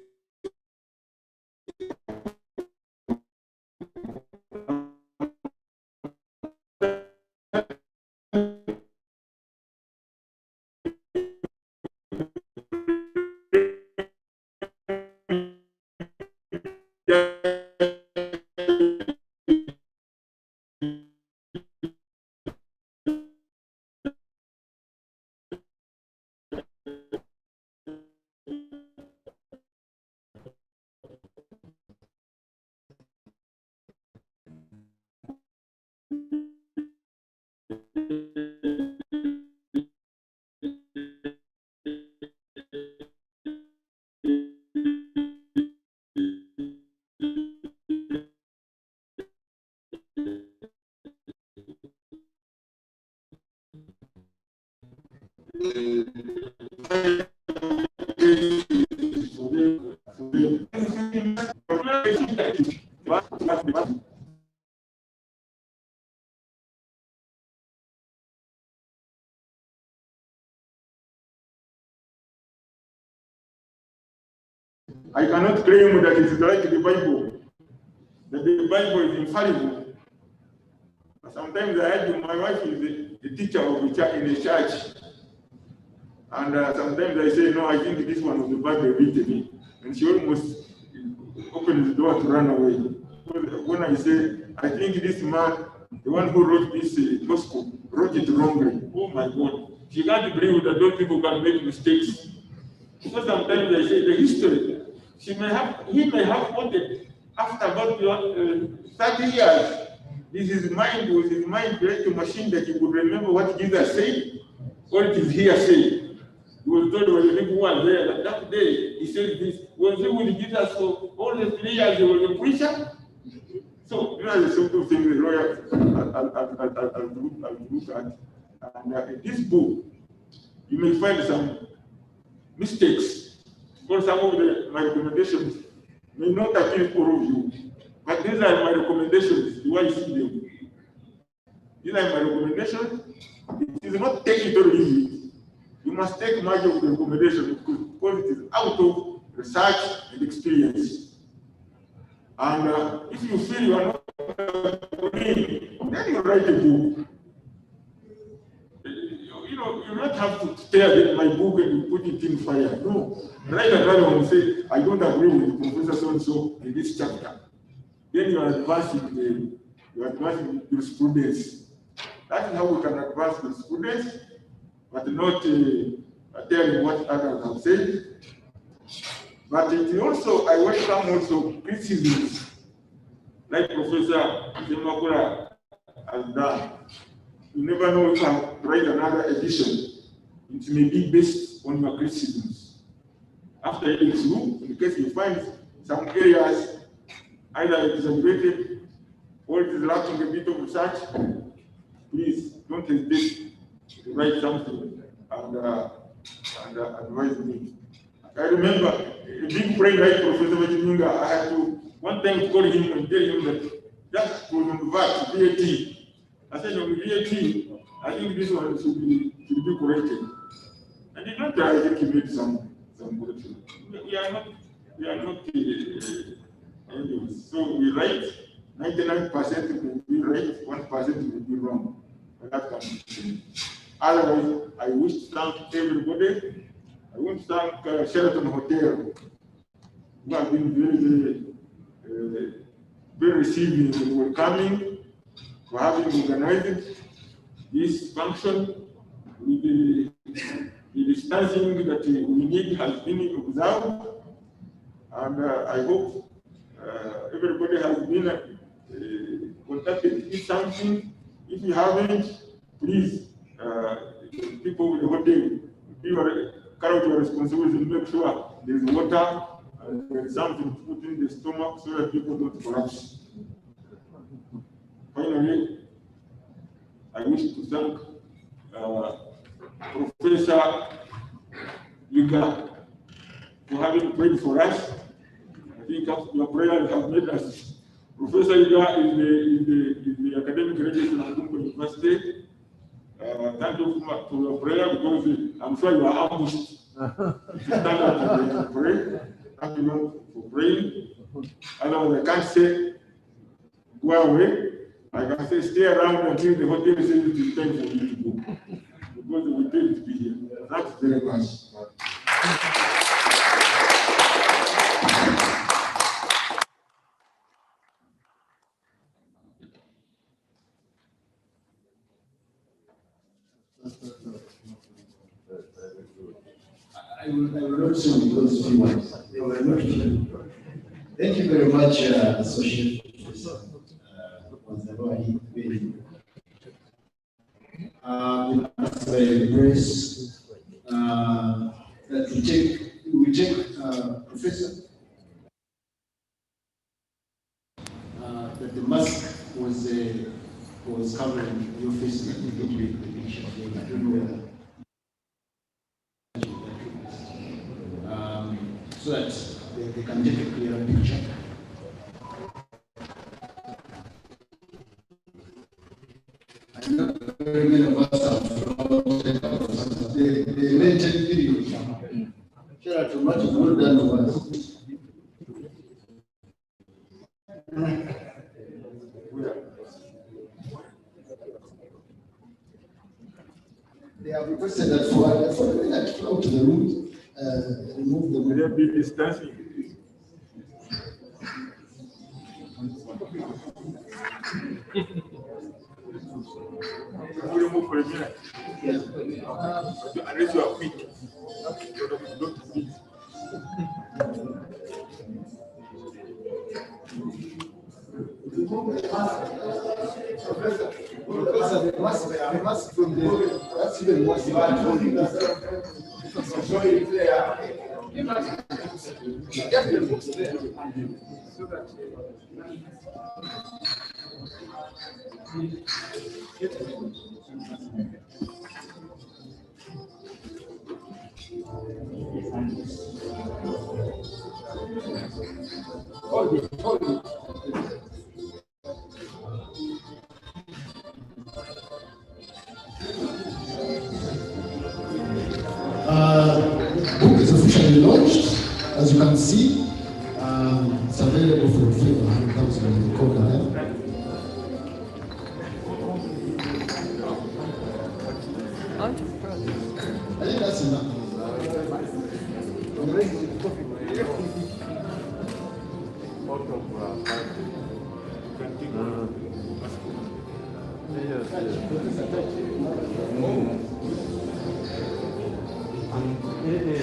I cannot claim that it is like the Bible, that the Bible is infallible. Sometimes I argue my wife is the teacher of the church in the church, and sometimes I say, no, I think this one was the Bible written, and she almost opens the door to run away. When I say, I think this man, the one who wrote this gospel, wrote it wrongly. Oh my God, she can't believe that those people can make mistakes. Because sometimes they say the history, he may have quoted after about 30 years. This is mind, was his mind create a machine that he could remember what Jesus said, or it is hearsay. He was told when the people were there that day he said this. Was he with Jesus for all the 3 years he was a preacher? So these are the sort of things the lawyer I'll look at. And in this book, you may find some mistakes, because some of my recommendations may not appeal to all of you, but these are my recommendations. Do I see them? These are my recommendations. It is not take it or leave it. You must take much of the recommendation because it is out of research and experience. And if you feel you are not agreeing, then you write a book. You don't have to stare at my book and put it in fire. No. Write another one and say, I don't agree with Professor so-and-so in this chapter. Then you are advancing jurisprudence. That is how we can advance jurisprudence, but not telling what others have said. But it also, I welcome also criticisms, like Professor Zemakura has done. You never know if I write another edition. It may be based on your criticisms. After reading through, in case you find some areas either exaggerated or it is lacking a bit of research, please don't hesitate to write something and advise me. I remember a big friend like Professor Bwengye, I had to one time call him and tell him that was on the VAT. I said, on the VAT, I think this one should be corrected. And he not I think he made some correction. We are not anyways. So we write 99% will be right, 1% will be wrong. But that can be. Otherwise, I wish to thank everybody. I want to thank Sheraton Hotel, who have been very receiving and welcoming for having organized this function with the staff. distancing that we need has been observed, and I hope everybody has been contacted. If something, if you haven't, please, people with the hotel, carry out your responsibility and make sure there's water, there's something to put in the stomach so that people don't collapse. Finally, I wish to thank Professor Uganda for having prayed for us. I think your prayers have made us. Professor Uganda is the academic registrar of Uganda University. Thank you for your prayer, because I'm sure you are ambushed. Stand up and pray. Thank you for praying. Otherwise, I can't say go away. I can say stay around until the hotel says it is time for you to go. Because we paid to be here. Thanks very much. I will not say those few words. They were not few. Thank you very much, Associate Professor Wanzabari. We ask by the grace that we take Professor, that the mask was covering your face. Let me get you the picture. I don't know whether. So that they can take a clearer picture. I know very many of us have they may take videos. Shout out to much well done to us. They have requested that for the minute flow to the room, remove the will there be distancing? We remove for a minute. Yes. Unless you are quick. Don't speak. Professor, the mask from the that's even worse. Show it there. Get the books there. So that hold it. The book is officially launched. As you can see, it's available for free for 100,000 in the code there. I think that's enough.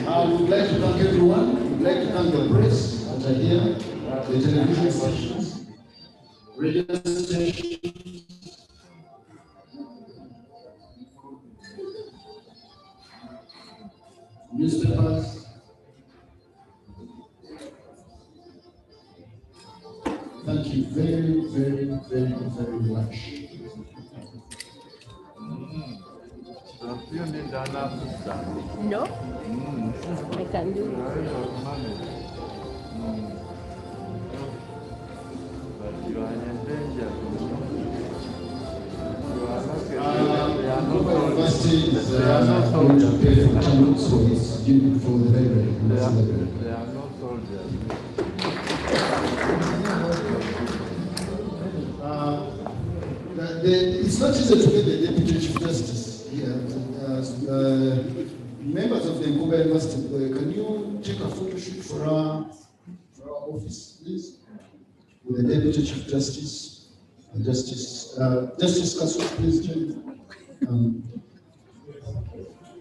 I would like to thank everyone. I would like to thank the press that are here, the television stations, radio stations, newspapers. Thank you very, very, very, very much. No? I can do University is going to pay for channel, so it's due for the library. There are no soldiers. It's not easy to get the Deputy Chief Justice here. Members of the Uganda University, can you take a photo shoot for our office, please? With the Deputy Chief Justice, Justice Kasuk, please join.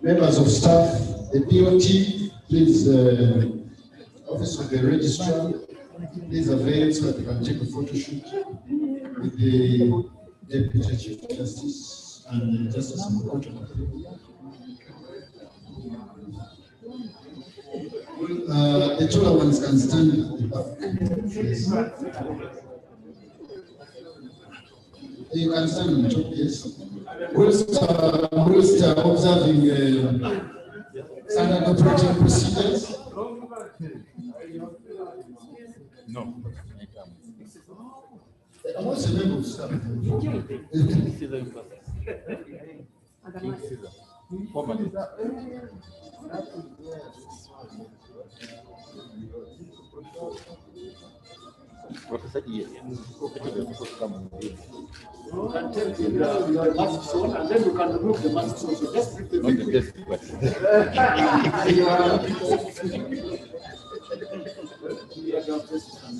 members of staff, the POT, please, Office of the Registrar, please avail so that we can take a photo shoot with the Deputy Chief Justice and the Justice of the Court of Appeal. The taller ones can stand at the back. Yes. You can stand on top, yes. Whilst observing standard operating procedures. No. I'm also a member of staff. Professor E. You can take your masks on and then you can remove the masks also. Just with the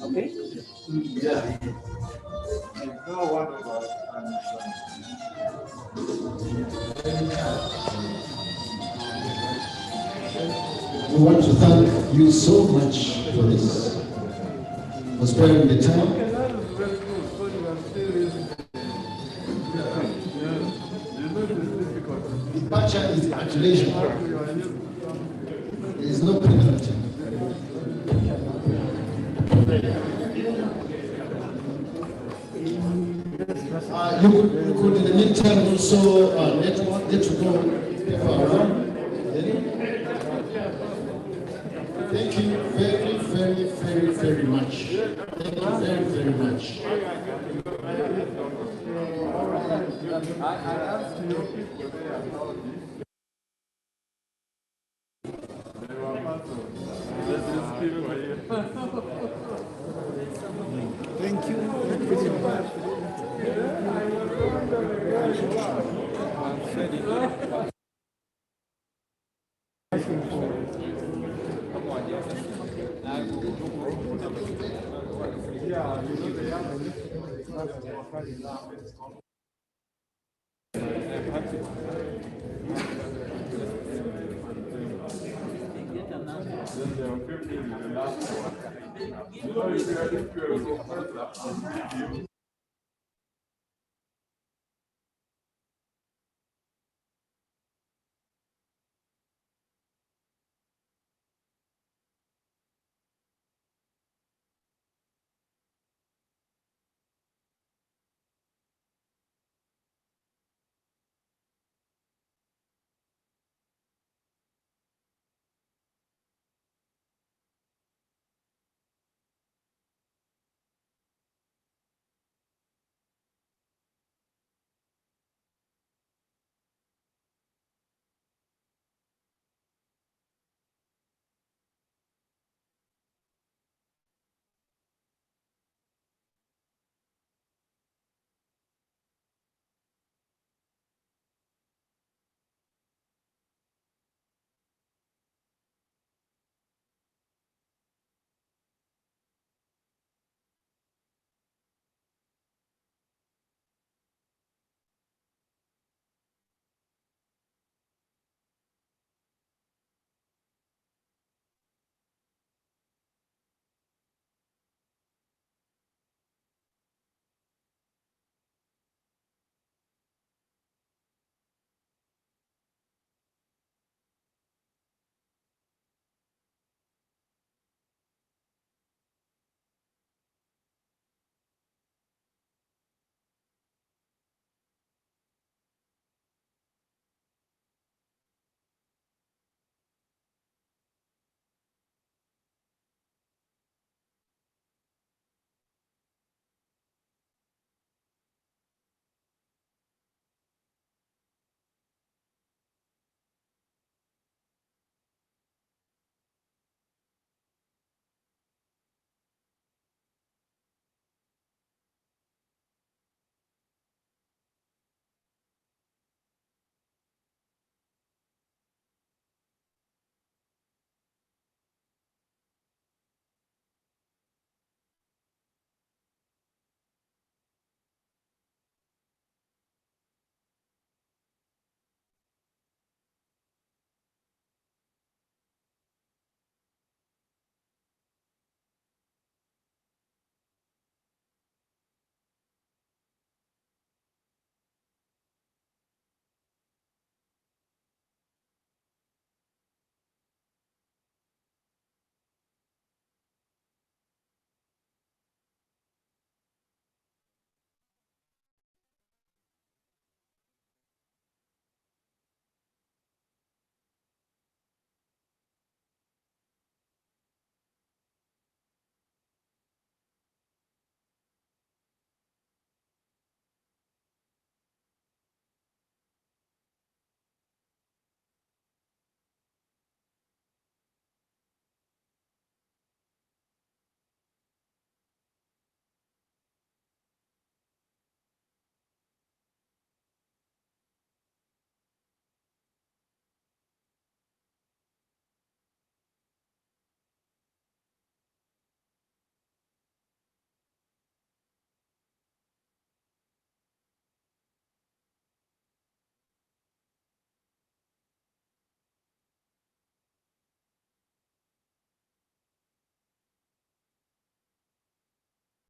okay? Yeah. We want to thank you so much for this, for sparing the time. Departure is at leisure. There is no penalty. You could in the meantime also let to go people around. Thank you very, very, very, very much. Thank you very, very much. I asked your people there about this. They were part of Thank you. Then